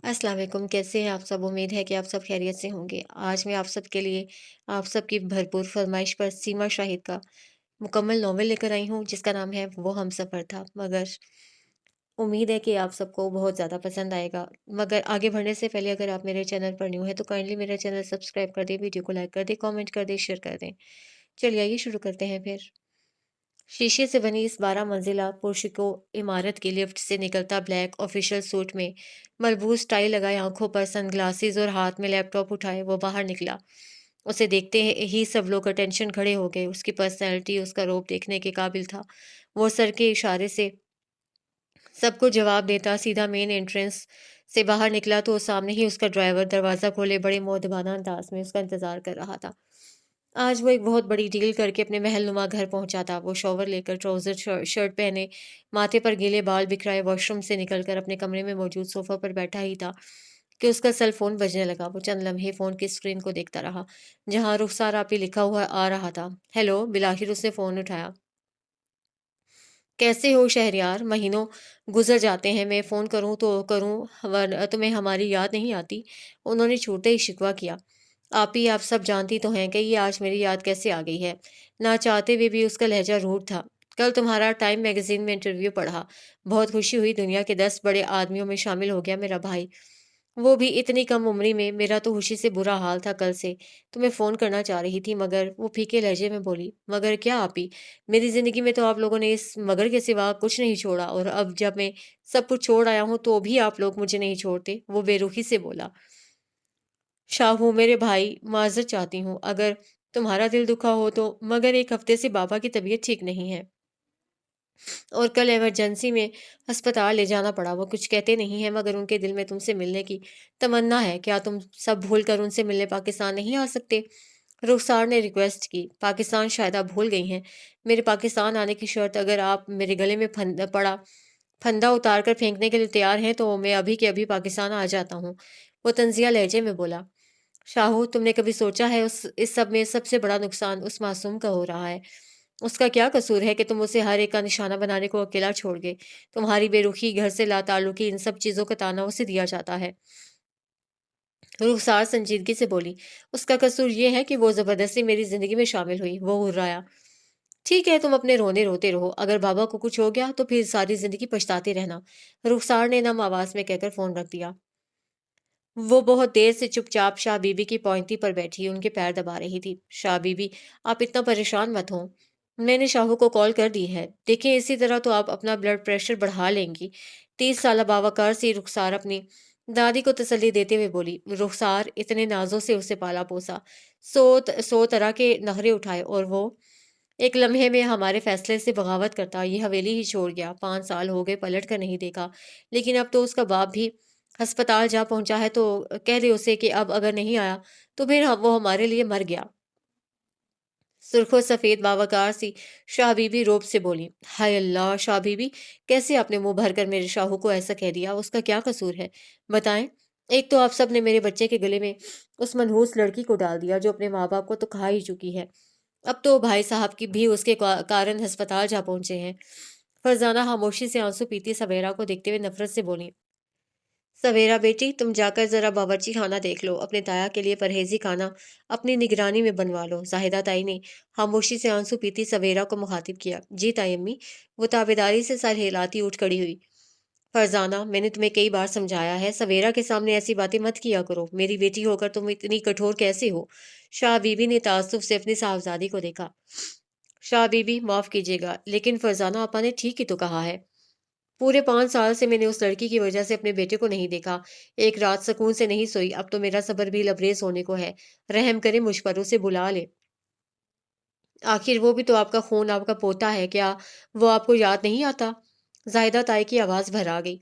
अस्सलाम वालेकुम, कैसे हैं आप सब? उम्मीद है कि आप सब खैरियत से होंगे। आज मैं आप सब के लिए आप सबकी भरपूर फरमाइश पर सीमा शाहिद का मुकम्मल नॉवल लेकर आई हूँ, जिसका नाम है वो हमसफ़र था। मगर उम्मीद है कि आप सबको बहुत ज़्यादा पसंद आएगा। मगर आगे बढ़ने से पहले अगर आप मेरे चैनल पर न्यू हैं तो काइंडली मेरा चैनल सब्सक्राइब कर दें, वीडियो को लाइक कर दें, कमेंट कर दें, शेयर कर दें। चलिए आइए शुरू करते हैं फिर। शीशे से बनी इस 12 मंजिला पुरशिको इमारत की लिफ्ट से निकलता ब्लैक ऑफिशियल सूट में मलबूस टाई लगाए, आंखों पर सनग्लासेस और हाथ में लैपटॉप उठाए वो बाहर निकला। उसे देखते ही सब लोग अटेंशन खड़े हो गए। उसकी पर्सनैलिटी उसका रूप देखने के काबिल था। वो सर के इशारे से सबको जवाब देता सीधा मेन एंट्रेंस से बाहर निकला तो सामने ही उसका ड्राइवर दरवाज़ा खोले बड़े मोहतबाना अंदाज में उसका इंतज़ार कर रहा था। आज वो एक बहुत बड़ी डील करके अपने महलनुमा घर पहुंचा था। वो शॉवर लेकर ट्राउजर शर्ट पहने, माथे पर गीले बाल बिखराए वॉशरूम से निकलकर अपने कमरे में मौजूद सोफा पर बैठा ही था कि उसका सेल फोन बजने लगा। वो चंद लम्हे फोन की स्क्रीन को देखता रहा, जहां रुखसार आपी लिखा हुआ आ रहा था। हेलो, बिलाखिर उसने फोन उठाया। कैसे हो शहरयार? महीनों गुजर जाते हैं, मैं फ़ोन करूँ तो करूँ, वरना तुम्हें हमारी याद नहीं आती? उन्होंने छूटते ही शिकवा किया। आप ही आप सब जानती तो हैं कि ये आज मेरी याद कैसे आ गई है। ना चाहते हुए भी उसका लहजा रूढ़ था। कल तुम्हारा टाइम मैगज़ीन में इंटरव्यू पढ़ा। बहुत खुशी हुई, दुनिया के 10 बड़े आदमियों में शामिल हो गया मेरा भाई। वो भी इतनी कम उम्री में। मेरा तो खुशी से बुरा हाल था कल से। तुम्हें फ़ोन करना चाह रही थी मगर, वो फीके लहजे में बोली। मगर क्या आपी? मेरी ज़िंदगी में तो आप लोगों ने इस मगर के सिवा कुछ नहीं छोड़ा, और अब जब मैं सब कुछ छोड़ आया हूँ तो भी आप लोग मुझे नहीं छोड़ते। वो बेरुखी से बोला। शाहू मेरे भाई, माज़रत चाहती हूँ अगर तुम्हारा दिल दुखा हो तो, मगर एक हफ्ते से बाबा की तबीयत ठीक नहीं है और कल इमरजेंसी में अस्पताल ले जाना पड़ा। वो कुछ कहते नहीं हैं मगर उनके दिल में तुमसे मिलने की तमन्ना है। क्या तुम सब भूल कर उनसे मिलने पाकिस्तान नहीं आ सकते? रुखसार ने रिक्वेस्ट की। पाकिस्तान शायद आप भूल गई हैं। मेरे पाकिस्तान आने की शर्त, अगर आप मेरे गले में फंदा उतार कर फेंकने के लिए तैयार हैं तो मैं अभी के अभी पाकिस्तान आ जाता हूँ। वो तंजिया लहजे में बोला। शाहू, तुमने कभी सोचा है उस इस सब में सबसे बड़ा नुकसान उस मासूम का हो रहा है? उसका क्या कसूर है कि तुम उसे हर एक का निशाना बनाने को अकेला छोड़ गए? तुम्हारी बेरुखी, घर से लाताल्लुकी, इन सब चीज़ों का ताना उसे दिया जाता है। रुखसार संजीदगी से बोली। उसका कसूर ये है कि वो ज़बरदस्ती मेरी ज़िंदगी में शामिल हुई। वो हुर्राया। ठीक है, तुम अपने रोने रोते रहो। अगर बाबा को कुछ हो गया तो फिर सारी ज़िंदगी पछताते रहना। रुखसार ने नम आवाज़ में कहकर फ़ोन रख दिया। वो बहुत देर से चुपचाप शाह बीबी की पॉइंटी पर बैठी उनके पैर दबा रही थी। शाह बीबी, आप इतना परेशान मत हो। मैंने शाहू को कॉल कर दी है। देखें, इसी तरह तो आप अपना ब्लड प्रेशर बढ़ा लेंगी। 30 साल बावकार सी रुखसार अपनी दादी को तसल्ली देते हुए बोली। रुखसार इतने नाजों से उसे पाला पोसा, सौ तरह के नखरे उठाए, और वो एक लम्हे में हमारे फैसले से बगावत करता ये हवेली ही छोड़ गया। 5 साल हो गए, पलट कर नहीं देखा। लेकिन अब तो उसका बाप भी अस्पताल जा पहुंचा है, तो कह दे उसे कि अब अगर नहीं आया तो फिर वो हमारे लिए मर गया। सुर्खो सफेद बावकार सी शाह बीबी रोब से बोली। हाय अल्लाह, शाह बीबी, कैसे आपने मुंह भर कर मेरे शाहू को ऐसा कह दिया? उसका क्या कसूर है, बताएं। एक तो आप सब ने मेरे बच्चे के गले में उस मनहूस लड़की को डाल दिया जो अपने माँ बाप को तो खा ही चुकी है। अब तो भाई साहब की भी उसके कारण अस्पताल जा पहुंचे हैं। फरजाना खामोशी से आंसू पीती सवेरा को देखते हुए नफरत से बोली। सवेरा बेटी, तुम जाकर जरा बावर्ची खाना देख लो। अपने ताया के लिए परहेजी खाना अपनी निगरानी में बनवा लो। जाहिदा ताई ने खामोशी से आंसू पीती सवेरा को मुखातिब किया। जी ताई अम्मी। वो ताबेदारी से सर हिलाती उठ खड़ी हुई। फरजाना, मैंने तुम्हें कई बार समझाया है, सवेरा के सामने ऐसी बातें मत किया करो। मेरी बेटी होकर तुम इतनी कठोर कैसे हो? शाह बीबी ने ताज्जुब से अपनी साहबजादी को देखा। शाह बीबी, माफ कीजिएगा, लेकिन फरजाना आपा ने ठीक ही तो कहा है। पूरे 5 साल से मैंने उस लड़की की वजह से अपने बेटे को नहीं देखा। एक रात सुकून से नहीं सोई। अब तो मेरा सब्र भी लबरेज होने को है। रहम करे मुझ पर, उसे बुला ले। आखिर वो भी तो आपका खून, आपका पोता है। क्या वो आपको याद नहीं आता? जाहिदा ताई की आवाज़ भर आ गई।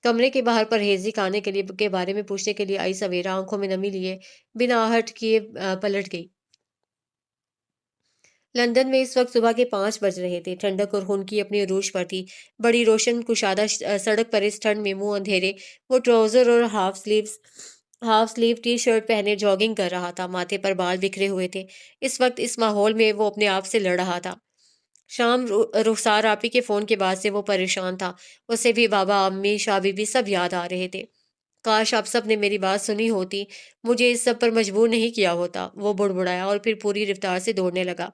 कमरे के बाहर परहेजी खाने के बारे में पूछने के लिए आई सवेरा आंखों में नमी लिए बिना आहट किए पलट गई। लंदन में इस वक्त सुबह के 5 बज रहे थे। ठंडक और खून की अपनी अरूज पर थी। बड़ी रोशन कुशादा सड़क पर इस ठंड में मुंह अंधेरे वो ट्राउजर और हाफ स्लीव टी शर्ट पहने जॉगिंग कर रहा था। माथे पर बाल बिखरे हुए थे। इस वक्त इस माहौल में वो अपने आप से लड़ रहा था। शाम रुखसार आपी के फोन के बाद से वो परेशान था। उसे भी बाबा, अम्मी, शाह बीबी सब याद आ रहे थे। کاش آپ سب نے میری بات سنی ہوتی، مجھے اس سب پر مجبور نہیں کیا ہوتا، وہ بڑبڑایا اور پھر پوری رفتار سے دوڑنے لگا۔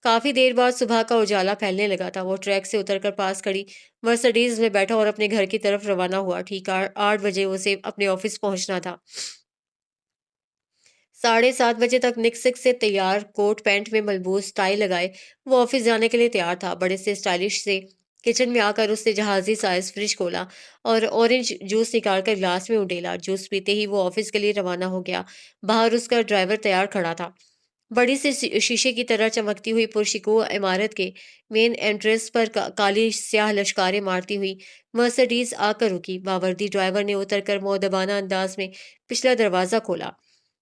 کافی دیر بعد صبح کا اجالا پھیلنے لگا تھا۔ وہ ٹریک سے اتر کر پاس کھڑی مرسڈیز میں بیٹھا اور اپنے گھر کی طرف روانہ ہوا۔ ٹھیک 8 بجے اسے اپنے آفس پہنچنا تھا۔ 7:30 بجے تک نکسک سے تیار کوٹ پینٹ میں ملبوس ٹائی لگائے وہ آفس جانے کے لیے تیار تھا۔ بڑے سے اسٹائلش سے کچن میں آ کر اس نے جہازی سائز فریج کھولا اور اورنج جوس نکال کر گلاس میں اڈیلا۔ جوس پیتے ہی وہ آفس کے لیے روانہ ہو گیا۔ باہر اس کا ڈرائیور تیار کھڑا تھا، بڑی سی شیشے کی طرح چمکتی ہوئی پرشکوہ عمارت کے مین انٹرنس پر کالی سیاہ لشکاریں مارتی ہوئی مرسڈیز آ کر رکی۔ باوردی ڈرائیور نے اتر کر مؤدبانہ انداز میں پچھلا دروازہ کھولا۔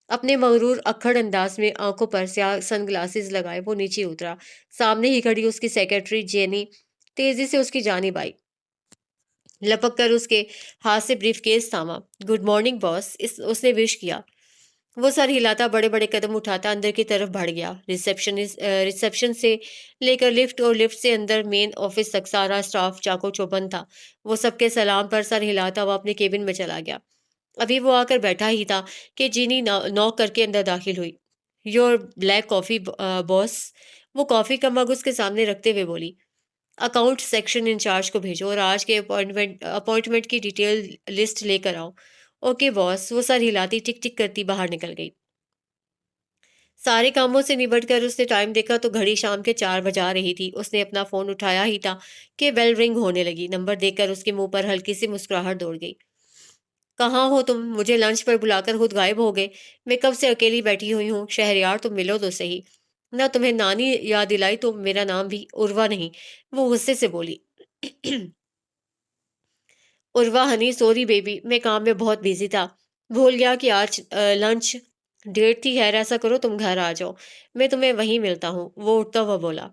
اپنے مغرور اکھڑ انداز میں آنکھوں پر سیاہ سن گلاسز لگائے وہ نیچے اترا۔ سامنے ہی کھڑی اس کی سیکرٹری جینی تیزی سے اس کی جانب آئی، لپک کر اس کے ہاتھ سے بریف کیس تھاما۔ گڈ مارننگ باس، اس نے وش کیا۔ وہ سر ہلاتا بڑے بڑے قدم اٹھاتا اندر کی طرف بڑھ گیا۔ ریسپشن سے لے کر لفٹ اور لفٹ سے اندر مین آفس تک سارا سٹاف چاقو چوبند تھا۔ وہ سب کے سلام پر سر ہلاتا وہ اپنے کیبن میں چلا گیا۔ ابھی وہ آ کر بیٹھا ہی تھا کہ جینی نوک کر کے اندر داخل ہوئی۔ یور بلیک کافی باس، وہ کافی کا مگ اس کے سامنے رکھتے ہوئے بولی۔ اکاؤنٹ سیکشن انچارج کو بھیجو اور آج کے اپوائنٹمنٹ کی ڈیٹیل لسٹ لے کر آؤ۔ اوکے باس، وہ سر ہلاتی ٹک ٹک کرتی باہر نکل گئی۔ سارے کاموں سے نبٹ کر اس نے ٹائم دیکھا تو گھڑی شام کے 4 بجا رہی تھی۔ اس نے اپنا فون اٹھایا ہی تھا کہ بیل رنگ ہونے لگی۔ نمبر دیکھ کر اس کے منہ پر ہلکی سی مسکراہٹ دوڑ گئی۔ کہاں ہو تم؟ مجھے لنچ پر بلا کر خود غائب ہو گئے۔ میں کب سے اکیلی بیٹھی ہوئی ہوں۔ شہریار تم ملو تو صحیح۔ نہ تمہیں نانی یاد دلائی تو میرا نام بھی عروہ نہیں، وہ غصے سے بولی۔ عروہ ہنی، سوری بیبی، میں کام میں بہت بیزی تھا، بھول گیا کہ آج لنچ ڈیٹ تھی۔ خیر ایسا کرو تم گھر آ جاؤ، میں تمہیں وہیں ملتا ہوں، وہ اٹھتا ہوا بولا۔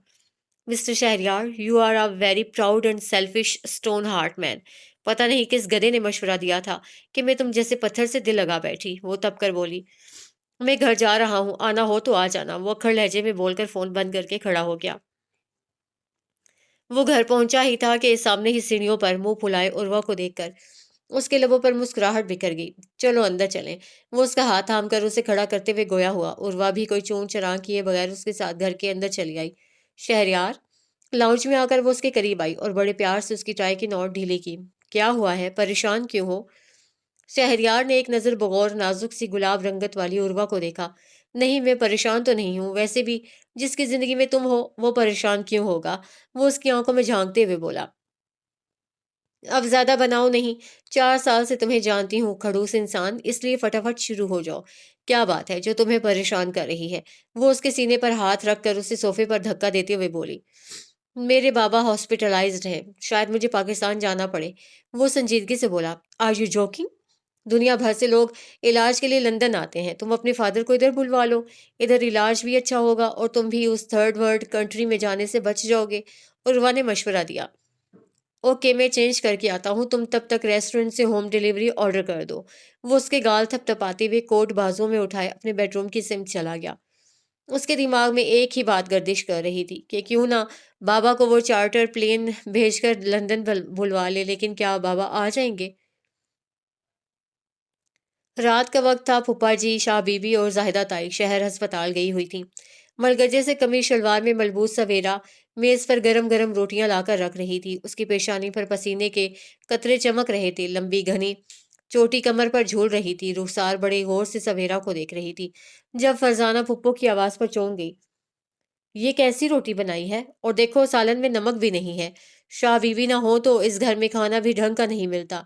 Mister Shahryar, you are a very proud and selfish stone heart man. پتہ نہیں کس گدھے نے مشورہ دیا تھا کہ میں تم جیسے پتھر سے دل لگا بیٹھی، وہ تب کر بولی۔ میں گھر جا رہا ہوں، آنا ہو تو آ جانا، وہ اکھڑ لہجے میں بول کر فون بند کر کے کھڑا ہو گیا۔ وہ گھر پہنچا ہی تھا کہ سامنے ہی سیڑھیوں پر منہ پھلائے عروہ کو دیکھ کر اس کے لبوں پر مسکراہٹ بکھر گئی۔ چلو اندر چلیں، وہ اس کا ہاتھ تھام کر اسے کھڑا کرتے ہوئے گویا ہوا۔ عروہ بھی کوئی چون چران کیے بغیر اس کے ساتھ گھر کے اندر چلی آئی۔ شہریار، لاؤنج میں آ کر وہ اس کے قریب آئی اور بڑے پیار سے اس کی ٹائی کی نوٹ ڈھیلی کی۔ کیا ہوا ہے؟ پریشان کیوں ہو؟ شہریار نے ایک نظر بغور نازک سی گلاب رنگت والی عروہ کو دیکھا۔ نہیں، میں پریشان تو نہیں ہوں، ویسے بھی جس کی زندگی میں تم ہو وہ پریشان کیوں ہوگا؟ وہ اس کی آنکھوں میں جھانکتے ہوئے بولا۔ اب زیادہ بناؤ نہیں، 4 سال سے تمہیں جانتی ہوں، کھڑوس انسان، اس لیے فٹافٹ شروع ہو جاؤ۔ کیا بات ہے جو تمہیں پریشان کر رہی ہے؟ وہ اس کے سینے پر ہاتھ رکھ کر اسے صوفے پر دھکا دیتے ہوئے بولی۔ میرے بابا ہاسپٹلائزڈ ہیں، شاید مجھے پاکستان جانا پڑے، وہ سنجیدگی سے بولا۔ Are you joking? دنیا بھر سے لوگ علاج کے لیے لندن آتے ہیں، تم اپنے فادر کو ادھر بلوا لو، ادھر علاج بھی اچھا ہوگا اور تم بھی اس تھرڈ ورلڈ کنٹری میں جانے سے بچ جاؤ گے، عروہ نے مشورہ دیا۔ اوکے، میں چینج کر کے آتا ہوں، تم تب تک ریسٹورنٹ سے ہوم ڈیلیوری آرڈر کر دو۔ وہ اس کے گال تھپ تھپاتے ہوئے کوٹ بازوں میں اٹھائے اپنے بیڈ روم کی سمت چلا گیا۔ اس کے دماغ میں ایک ہی بات گردش کر رہی تھی کہ کیوں نہ بابا کو وہ چارٹر پلین بھیج کر لندن بلوا لے، لیکن کیا بابا آ جائیں گے؟ رات کا وقت تھا۔ پھپھا جی، شاہ بی بی اور زاہدہ تائی شہر ہسپتال گئی ہوئی تھیں۔ ملگجے سے قمیص شلوار میں ملبوس سویرا میز پر گرم گرم روٹیاں لا کر رکھ رہی تھی۔ اس کی پیشانی پر پسینے کے قطرے چمک رہے تھے، لمبی گھنی چوٹی کمر پر جھول رہی تھی۔ رخسار بڑے غور سے سویرا کو دیکھ رہی تھی جب فرزانہ پھپھو کی آواز پر چونک گئی۔ یہ کیسی روٹی بنائی ہے؟ اور دیکھو سالن میں نمک بھی نہیں ہے۔ شاہ بیوی نہ ہو تو اس گھر میں کھانا بھی ڈھنگ کا نہیں ملتا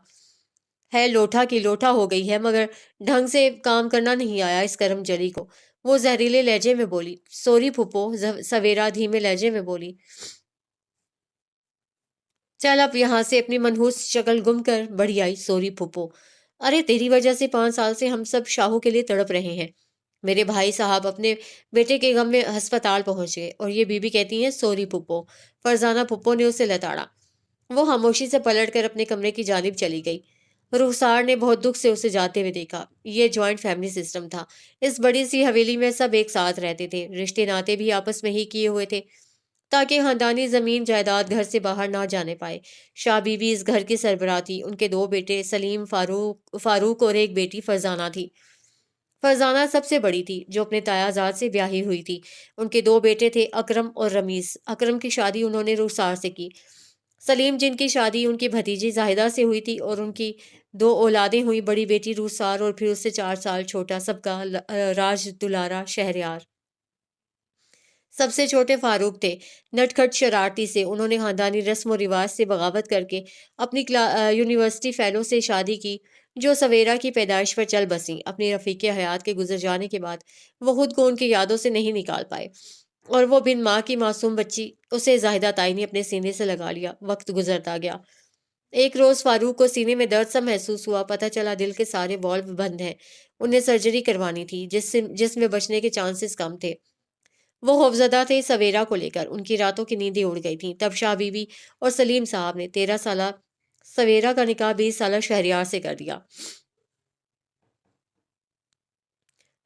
ہے۔ لوٹا کی لوٹا ہو گئی ہے، مگر ڈھنگ سے کام کرنا نہیں آیا اس کرم جلی کو، وہ زہریلے لہجے میں بولی۔ سوری پھپھو، سویرا دھیمے لہجے میں بولی۔ چل اب یہاں سے اپنی منحوس شکل گم کر بڑھی آئی۔ سوری پھپھو، ارے تیری وجہ سے 5 سال سے ہم سب شاہو کے لیے تڑپ رہے ہیں۔ میرے بھائی صاحب اپنے بیٹے کے غم میں ہسپتال پہنچ گئے اور یہ بی بی کہتی ہیں سوری پھپھو۔ فرزانہ پھپھو نے اسے لتاڑا۔ وہ خاموشی سے پلٹ کر اپنے کمرے کی جانب چلی گئی۔ رخسار نے بہت دکھ سے اسے جاتے ہوئے دیکھا۔ یہ جوائنٹ فیملی سسٹم تھا۔ اس بڑی سی حویلی میں سب ایک ساتھ رہتے تھے، رشتے ناتے بھی آپس میں ہی کیے ہوئے تھے۔ تاکہ خاندانی زمین جائیداد گھر سے باہر نہ جانے پائے۔ شاہ بی بی اس گھر کی سربراہ تھی۔ ان کے دو بیٹے سلیم، فاروق اور ایک بیٹی فرزانہ تھی۔ فرزانہ سب سے بڑی تھی، جو اپنے تایا زاد سے بیاہی ہوئی تھی۔ ان کے دو بیٹے تھے، اکرم اور رمیز۔ اکرم کی شادی انہوں نے رخسار سے کی۔ سلیم، جن کی شادی ان کی بھتیجی زاہدہ سے ہوئی تھی، اور ان کی دو اولادیں ہوئی، بڑی بیٹی رخسار اور پھر اس سے 4 سال چھوٹا سب کا راج دلارا شہریار۔ سب سے چھوٹے فاروق تھے۔ نٹ کھٹ شرارتی سے انہوں نے خاندانی رسم و رواج سے بغاوت کر کے اپنی یونیورسٹی فیلو سے شادی کی، جو سویرا کی پیدائش پر چل بسیں۔ اپنی رفیق حیات کے گزر جانے کے بعد وہ خود کو ان کی یادوں سے نہیں نکال پائے، اور وہ بن ماں کی معصوم بچی، اسے زاہدہ تائی نے اپنے سینے سے لگا لیا۔ وقت گزرتا گیا۔ ایک روز فاروق کو سینے میں درد سا محسوس ہوا۔ پتہ چلا دل کے سارے والو بند ہیں۔ انہیں سرجری کروانی تھی، جس میں بچنے کے چانسز کم تھے۔ وہ خوفزدہ تھے سویرا کو لے کر۔ ان کی راتوں کی نیندیں اڑ گئی تھیں۔ تب شاہ بی بی اور سلیم صاحب نے 13 سالہ سویرا کا نکاح 20 سالہ شہریار سے کر دیا۔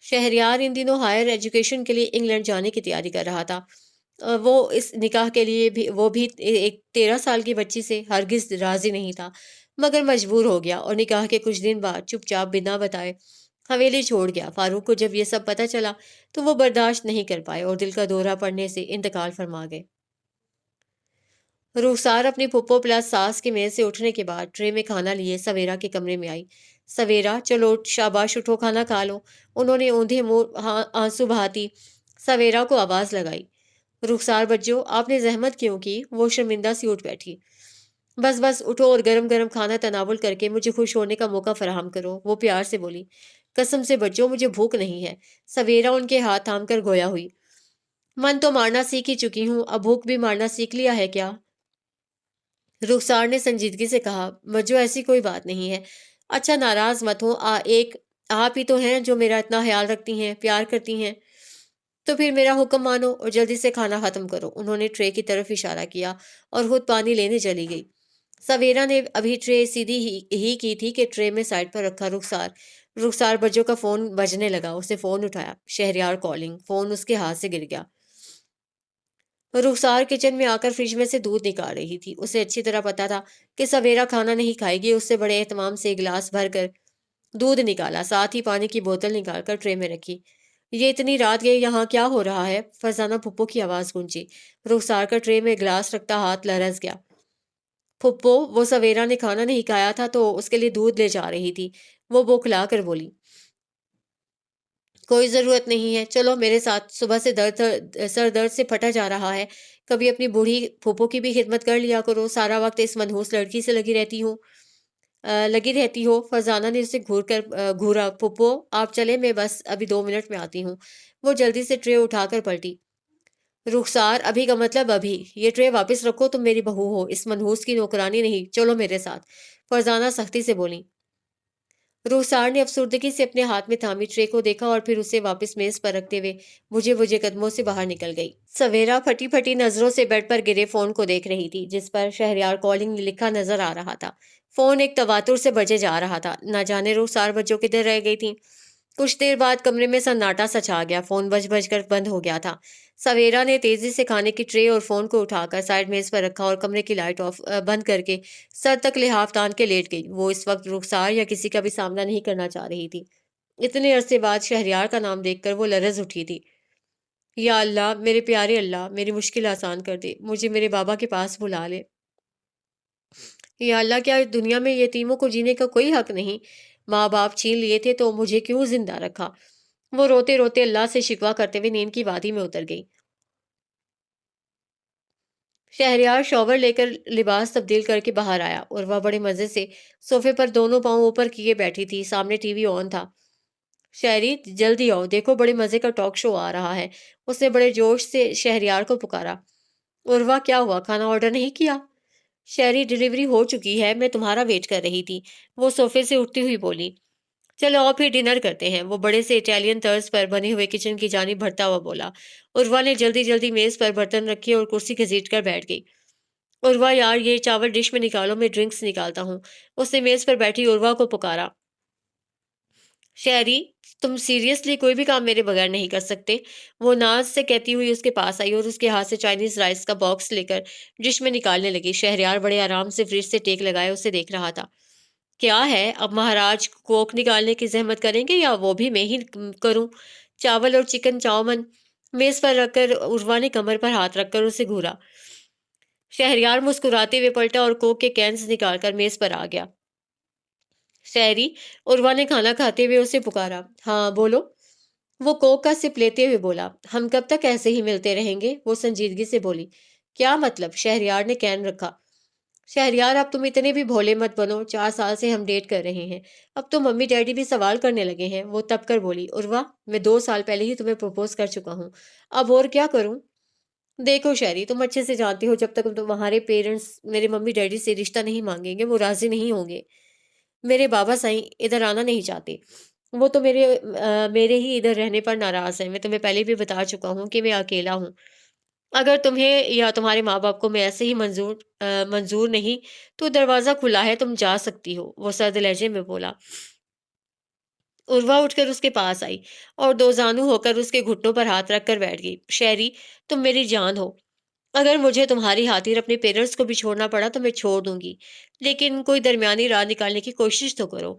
شہریار ان دنوں ہائر ایجوکیشن کے لیے انگلینڈ جانے کی تیاری کر رہا تھا۔ وہ اس نکاح کے لیے بھی ایک 13 سال کی بچی سے ہرگز راضی نہیں تھا، مگر مجبور ہو گیا، اور نکاح کے کچھ دن بعد چپ چاپ بنا بتائے حویلی چھوڑ گیا۔ فاروق کو جب یہ سب پتہ چلا تو وہ برداشت نہیں کر پائے اور دل کا دورہ پڑنے سے انتقال فرما گئے۔ رخسار اپنی پھپھو پلس ساس کے میز سے اٹھنے کے بعد ٹرے میں کھانا لیے سویرا کے کمرے میں آئی۔ سویرا، چلو شاباش، اٹھو، کھانا کھا لو۔ انہوں نے اوندھے منہ آنسو بہاتی سویرا کو آواز لگائی۔ رخسار بچو، آپ نے زحمت کیوں کی؟ وہ شرمندہ سی اٹھ بیٹھی۔ بس بس اٹھو اور گرم گرم کھانا تناول کر کے مجھے خوش ہونے کا موقع فراہم کرو، وہ پیار سے بولی۔ قسم سے بچو، مجھے بھوک نہیں ہے۔ سویرا ان کے ہاتھ تھام کر گویا ہوئی۔ من تو مارنا سیکھ ہی چکی ہوں، اب بھوک بھی مارنا سیکھ لیا ہے کیا؟ رخسار نے سنجیدگی سے کہا، بجو ایسی کوئی بات نہیں ہے۔ اچھا ناراض مت ہو، آپ ہی تو ہیں جو میرا اتنا خیال رکھتی ہیں، پیار کرتی ہیں، تو پھر میرا حکم مانو اور جلدی سے کھانا ختم کرو۔ انہوں نے ٹرے کی طرف اشارہ کیا اور خود پانی لینے چلی گئی۔ سویرا نے ابھی ٹرے سیدھی ہی کی تھی کہ ٹرے میں سائڈ پر رکھا رخسار بجو کا فون بجنے لگا۔ اسے فون اٹھایا، شہریار کالنگ۔ فون اس کے ہاتھ سے گر گیا۔ رخسار کچن میں آ کر فریج میں سے دودھ نکال رہی تھی۔ اسے اچھی طرح پتا تھا کہ سویرا کھانا نہیں کھائے گی۔ اس سے بڑے اہتمام سے گلاس بھر کر دودھ نکالا، ساتھ ہی پانی کی بوتل نکال کر ٹرے میں رکھی۔ یہ اتنی رات گئی، یہاں کیا ہو رہا ہے؟ فرزانہ پھپھو کی آواز گونجی۔ رخسار کا ٹرے میں گلاس رکھتا ہاتھ لرز گیا۔ پھپھو، وہ سویرا نے کھانا نہیں کھایا تھا تو اس کے لیے دودھ لے جا رہی تھی، وہ بوکھلا کر بولی۔ کوئی ضرورت نہیں ہے، چلو میرے ساتھ، صبح سے سر درد سے پھٹا جا رہا ہے۔ کبھی اپنی بوڑھی پھوپھو کی بھی خدمت کر لیا کرو، سارا وقت اس منحوس لڑکی سے لگی رہتی ہو۔ فرزانہ نے اسے گھورا۔ پھوپھو آپ چلے، میں بس ابھی 2 منٹ میں آتی ہوں۔ وہ جلدی سے ٹرے اٹھا کر پلٹی۔ رخسار، ابھی کا مطلب ابھی، یہ ٹرے واپس رکھو، تم میری بہو ہو، اس منحوس کی نوکرانی نہیں، چلو میرے ساتھ، فرزانہ سختی سے بولی۔ رخسار نے افسردگی سے اپنے ہاتھ میں تھامی ٹرے کو دیکھا اور پھر اسے واپس میز پر رکھتے ہوئے بجھے قدموں سے باہر نکل گئی۔ سویرا پھٹی پھٹی نظروں سے بیڈ پر گرے فون کو دیکھ رہی تھی، جس پر شہریار کالنگ لکھا نظر آ رہا تھا۔ فون ایک تواتر سے بجے جا رہا تھا۔ نہ جانے رخسار بچوں کدھر رہ گئی تھیں۔ کچھ دیر بعد کمرے میں سناٹا سا چھا گیا۔ فون بج کر بند ہو گیا تھا۔ سویرا نے تیزی سے کھانے کی ٹرے اور فون کو اٹھا کر سائڈ میز پر رکھا اور کمرے کی لائٹ بند کر کے سر تک لحاف تان کے لیٹ گئی۔ وہ اس وقت رخسار یا کسی کا بھی سامنا نہیں کرنا چاہ رہی تھی۔ اتنے عرصے بعد شہریار کا نام دیکھ کر وہ لرز اٹھی تھی۔ یا اللہ، میرے پیارے اللہ، میری مشکل آسان کر دے، مجھے میرے بابا کے پاس بلا لے۔ یا اللہ، کیا دنیا میں یتیموں کو جینے کا کوئی حق نہیں؟ ماں باپ چھین لیے تھے تو مجھے کیوں زندہ رکھا؟ وہ روتے روتے اللہ سے شکوہ کرتے ہوئے نیند کی وادی میں اتر گئی۔ شہریار شاور لے کر لباس تبدیل کر کے باہر آیا اور وہ بڑے مزے سے صوفے پر دونوں پاؤں اوپر کیے بیٹھی تھی۔ سامنے ٹی وی آن تھا۔ شہری، جلدی آؤ، دیکھو بڑے مزے کا ٹاک شو آ رہا ہے۔ اس نے بڑے جوش سے شہریار کو پکارا۔ عروا، کیا ہوا، کھانا آرڈر نہیں کیا؟ شہری، ڈیلیوری ہو چکی ہے، میں تمہارا ویٹ کر رہی تھی، وہ صوفے سے اٹھتی ہوئی بولی۔ چلو آؤ پھر ڈنر کرتے ہیں، وہ بڑے سے اٹیلین طرز پر بنے ہوئے کچن کی جانب بڑھتا ہوا بولا۔ عروا نے جلدی میز پر برتن رکھے اور کرسی گھسیٹ کر بیٹھ گئی۔ عروا یار، یہ چاول ڈش میں نکالو، میں ڈرنکس نکالتا ہوں۔ اس نے میز پر بیٹھی عروا کو پکارا۔ شہری، तुम सीरियसली कोई भी काम मेरे बगैर नहीं कर सकते? वो नाज से कहती हुई उसके पास आई और उसके हाथ से चाइनीज राइस का बॉक्स लेकर डिश में निकालने लगी। शहरयार बड़े आराम से फ्रिज से टेक लगाए उसे देख रहा था। क्या है, अब महाराज कोक निकालने की जहमत करेंगे या वो भी मैं ही करूं? चावल और चिकन चाउमन मेज पर रखकर उर्वा ने कमर पर हाथ रखकर उसे घूरा। शहरयार मुस्कुराते हुए पलटा और कोक के कैंस निकालकर मेज पर आ गया। शहरी, उर्वा ने खाना खाते हुए उसे पुकारा। हाँ बोलो। वो कोक का सिप लेते हुए बोला। हम कब तक ऐसे ही मिलते रहेंगे? वो संजीदगी से बोली। क्या मतलब? शहरयार ने कैन रखा। शहरयार, अब तुम इतने भी भोले मत बनो। 4 साल से हम डेट कर रहे हैं। अब तो मम्मी डैडी भी सवाल करने लगे हैं। वो तब कर बोली। उर्वा, मैं 2 साल पहले ही तुम्हें प्रपोज कर चुका हूँ। अब और क्या करूं? देखो शहरी, तुम अच्छे से जानती हो, जब तक तुम्हारे पेरेंट्स मेरे मम्मी डैडी से रिश्ता नहीं मांगेंगे वो राजी नहीं होंगे। मेरे बाबा साईं इधर आना नहीं चाहते। वो तो मेरे ही इधर रहने पर नाराज हैं। मैं तुम्हें पहले भी बता चुका हूँ कि मैं अकेला हूँ। अगर तुम्हें या तुम्हारे माँ बाप को मैं ऐसे ही मंजूर नहीं, तो दरवाजा खुला है, तुम जा सकती हो। वो सर्द लहजे में बोला। उर्वा उठकर उसके पास आई और दो जानू होकर उसके घुटनों पर हाथ रखकर बैठ गई। शहरी, तुम मेरी जान हो। अगर मुझे तुम्हारी खातिर अपने पेरेंट्स को भी छोड़ना पड़ा तो मैं छोड़ दूंगी, लेकिन कोई दरमियानी राह निकालने की कोशिश तो करो।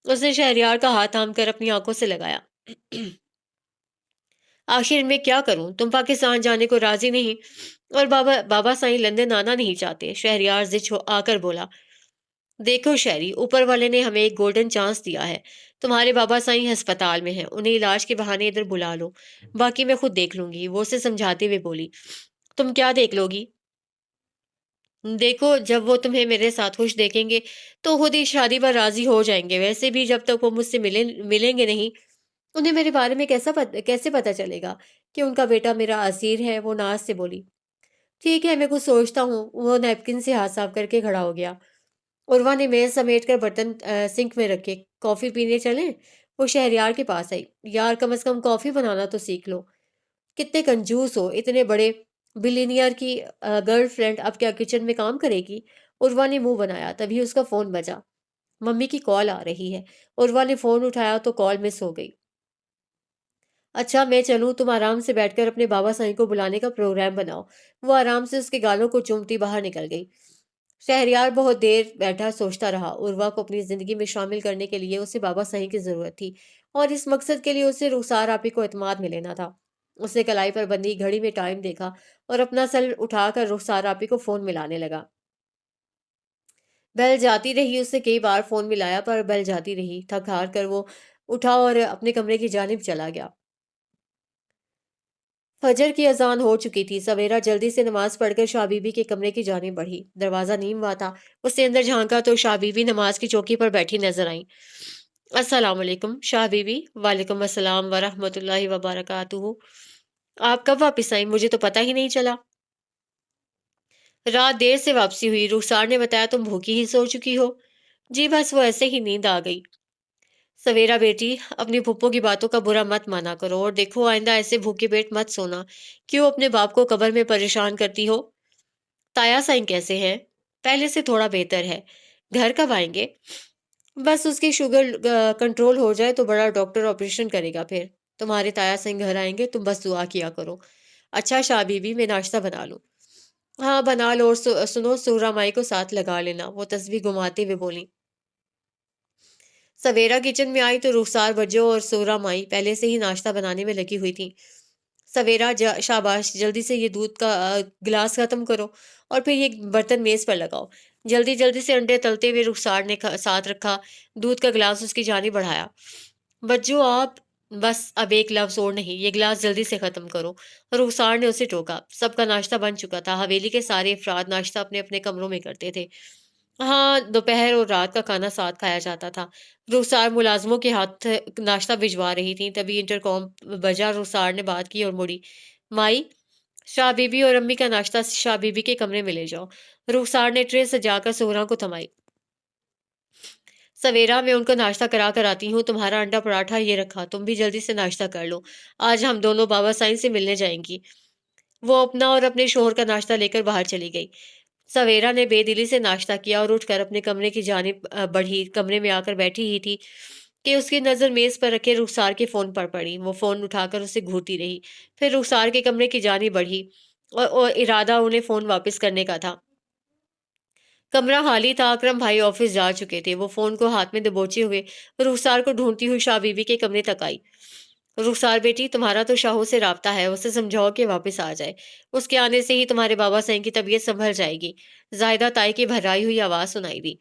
उसने शहरयार का हाथ थाम कर अपनी आंखों से लगाया। आखिर मैं क्या करूं? तुम पाकिस्तान जाने को राजी नहीं और बाबा बाबा साईं लंदन आना नहीं चाहते। शहरयार जिद आकर बोला। देखो शहरी, ऊपर वाले ने हमें एक गोल्डन चांस दिया है। तुम्हारे बाबा साईं अस्पताल में हैं, उन्हें इलाज के बहाने इधर बुला लो। बाकी मैं खुद देख लूंगी। वो उसे समझाते हुए बोली। तुम क्या देख लोगी? देखो, जब वो तुम्हें मेरे साथ खुश देखेंगे तो खुद ही शादी पर राजी हो जाएंगे। वैसे भी जब तक वो मुझसे मिलेंगे नहीं, उन्हें मेरे बारे में कैसे पता चलेगा कि उनका बेटा मेरा असीर है? वो नाज से बोली। ठीक है, मैं कुछ सोचता हूँ। वो नैपकिन से हाथ साफ करके खड़ा हो गया। उर्वा ने मेज समेट कर बर्तन सिंक में रखे। कॉफी पीने चलें? वो शहरयार के पास आई। यार, कम से कम कॉफी बनाना तो सीख लो। कितने कंजूस हो, इतने बड़े बिलीनियर की गर्लफ्रेंड अब क्या किचन में काम करेगी? उर्वा ने मुंह बनाया। तभी उसका फोन बजा। मम्मी की कॉल आ रही है। उर्वा ने फोन उठाया तो कॉल मिस हो गई। अच्छा, मैं चलूं? तुम आराम से बैठकर अपने बाबा साईं को बुलाने का प्रोग्राम बनाओ। वो आराम से उसके गालों को चूमती बाहर निकल गई। शहरयार बहुत देर बैठा सोचता रहा। उर्वा को अपनी जिंदगी में शामिल करने के लिए उसे बाबा साईं की जरूरत थी और इस मकसद के लिए उसे रुखसार आपी को एतमाद में लेना था। उसने कलाई पर बंधी घड़ी में टाइम देखा और अपना सर उठाकर रुखसार आपी को फोन मिलाने लगा। बेल जाती रही। उससे कई बार फोन मिलाया पर बेल जाती रही। थक हार कर वो उठा और अपने कमरे की जानिब चला गया। फजर की अजान हो चुकी थी। सवेरा जल्दी से नमाज पढ़कर शाह बीबी के कमरे की जानिब बढ़ी। दरवाजा नीम हुआ था। उसने अंदर झांका तो शाह बीबी नमाज की चौकी पर बैठी नजर आई। अस्सलाम वालेकुम शाह बीबी। वालेकुम अस्सलाम वरहमतुल्लाहि वबरकातुहू। आप कब वापस आई? मुझे तो पता ही नहीं चला। रात देर से वापसी हुई। रुखसार ने बताया तुम भूखी ही सो चुकी हो। जी बस वो ऐसे ही नींद आ गई। सवेरा बेटी, अपनी फूफो की बातों का बुरा मत माना करो और देखो आइंदा ऐसे भूखे पेट मत सोना। क्यों अपने बाप को कब्र में परेशान करती हो? ताया साईं कैसे हैं? पहले से थोड़ा बेहतर है। घर कब आएंगे? बस उसकी शुगर कंट्रोल हो जाए तो बड़ा डॉक्टर ऑपरेशन करेगा फिर। तुम्हारे ताया साईं घर आएंगे, तुम बस दुआ किया करो। अच्छा शाह बीबी, मैं नाश्ता बना लूं? हाँ बना लो और सुनो, सूरा माई को साथ लगा लेना। वो तस्वीर घुमाते हुए बोली। सवेरा किचन में आई तो रुखसार बज्जो और सूरा माई पहले से ही नाश्ता बनाने में लगी हुई थी। सवेरा, शाबाश, जल्दी से ये दूध का गिलास खत्म करो और फिर ये बर्तन मेज पर लगाओ। जल्दी जल्दी से अंडे तलते हुए रुखसार ने साथ रखा दूध का गिलास उसकी जानी बढ़ाया। बच्चों आप, बस अब एक लफ्ज और नहीं, ये गिलास जल्दी से खत्म करो। रुखसार ने उसे टोका। सबका नाश्ता बन चुका था। हवेली के सारे अफराद नाश्ता अपने अपने कमरों में करते थे। हाँ, दोपहर और रात का खाना साथ खाया जाता था। रुखसार मुलाज़िमों के हाथ नाश्ता भिजवा रही थी, तभी इंटरकॉम बजा। रुखसार ने बात की और मुड़ी। माई, शाह बीबी और अम्मी का नाश्ता शाह बीबी के कमरे में ले जाओ। रुखसार ने ट्रे सजाकर सोहरा को थमाई। सवेरा, मैं उनको नाश्ता करा कर आती हूँ। तुम्हारा अंडा पराठा ये रखा, तुम भी जल्दी से नाश्ता कर लो। आज हम दोनों बाबा साईं से मिलने जाएंगी। वो अपना और अपने शोहर का नाश्ता लेकर बाहर चली गई। सवेरा ने बेदिली से नाश्ता किया और उठकर अपने कमरे की जानिब बढ़ी। कमरे में आकर बैठी ही थी कि उसकी नज़र मेज़ पर रखे रुखसार के फ़ोन पर पड़ी। वो फ़ोन उठाकर उसे घूरती रही। फिर रुखसार के कमरे की जानिब बढ़ी और इरादा उन्हें फ़ोन वापस करने का था। कमरा खाली था। अकरम भाई ऑफिस जा चुके थे। वो फोन को हाथ में दबोचे हुए रुखसार को ढूंढती हुई शाह बीबी के कमरे तक आई। रुखसार बेटी, तुम्हारा तो शाहू से राब्ता है, उसे समझाओ कि वापस आ जाए। उसके आने से ही तुम्हारे बाबा सैन की तबीयत संभल जाएगी। जाहिदा ताई की भर्राई हुई आवाज सुनाई दी।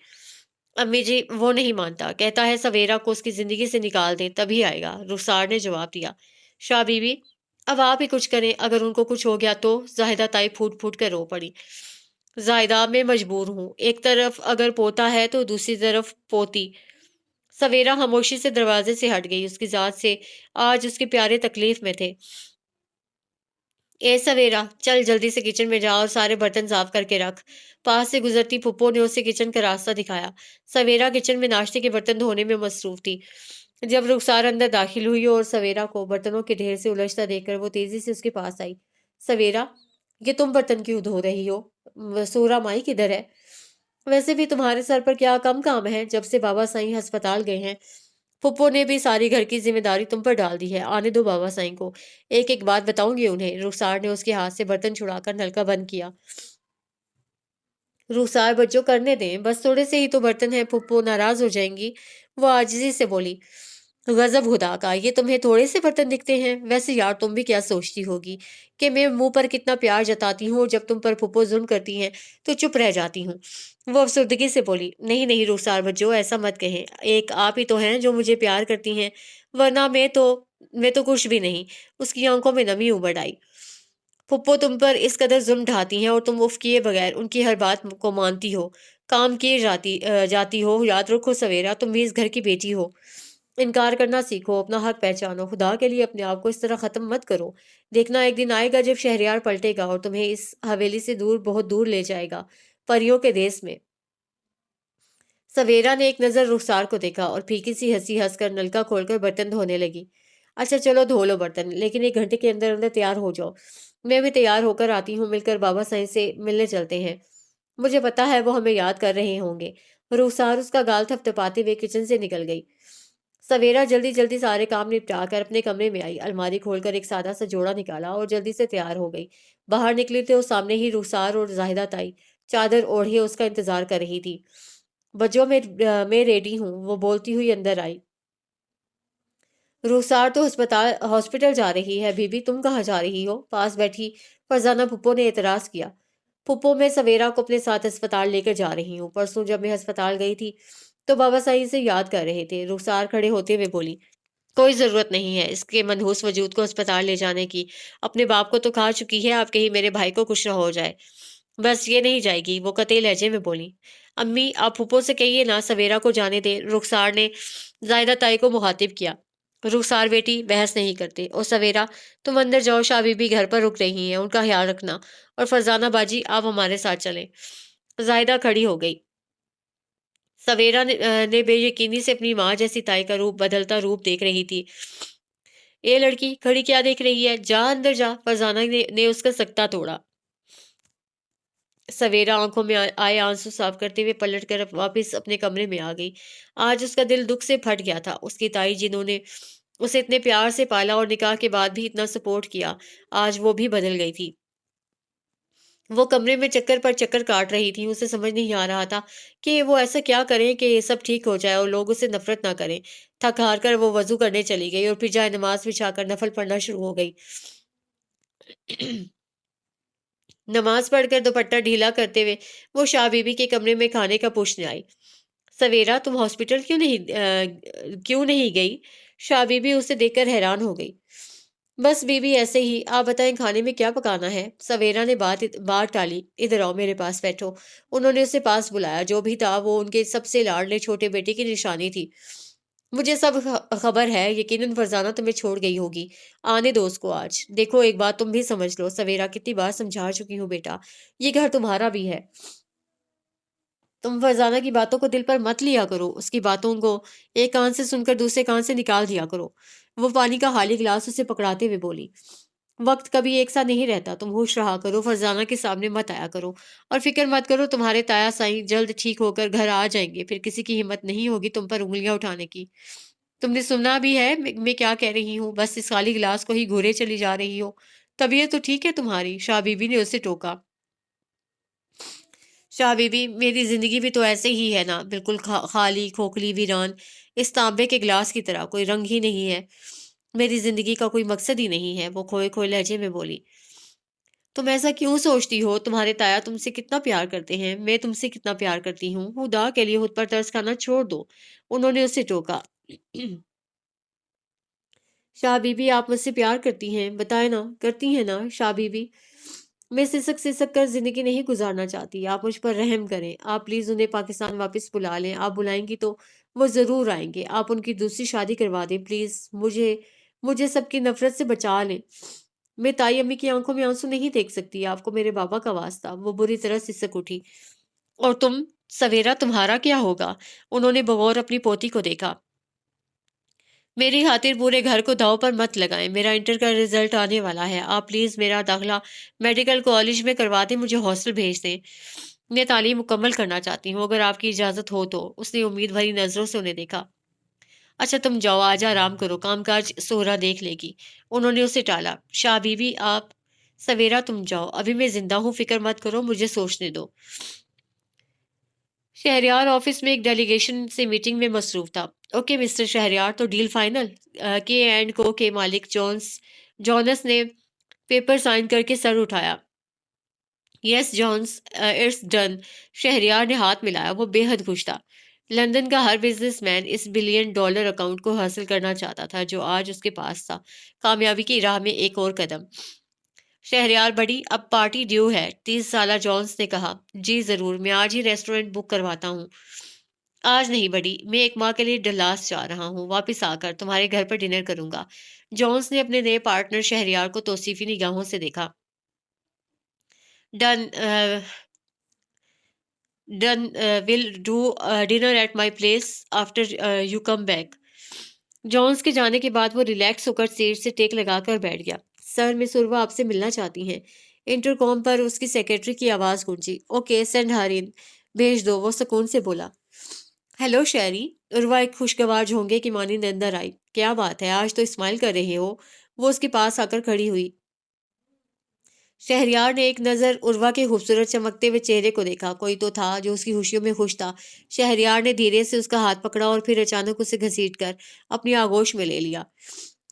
अम्मी जी, वो नहीं मानता, कहता है सवेरा को उसकी जिंदगी से निकाल दे तभी आएगा। रुखसार ने जवाब दिया। शाह बीबी, अब आप ही कुछ करें, अगर उनको कुछ हो गया तो। जाहिदा ताई फूट फूट कर रो पड़ी। जायदा, मैं मजबूर हूँ, एक तरफ अगर पोता है तो दूसरी तरफ पोती। सवेरा खामोशी से दरवाजे से हट गई। उसकी जात से आज उसके प्यारे तकलीफ में थे। ए सवेरा, चल जल्दी से किचन में जा और सारे बर्तन साफ करके रख। पास से गुजरती फुप्पो ने उसे किचन का रास्ता दिखाया। सवेरा किचन में नाश्ते के बर्तन धोने में मसरूफ थी। जब रुखसार अंदर दाखिल हुई और सवेरा को बर्तनों के ढेर से उलझता देखकर वो तेजी से उसके पास आई। सवेरा, ये तुम बर्तन क्यों धो रही हो? सूरा माई किधर है? वैसे भी तुम्हारे सर पर क्या कम काम है? जब से बाबा साईं अस्पताल गए हैं, फुप्पो ने भी सारी घर की जिम्मेदारी तुम पर डाल दी है। आने दो बाबा साईं को, एक एक बात बताऊंगी उन्हें। रुखसार ने उसके हाथ से बर्तन छुड़ाकर नलका बंद किया। रुखसार, बच्चों करने दें, बस थोड़े से ही तो बर्तन हैं, फुप्पो नाराज हो जाएंगी। वो आजिजी से बोली। गजब खुदा का, ये तुम्हें थोड़े से बर्तन दिखते हैं? वैसे यार, तुम भी क्या सोचती होगी कि मैं मुंह पर कितना प्यार जताती हूँ और जब तुम पर फुप्पो जुल्म करती हैं तो चुप रह जाती हूँ। वो अफसुर्दगी से बोली। नहीं नहीं रुखसार बच्चों, ऐसा मत कहें, एक आप ही तो हैं जो मुझे प्यार करती हैं, वरना मैं तो कुछ भी नहीं। उसकी आंखों में नमी उमड़ आई। फुप्पो तुम पर इस कदर जुल्म ढाती हैं और तुम उफ किए बगैर उनकी हर बात को मानती हो, काम किए जाती हो। याद रखो सवेरा, तुम भी इस घर की बेटी हो। इनकार करना सीखो, अपना हक पहचानो। खुदा के लिए अपने आप को इस तरह खत्म मत करो। देखना एक दिन आएगा जब शहरयार पलटेगा और तुम्हें इस हवेली से दूर, बहुत दूर ले जाएगा, परियों के देश में। सवेरा ने एक नजर रुखसार को देखा और फीकी सी हंसी हंसकर नलका खोलकर बर्तन धोने लगी। अच्छा चलो धो लो बर्तन, लेकिन 1 घंटे के अंदर अंदर तैयार हो जाओ। मैं भी तैयार होकर आती हूँ, मिलकर बाबा साईं से मिलने चलते हैं। मुझे पता है वो हमें याद कर रहे होंगे। रुखसार उसका गाल थपथपाते हुए किचन से निकल गई। सवेरा जल्दी जल्दी सारे काम निपटा कर अपने कमरे में आई। अलमारी खोलकर एक सादा सा जोड़ा निकाला और जल्दी से तैयार हो गई। बाहर निकली तो सामने ही रुखसार और जाहिदा ताई चादर ओढ़े उसका इंतजार कर रही थी। बच्चों, मैं रेडी हूँ, वो बोलती हुई अंदर आई। रुखसार तो हॉस्पिटल जा रही है, बीबी तुम कहाँ जा रही हो? पास बैठी फरजाना फुप्पो ने एतराज किया। फुप्पो, मैं सवेरा को अपने साथ अस्पताल लेकर जा रही हूँ। परसों जब मैं अस्पताल गई थी तो बाबा साईं से याद कर रहे थे। रुखसार खड़े होते हुए बोली। कोई जरूरत नहीं है इसके मनहूस वजूद को अस्पताल ले जाने की। अपने बाप को तो खा चुकी है, आप कहीं मेरे भाई को कुछ न हो जाए। बस ये नहीं जाएगी, वो कतई लहजे में बोली। अम्मी, आप फूफो से कहिए ना सवेरा को जाने दे। रुखसार ने जायदा ताई को मुखातिब किया। रुखसार बेटी, बहस नहीं करते। और सवेरा, तुम अंदर जाओ, शाह बीबी घर पर रुक रही हैं, उनका ख्याल रखना। और फरजाना बाजी, आप हमारे साथ चलें। जायदा खड़ी हो गई। सवेरा ने बेयकीनी से अपनी माँ जैसी ताई का रूप, बदलता रूप देख रही थी। ए लड़की, खड़ी क्या देख रही है? जा अंदर जा। फरजाना ने उसका सकता तोड़ा। सवेरा आंखों में आए आंसू साफ करते हुए पलट कर वापस अपने कमरे में आ गई। आज उसका दिल दुख से फट गया था। उसकी ताई जिन्होंने उसे इतने प्यार से पाला और निकाह के बाद भी इतना सपोर्ट किया, आज वो भी बदल गई थी। वो कमरे में चक्कर पर चक्कर काट रही थी। उसे समझ नहीं आ रहा था कि वो ऐसा क्या करें कि ये सब ठीक हो जाए और लोग उसे नफरत ना करें। थक हार कर वो वजू करने चली गई और फिर जाए नमाज बिछाकर नफल पढ़ना शुरू हो गई। नमाज पढ़कर दुपट्टा ढीला करते हुए वो शाह बीबी के कमरे में खाने का पूछने आई। सवेरा, तुम हॉस्पिटल क्यों नहीं गई? शाह बीबी उसे देखकर हैरान हो गई। बस बीबी, ऐसे ही। आप बताएं खाने में क्या पकाना है? सवेरा ने बात टाली। इधर आओ, मेरे पास बैठो। उन्होंने उसे पास बुलाया। जो भी था वो उनके सबसे लाडले छोटे बेटे की निशानी थी। मुझे सब खबर है, यकीनन फरजाना तुम्हें छोड़ गई होगी। आने दो उसको आज। देखो एक बात तुम भी समझ लो, सवेरा कितनी बार समझा चुकी हूँ बेटा, ये घर तुम्हारा भी है। तुम फरजाना की बातों को दिल पर मत लिया करो। उसकी बातों को एक कान से सुनकर दूसरे कान से निकाल दिया करो। वो पानी का खाली गिलास उसे पकड़ाते हुए बोली। वक्त कभी एक सा नहीं रहता, तुम होश रहा करो, फरजाना के सामने मत आया करो। और फिक्र मत करो, तुम्हारे ताया साईं जल्द ठीक होकर घर आ जाएंगे, फिर किसी की हिम्मत नहीं होगी तुम पर उंगलियां उठाने की। تم نے سنا بھی ہے میں کیا کہہ رہی ہوں؟ بس اس خالی گلاس کو ہی گھورے چلی جا رہی ہو۔ طبیعت تو ٹھیک ہے تمہاری؟ شاہ بی بی نے اسے ٹوکا۔ شاہ بی بی، میری زندگی بھی تو ایسے ہی ہے نا، بالکل خالی کھوکھلی ویران، اس تانبے کے گلاس کی طرح، کوئی رنگ ہی نہیں ہے۔ میری زندگی کا کوئی مقصد ہی نہیں ہے، وہ کھوئے کھوئے لہجے میں بولی۔ تم ایسا کیوں سوچتی ہو؟ تمہارے تایا تم سے کتنا پیار کرتے ہیں، میں تم سے کتنا پیار کرتی ہوں، خدا کے لیے خود پر ترس کھانا چھوڑ دو، انہوں نے اسے ٹوکا۔ شاہ بی بی، آپ مجھ سے پیار کرتی ہیں، بتائیں نا، کرتی ہیں نا شاہ بی بی؟ میں سسک سسک کر زندگی نہیں گزارنا چاہتی، آپ مجھ پر رحم کریں، آپ پلیز انہیں پاکستان واپس بلا لیں، آپ بلائیں گی تو وہ ضرور آئیں گے، آپ ان کی دوسری شادی کروا دیں پلیز، مجھے سب کی نفرت سے بچا لیں۔ میں تائی امی کی آنکھوں میں آنسو نہیں دیکھ سکتی، آپ کو میرے بابا کا واسطہ۔ وہ بری طرح سسک اٹھی۔ اور تم سویرا، تمہارا کیا ہوگا؟ انہوں نے بغور اپنی پوتی کو دیکھا۔ میری خاطر پورے گھر کو داؤ پر مت لگائیں، میرا انٹر کا رزلٹ آنے والا ہے، آپ پلیز میرا داخلہ میڈیکل کالج میں کروا دیں، مجھے ہاسٹل بھیج دیں، میں تعلیم مکمل کرنا چاہتی ہوں، اگر آپ کی اجازت ہو تو۔ اس نے امید بھری نظروں سے انہیں دیکھا۔ اچھا تم جاؤ، آج آرام کرو، کام کاج سہرا دیکھ لے گی۔ انہوں نے اسے ٹالا۔ شاہ بی بی، آپ سویرا تم جاؤ، ابھی میں زندہ ہوں، فکر مت کرو، مجھے سوچنے دو۔ شہریار آفس میں ایک ڈیلیگیشن سے میٹنگ میں مصروف تھا۔ اوکے مسٹر شہریار، تو ڈیل فائنل؟ کے اینڈ کو کے مالک جونس نے پیپر سائن کر کے سر اٹھایا۔ یس جونس، اٹس ڈن۔ شہریار نے ہاتھ ملایا، وہ بے حد خوش تھا۔ لندن کا ہر بزنس مین اس بلین ڈالر اکاؤنٹ کو حاصل کرنا چاہتا تھا جو آج اس کے پاس تھا۔ کامیابی کی راہ میں ایک اور قدم۔ شہریار بڑی، اب پارٹی ڈیو ہے، 30 سالہ جونس نے کہا۔ جی ضرور، میں آج ہی ریسٹورنٹ بک کرواتا ہوں۔ آج نہیں بڑی، میں ایک ماہ کے لیے ڈلاس جا رہا ہوں، واپس آ کر تمہارے گھر پر ڈنر کروں گا۔ جونس نے اپنے نئے پارٹنر شہریار کو توصیفی نگاہوں سے دیکھا۔ Done, done, will do dinner at my place after you come back. Jones کے جانے کے بعد وہ ریلیکس ہو کر سیٹ سے ٹیک لگا کر بیٹھ گیا۔ سر، مس عروہ آپ سے ملنا چاہتی ہیں۔ انٹر کام پر اس کی سیکرٹری کی آواز گونجی۔ اوکے، سینڈ ہر ان، بھیج دو، وہ سکون سے بولا۔ ہیلو شیری، عروہ ایک خوشگوار جھونگے کی مانند اندر آئی۔ کیا بات ہے، آج تو اسمائل کر رہے ہو؟ وہ اس کے پاس آ کر کھڑی ہوئی۔ شہریار نے ایک نظر عروہ کے خوبصورت چمکتے ہوئے چہرے کو دیکھا۔ کوئی تو تھا جو اس کی خوشیوں میں خوش تھا۔ شہریار نے دھیرے سے اس کا ہاتھ پکڑا اور پھر اچانک اسے گھسیٹ کر اپنی آغوش میں لے لیا۔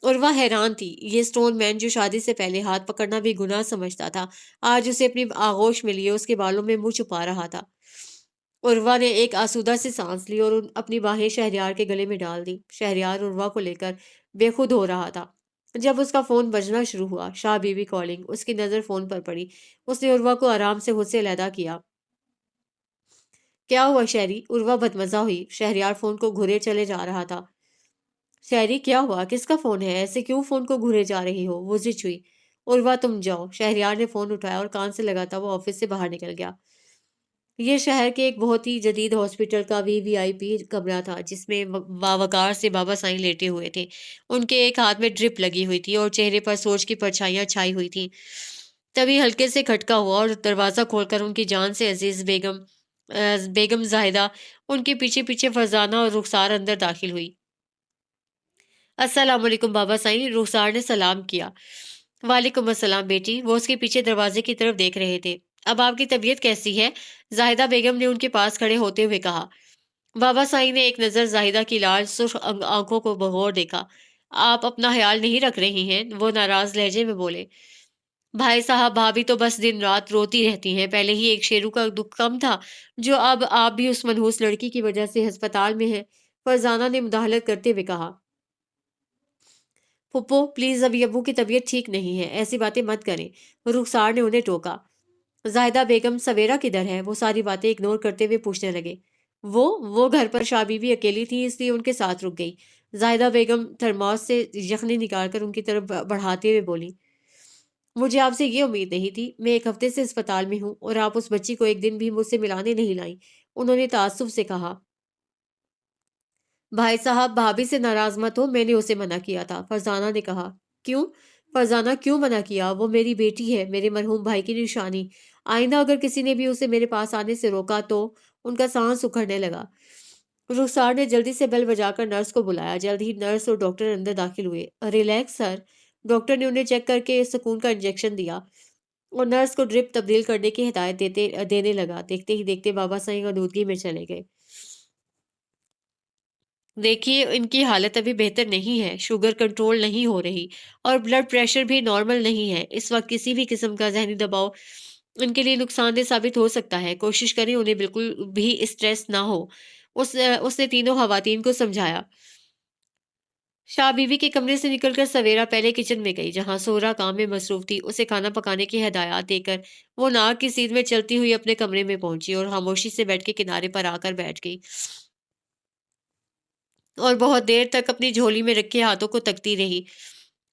عروہ حیران تھی، یہ سٹون مین جو شادی سے پہلے ہاتھ پکڑنا بھی گناہ سمجھتا تھا، آج اسے اپنی آغوش میں لیے اس کے بالوں میں منہ چھپا رہا تھا۔ عروہ نے ایک آسودہ سے سانس لی اور اپنی باہیں شہریار کے گلے میں ڈال دی۔ شہریار عروہ کو لے کر بے خود ہو رہا تھا جب اس کا فون بجنا شروع ہوا۔ شاہ بی بی کالنگ۔ اس کی نظر فون پر پڑی۔ اس نے عروہ کو آرام سے خود سے علیحدہ کیا۔ کیا ہوا شہری؟ عروہ بدمزہ ہوئی۔ شہریار فون کو گھورے چلے جا رہا تھا۔ شہری، کیا ہوا؟ کس کا فون ہے؟ ایسے کیوں فون کو گھورے جا رہی ہو؟ وہ زچ ہوئی۔ عروہ تم جاؤ۔ شہریار نے فون اٹھایا اور کان سے لگاتا وہ آفس سے باہر نکل گیا۔ یہ شہر کے ایک بہت ہی جدید ہاسپٹل کا VIP کمرہ تھا جس میں باوقار سے بابا سائیں لیٹے ہوئے تھے۔ ان کے ایک ہاتھ میں ڈرپ لگی ہوئی تھی اور چہرے پر سوچ کی پرچھائیاں چھائی ہوئی تھیں۔ تبھی ہلکے سے کھٹکا ہوا اور دروازہ کھول کر ان کی جان سے عزیز بیگم زاہدہ، ان کے پیچھے پیچھے فرزانہ اور رخسار اندر داخل ہوئی۔ السلام علیکم بابا سائیں، رخسار نے سلام کیا۔ وعلیکم السلام بیٹی، وہ اس کے پیچھے دروازے کی طرف دیکھ رہے تھے۔ اب آپ کی طبیعت کیسی ہے؟ زاہدہ بیگم نے ان کے پاس کھڑے ہوتے ہوئے کہا۔ بابا سائیں نے ایک نظر زاہدہ کی لال سرخ آنکھوں کو بغور دیکھا۔ آپ اپنا خیال نہیں رکھ رہی ہیں؟ وہ ناراض لہجے میں بولے۔ بھائی صاحب، بھابھی تو بس دن رات روتی رہتی ہیں، پہلے ہی ایک شیرو کا دکھ کم تھا جو اب آپ بھی اس منحوس لڑکی کی وجہ سے ہسپتال میں ہیں، فرزانہ نے مداخلت کرتے ہوئے کہا۔ پھپھو پلیز، ابھی ابو کی طبیعت ٹھیک نہیں ہے، ایسی باتیں مت کریں، رخسار نے انہیں ٹوکا۔ زاہدہ بیگم، سویرا کدھر ہے؟ وہ ساری باتیں اگنور کرتے ہوئے پوچھنے لگے۔ وہ گھر پر شاہ بی بی اکیلی تھی اس لیے ان کے ساتھ رک گئی۔ زاہدہ بیگم تھرماس سے یخنی نکال کر ان کی طرف بڑھاتے ہوئے بولی۔ مجھے آپ سے یہ امید نہیں تھی، میں ایک ہفتے سے اسپتال میں ہوں اور آپ اس بچی کو ایک دن بھی مجھ سے ملانے نہیں لائیں، انہوں نے تعصب سے کہا۔ بھائی صاحب، بھابھی سے ناراض مت ہو، میں نے اسے منع کیا تھا، فرزانہ نے کہا۔ کیوں؟ فرزانہ، کیوں منع کیا؟ وہ میری بیٹی ہے، میرے مرحوم بھائی کی نشانی، آئندہ اگر کسی نے بھی اسے میرے پاس آنے سے روکا تو ان کا سانس اکھڑنے لگا۔ रुखसार ने जल्दी से बेल बजाकर नर्स को बुलाया। जल्द ही नर्स और डॉक्टर अंदर दाखिल हुए। Relax sir. डॉक्टर ने उन्हें चेक करके सुकून का इंजेक्शन दिया और नर्स को ड्रिप तब्दील करने की हिदायत देने लगा। देखते ही देखते बाबा साईं आलूदगी में चले गए। देखिए, इनकी हालत अभी बेहतर नहीं है, शुगर कंट्रोल नहीं हो रही और ब्लड प्रेशर भी नॉर्मल नहीं है। इस वक्त किसी भी किस्म का जहनी दबाव इनके लिए नुकसानदेह साबित हो सकता है। कोशिश करें उन्हें बिल्कुल भी स्ट्रेस ना हो। उसने तीनों खवातीन को समझाया। शाह बीवी के कमरे से निकलकर सवेरा पहले किचन में गई, जहां सोहरा काम में मसरूफ थी। उसे खाना पकाने की हिदायत देकर वो नाक की सीध में चलती हुई अपने कमरे में पहुंची और खामोशी से बेड के किनारे पर आकर बैठ गई और बहुत देर तक अपनी झोली में रखे हाथों को तकती रही।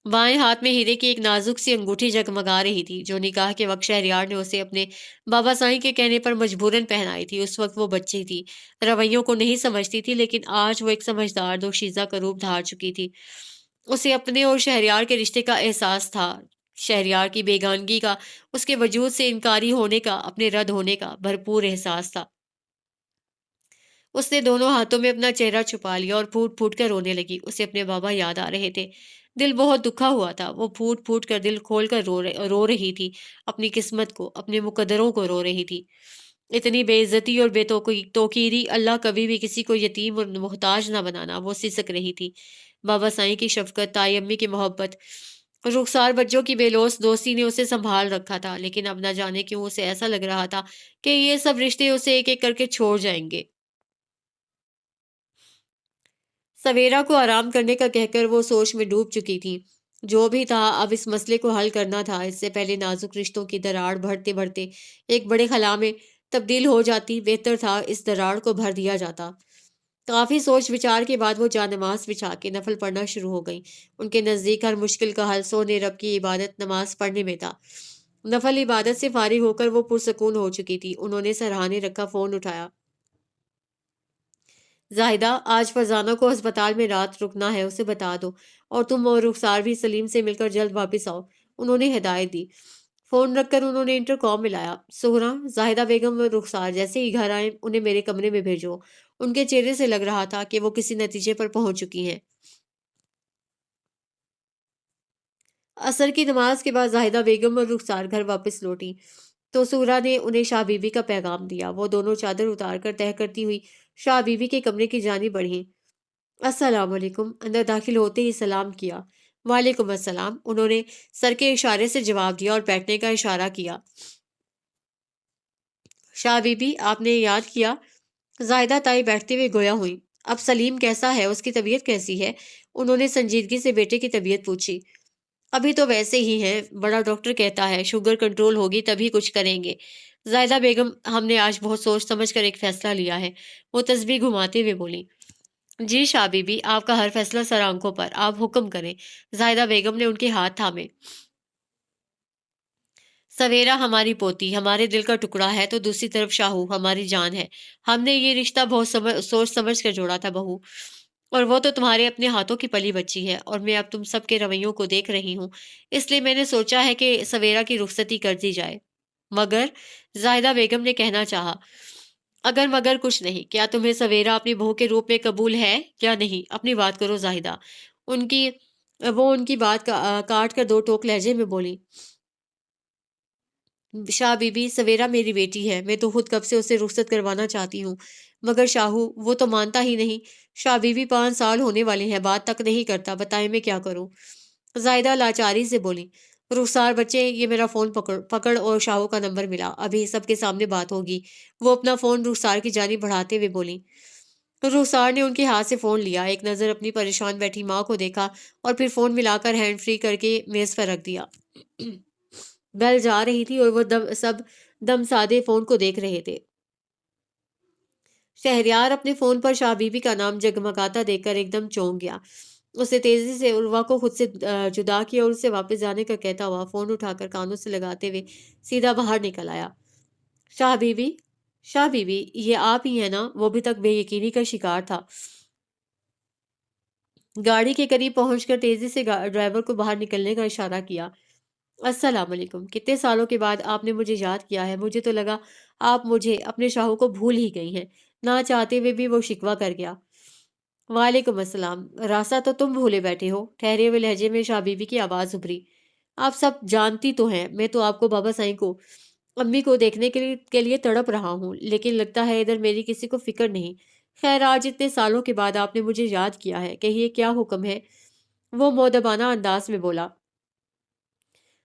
बाएं हाथ में हीरे की एक नाजुक सी अंगूठी जगमगा रही थी, जो निकाह के वक्त शहरयार ने उसे अपने बाबा साईं के कहने पर मजबूरन पहनाई थी। उस वक्त वो बच्ची थी, रवैयों को नहीं समझती थी, लेकिन आज वो एक समझदार दोशीज़ा का रूप धार चुकी थी। उसे अपने और शहरयार के रिश्ते का एहसास था। शहरयार की बेगानगी का, उसके वजूद से इनकारी होने का, अपने रद्द होने का भरपूर एहसास था। उसने दोनों हाथों में अपना चेहरा छुपा लिया और फूट फूट कर रोने लगी। उसे अपने बाबा याद आ रहे थे। दिल बहुत दुखा हुआ था। वो फूट फूट कर दिल खोल कर रो रही थी। अपनी किस्मत को, अपने मुकद्दरों को रो रही थी। इतनी बेइज्जती और तोकीरी अल्लाह कभी भी किसी को यतीम और मोहताज ना बनाना, वो सिसक रही थी। बाबा साईं की शफकत, ताई अम्मी की मोहब्बत, रुखसार बच्चों की बेलौस दोस्ती ने उसे संभाल रखा था, लेकिन अब न जाने क्यों उसे ऐसा लग रहा था कि ये सब रिश्ते उसे एक एक करके छोड़ जाएंगे। सवेरा को आराम करने का कहकर वो सोच में डूब चुकी थी। जो भी था, अब इस मसले को हल करना था। इससे पहले नाजुक रिश्तों की दरार बढ़ते बढ़ते एक बड़े खला में तब्दील हो जाती, बेहतर था इस दरार को भर दिया जाता। काफी सोच विचार के बाद वो जानमाज बिछा के नफल पढ़ना शुरू हो गई। उनके नजदीक हर मुश्किल का हल सोने रब की इबादत, नमाज पढ़ने में था। नफल इबादत से फारिग होकर वो पुरसकून हो चुकी थी। उन्होंने सराहने रखा फोन उठाया। जाहिदा, आज फरजाना को अस्पताल में रात रुकना है, उसे बता दो। और तुम और रुखसार भी सलीम से मिलकर जल्द वापस आओ। उन्होंने हिदायत दी। फोन रखकर उन्होंने इंटरकॉम मिलाया। सोहरा, जाहिदा बेगम और रुखसार जैसे ही घर आए उन्हें मेरे कमरे में भेजो। उनके चेहरे से लग रहा था कि वो किसी नतीजे पर पहुंच चुकी हैं। असर की नमाज के बाद जाहिदा बेगम और रुखसार घर वापस लौटी तो सूरा ने उन्हें शाह बीबी का पैगाम दिया। वो दोनों चादर उतार कर तह करती हुई शाह बीबी के कमरे की जानिब बढ़ी। अस्सलाम वालेकुम। अंदर दाखिल होते ही सलाम किया। वालेकुम अस्सलाम। उन्होंने सर के इशारे से जवाब दिया और बैठने का इशारा किया। शाह बीबी, आपने याद किया? जायदा ताई बैठते हुए गोया हुई। अब सलीम कैसा है, उसकी तबीयत कैसी है? उन्होंने संजीदगी से बेटे की तबीयत पूछी। अभी तो वैसे ही है, बड़ा डॉक्टर कहता है शुगर कंट्रोल होगी तभी कुछ करेंगे। जायदा बेगम, हमने आज बहुत सोच समझ कर एक फैसला लिया है। वो तस्बीह घुमाते हुए बोली। जी शाह बीबी, आपका हर फैसला सर आंखों पर, आप हुक्म करें। जाहिदा बेगम ने उनके हाथ थामे। सवेरा हमारी पोती, हमारे दिल का टुकड़ा है, तो दूसरी तरफ शाहू हमारी जान है। हमने ये रिश्ता बहुत सोच समझ कर जोड़ा था बहू। और वो तो तुम्हारे अपने हाथों की पली बच्ची है, और मैं अब तुम सबके रवैयों को देख रही हूँ। इसलिए मैंने सोचा है कि सवेरा की रुखसती कर दी जाए। मगर, जाहिदा बेगम ने कहना चाहा। अगर मगर कुछ नहीं, क्या तुम्हें सवेरा अपनी बहू के रूप में कबूल है या नहीं? अपनी बात करो जाहिदा। उनकी वो उनकी बात काट कर दो टोक लहजे में बोली। शाह बीबी, सवेरा मेरी बेटी है, मैं तो खुद कब से उसे रुखसत करवाना चाहती हूँ, मगर शाहू वो तो मानता ही नहीं। शाह बीबी, 5 साल होने वाले हैं, बात तक नहीं करता, बताए मैं क्या करूँ? जायदा लाचारी से बोली। रुखसार बच्चे, ये मेरा फोन पकड़ पकड़ और शाहू का नंबर मिला, अभी सबके सामने बात होगी। वो अपना फोन रुखसार की जानिब बढ़ाते हुए बोली। रुखसार ने उनके हाथ से फोन लिया, एक नजर अपनी परेशान बैठी माँ को देखा और फिर फोन मिलाकर हैंड फ्री करके मेज पर रख दिया। बेल जा रही थी और वो सब दम साधे फोन को देख रहे थे। शहरयार अपने फोन पर शाह बीबी का नाम जगमगाता देखकर एकदम चौंक गया। उसे तेजी से उर्वा को खुद से जुदा किया और उसे वापस जाने का कहता हुआ फोन उठाकर कानों से लगाते हुए सीधा बाहर निकल आया। शाह बीबी, शाह बीबी, ये आप ही है ना? वो भी तक बेयकीनी का शिकार था। गाड़ी के करीब पहुंचकर तेजी से ड्राइवर को बाहर निकलने का इशारा किया। अस्सलाम वालेकुम। कितने सालों के बाद आपने मुझे याद किया है। मुझे तो लगा आप मुझे, अपने शाहू को भूल ही गई हैं। ना चाहते हुए भी वो शिकवा कर गया। वालेकुम अस्सलाम। रास्ता तो तुम भूले बैठे हो, ठहरे हुए लहजे में शाह बीबी की आवाज उभरी। आप सब जानती तो हैं, मैं तो आपको बाबा साईं को, अम्मी को देखने के लिए तड़प रहा हूँ, लेकिन लगता है इधर मेरी किसी को फिक्र नहीं। खैर, आज इतने सालों के बाद आपने मुझे याद किया है, कहिए क्या हुक्म है? वो मोदबाना अंदाज में बोला।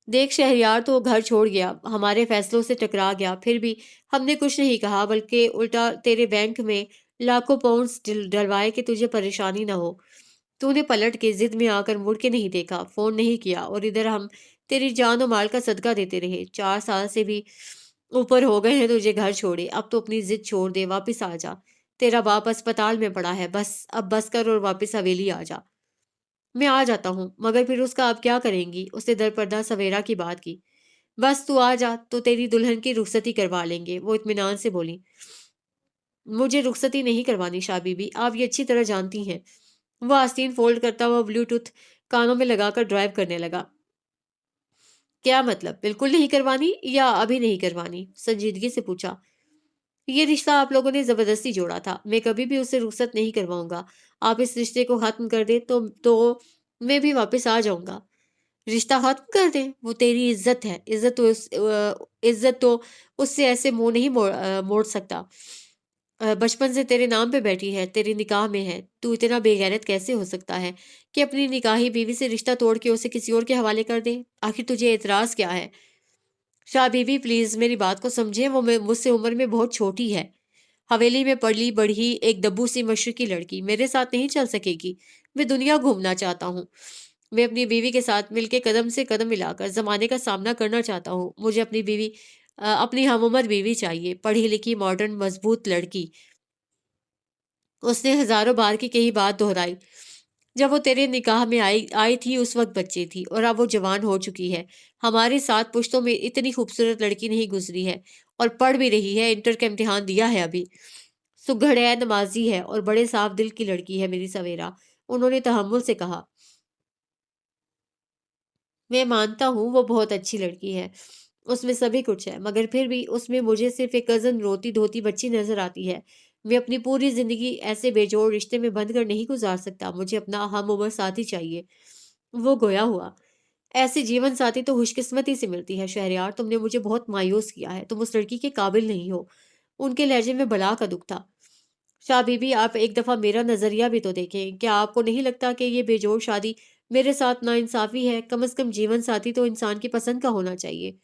देख शहरयार तो घर छोड़ गया, हमारे फैसलों से टकरा गया, फिर भी हमने कुछ नहीं कहा, बल्कि उल्टा तेरे बैंक में लाखों पाउंड्स डलवाए कि तुझे परेशानी ना हो। तूने पलट के जिद में आकर मुड़ के नहीं देखा, फोन नहीं किया, और इधर हम तेरी जान और माल का सदका देते रहे। 4 साल से भी ऊपर हो गए हैं तुझे घर छोड़े, अब तो अपनी जिद छोड़ दे, वापस आ जा। तेरा बाप अस्पताल में पड़ा है, बस अब बस कर और वापस हवेली आ जा। मैं आ जाता हूँ, मगर फिर उसका आप क्या करेंगी? उसने दरपर्दा सवेरा की बात की। बस तू आ जा तो तेरी दुल्हन की रुखसती करवा लेंगे, वो इत्मीनान से बोली। मुझे रुखसती नहीं करवानी शाह बीबी, आप ये अच्छी तरह जानती हैं। वो आस्तीन फोल्ड करता हुआ ब्लूटूथ कानों में लगाकर ड्राइव करने लगा। क्या मतलब, बिल्कुल नहीं करवानी या अभी नहीं करवानी? संजीदगी से पूछा। ये रिश्ता आप लोगों ने जबरदस्ती जोड़ा था, मैं कभी भी उससे रुखसत नहीं करवाऊंगा। आप इस रिश्ते को खत्म कर दे तो मैं भी वापस आ जाऊंगा। रिश्ता खत्म कर दे? वो तेरी इज्जत है, इज्जत तो उससे ऐसे मुंह नहीं मोड़ सकता। बचपन से तेरे नाम पे बैठी है, तेरी निकाह में है, तू इतना बेगैरत कैसे हो सकता है कि अपनी निकाही बीवी से रिश्ता तोड़ के उसे किसी और के हवाले कर दे? आखिर तुझे एतराज क्या है? शाह बीबी प्लीज मेरी बात को समझे, वो मुझसे उम्र में बहुत छोटी है। हवेली में पली बढ़ी एक दब्बू सी मशरकी लड़की मेरे साथ नहीं चल सकेगी। मैं दुनिया घूमना चाहता हूँ। मैं अपनी बीवी के साथ मिलके कदम से कदम मिलाकर जमाने का सामना करना चाहता हूँ। मुझे अपनी हमउम्र बीवी चाहिए, पढ़ी लिखी मॉडर्न मजबूत लड़की। उसने हजारों बार की कही बात दोहराई। जब वो तेरे निकाह में आई आई थी उस वक्त बच्ची थी, और अब वो जवान हो चुकी है। हमारी 7 पुश्तों में इतनी खूबसूरत लड़की नहीं गुजरी है, और पढ़ भी रही है, इंटर का इम्तिहान दिया है अभी। सुघड़ है, नमाजी है, और बड़े साफ दिल की लड़की है मेरी सवेरा। उन्होंने तहम्मुल से कहा। मैं मानता हूँ वो बहुत अच्छी लड़की है, उसमें सभी कुछ है, मगर फिर भी उसमें मुझे सिर्फ एक कजन रोती धोती बच्ची नजर आती है। मैं अपनी पूरी जिंदगी ऐसे बेजोड़ रिश्ते में बंद कर नहीं गुजार सकता। मुझे अपना हम उम्र साथी चाहिए। वो गोया हुआ। ऐसी जीवन साथी तो खुशकिस्मती से मिलती है शहरयार, तुमने मुझे बहुत मायूस किया है, तुम उस लड़की के काबिल नहीं हो। उनके लहजे में बला का दुख था। शाह बीबी, आप एक दफा मेरा नजरिया भी तो देखें। क्या आपको नहीं लगता कि ये बेजोड़ शादी मेरे साथ नाइंसाफी है? कम से कम जीवन साथी तो इंसान की पसंद का होना चाहिए।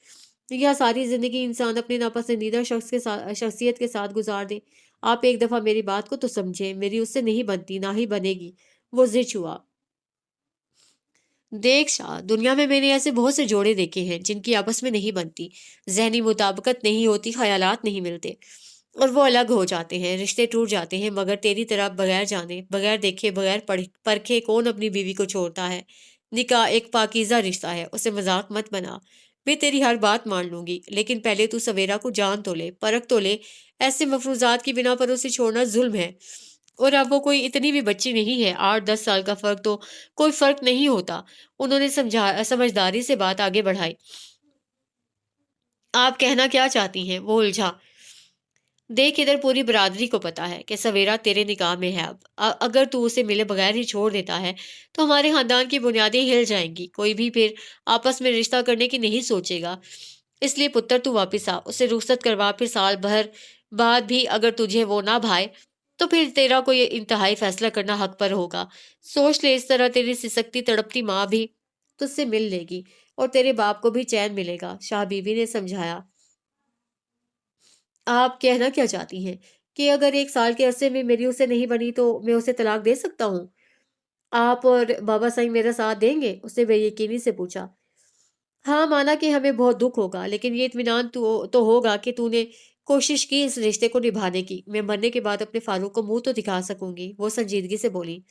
या सारी जिंदगी इंसान अपने नापसंदीदा शख्सियत के साथ गुजार दे? आप एक दफा मेरी बात को तो समझे, मेरी उससे नहीं बनती, ना ही बनेगी। वो जिद हुआ। देख शाह, दुनिया में मैंने ऐसे बहुत से जोड़े देखे हैं जिनकी आपस में नहीं बनती, जहनी मुताबिकत नहीं होती, ख्यालात नहीं मिलते, और वो अलग हो जाते हैं, रिश्ते टूट जाते हैं। मगर तेरी तरह बगैर जाने, बगैर देखे, बगैर परखे कौन अपनी बीवी को छोड़ता है? निकाह एक पाकीज़ा रिश्ता है, उसे मजाक मत बना। मैं तेरी हर बात मान लूंगी, लेकिन पहले तू सवेरा को जान तो ले, परख तो ले। ऐसे मफरूजात की बिना पर उसे छोड़ना जुल्म है। और अब वो कोई इतनी भी बच्ची नहीं है, 8-10 साल का फर्क तो कोई फर्क नहीं होता। उन्होंने समझदारी से बात आगे बढ़ाई। आप कहना क्या चाहती हैं? वो उलझा। देख, इधर पूरी बरादरी को पता है कि सवेरा तेरे निकाह में है। अब अगर तू उसे मिले बगैर ही छोड़ देता है तो हमारे खानदान की बुनियादें हिल जाएंगी। कोई भी फिर आपस में रिश्ता करने की नहीं सोचेगा। इसलिए पुत्र, तू वापिस आ, उसे रुखसत करवा। फिर साल भर बाद भी अगर तुझे वो ना भाए तो फिर तेरा कोई इंतहाई फैसला करना हक पर होगा। सोच ले, इस तरह तेरी सिसकती तड़पती माँ भी तुझसे मिल लेगी, और तेरे बाप को भी चैन मिलेगा। शाह बीबी ने समझाया। आप कहना क्या चाहती हैं कि अगर 1 साल के अरसे में मेरी उसे नहीं बनी तो मैं उसे तलाक दे सकता हूँ? आप और बाबा साईं मेरा साथ देंगे? उसने बेयकीनी से पूछा। हाँ, माना कि हमें बहुत दुख होगा, लेकिन ये इत्मीनान तो होगा कि तूने कोशिश की इस रिश्ते को निभाने की। मैं मरने के बाद अपने फारूक को मुंह तो दिखा सकूंगी। वो संजीदगी से बोली।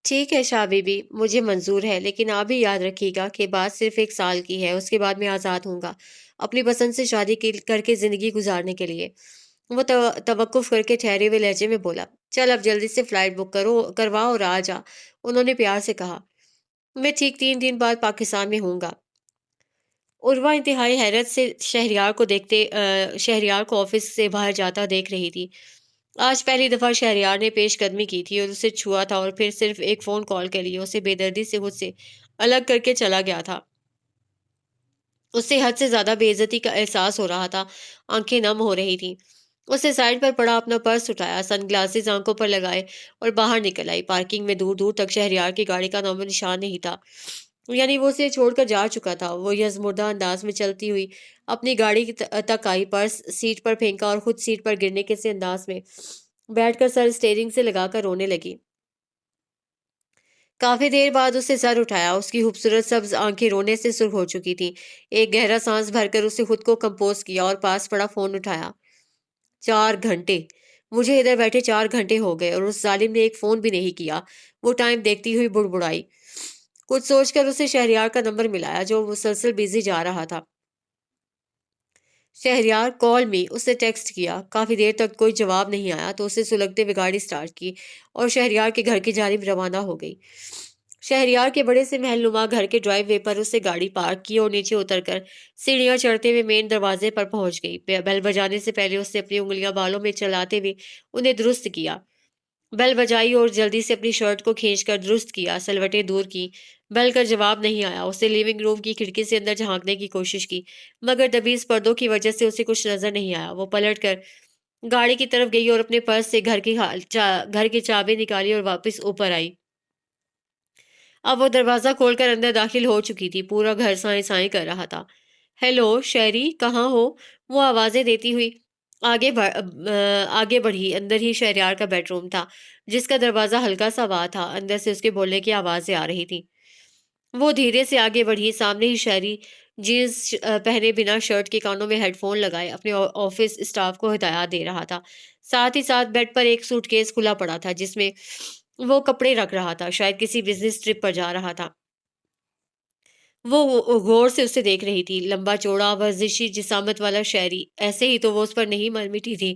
ठीक है शाह बीबी, मुझे मंजूर है, लेकिन आप भी याद रखिएगा कि बात सिर्फ 1 साल की है, उसके बाद मैं आज़ाद हूँगा अपनी पसंद से करके ज़िंदगी गुजारने के लिए। वो तवक्कुफ करके ठहरे हुए लहजे में बोला। चल अब जल्दी से फ्लाइट बुक करवा और आ जा। उन्होंने प्यार से कहा। मैं ठीक 3 दिन बाद पाकिस्तान में हूँगा। उर्वा इंतहाई हैरत से शहरियार को ऑफिस से बाहर जाता देख रही थी। آج پہلی دفعہ شہریار نے پیش قدمی کی تھی اور اسے چھوا تھا، اور پھر صرف ایک فون کال کے لیے اسے بے دردی سے خود سے الگ کر کے چلا گیا تھا۔ اس سے حد سے زیادہ بے عزتی کا احساس ہو رہا تھا، آنکھیں نم ہو رہی تھیں۔ اسے سائڈ پر پڑا اپنا پرس اٹھایا، سن گلاسز آنکھوں پر لگائے اور باہر نکل آئی۔ پارکنگ میں دور دور تک شہریار کی گاڑی کا نام و نشان نہیں تھا، یعنی وہ اسے چھوڑ کر جا چکا تھا۔ وہ یزمردہ انداز میں چلتی ہوئی اپنی گاڑی تک آئی، پرس سیٹ پر پھینکا اور خود سیٹ پر گرنے کے سے انداز میں بیٹھ کر سر اسٹیئرنگ سے لگا کر رونے لگی۔ کافی دیر بعد اسے سر اٹھایا، اس کی خوبصورت سبز آنکھیں رونے سے سرخ ہو چکی تھیں۔ ایک گہرا سانس بھر کر اسے خود کو کمپوز کیا اور پاس پڑا فون اٹھایا۔ 4 گھنٹے! مجھے ادھر بیٹھے 4 گھنٹے ہو گئے اور اس ظالم نے ایک فون بھی نہیں کیا۔ وہ ٹائم دیکھتی ہوئی بڑبڑائی۔ کچھ سوچ کر اسے شہریار کا نمبر ملایا جو مسلسل بزی جا رہا تھا۔ شہریار کال می، اس نے ٹیکسٹ کیا۔ کافی دیر تک کوئی جواب نہیں آیا تو اسے سلگتے ہوئے گاڑی سٹارٹ کی اور شہریار کے گھر کی جانب روانہ ہو گئی۔ شہریار کے بڑے سے محل نما گھر کے ڈرائیو وے پر اسے گاڑی پارک کی اور نیچے اتر کر سیڑھیاں چڑھتے ہوئے مین دروازے پر پہنچ گئی۔ بیل بجانے سے پہلے اس نے اپنی انگلیاں بالوں میں چلاتے ہوئے انہیں درست کیا۔ بیل بجائی اور جلدی سے اپنی شرٹ کو کھینچ کر درست کیا، سلوٹیں دور کی۔ بیل کا جواب نہیں آیا۔ اس نے لیونگ روم کی کھڑکی سے اندر جھانکنے کی کوشش کی، مگر دبیز پردوں کی وجہ سے اسے کچھ نظر نہیں آیا۔ وہ پلٹ کر گاڑی کی طرف گئی اور اپنے پرس سے گھر کی چابی نکالی اور واپس اوپر آئی۔ اب وہ دروازہ کھول کر اندر داخل ہو چکی تھی۔ پورا گھر سائیں سائیں کر رہا تھا۔ ہیلو شہری، کہاں ہو؟ وہ آوازیں دیتی ہوئی آگے بڑھی۔ اندر ہی شہریار کا بیڈ روم تھا، جس کا دروازہ ہلکا سا وا تھا۔ اندر سے اس کے بولنے کی آوازیں آ رہی تھی۔ وہ دھیرے سے آگے بڑھی۔ سامنے ہی شہری جینس پہنے بنا شرٹ کے کانوں میں ہیڈ فون لگائے اپنے آفس اسٹاف کو ہدایات دے رہا تھا۔ ساتھ ہی ساتھ بیڈ پر ایک سوٹ کیس کھلا پڑا تھا جس میں وہ کپڑے رکھ رہا تھا، شاید کسی بزنس ٹرپ پر جا رہا تھا۔ وہ غور سے اسے دیکھ رہی تھی، لمبا چوڑا ورزشی جسامت والا شہری، ایسے ہی تو وہ اس پر نہیں مر مٹی تھی۔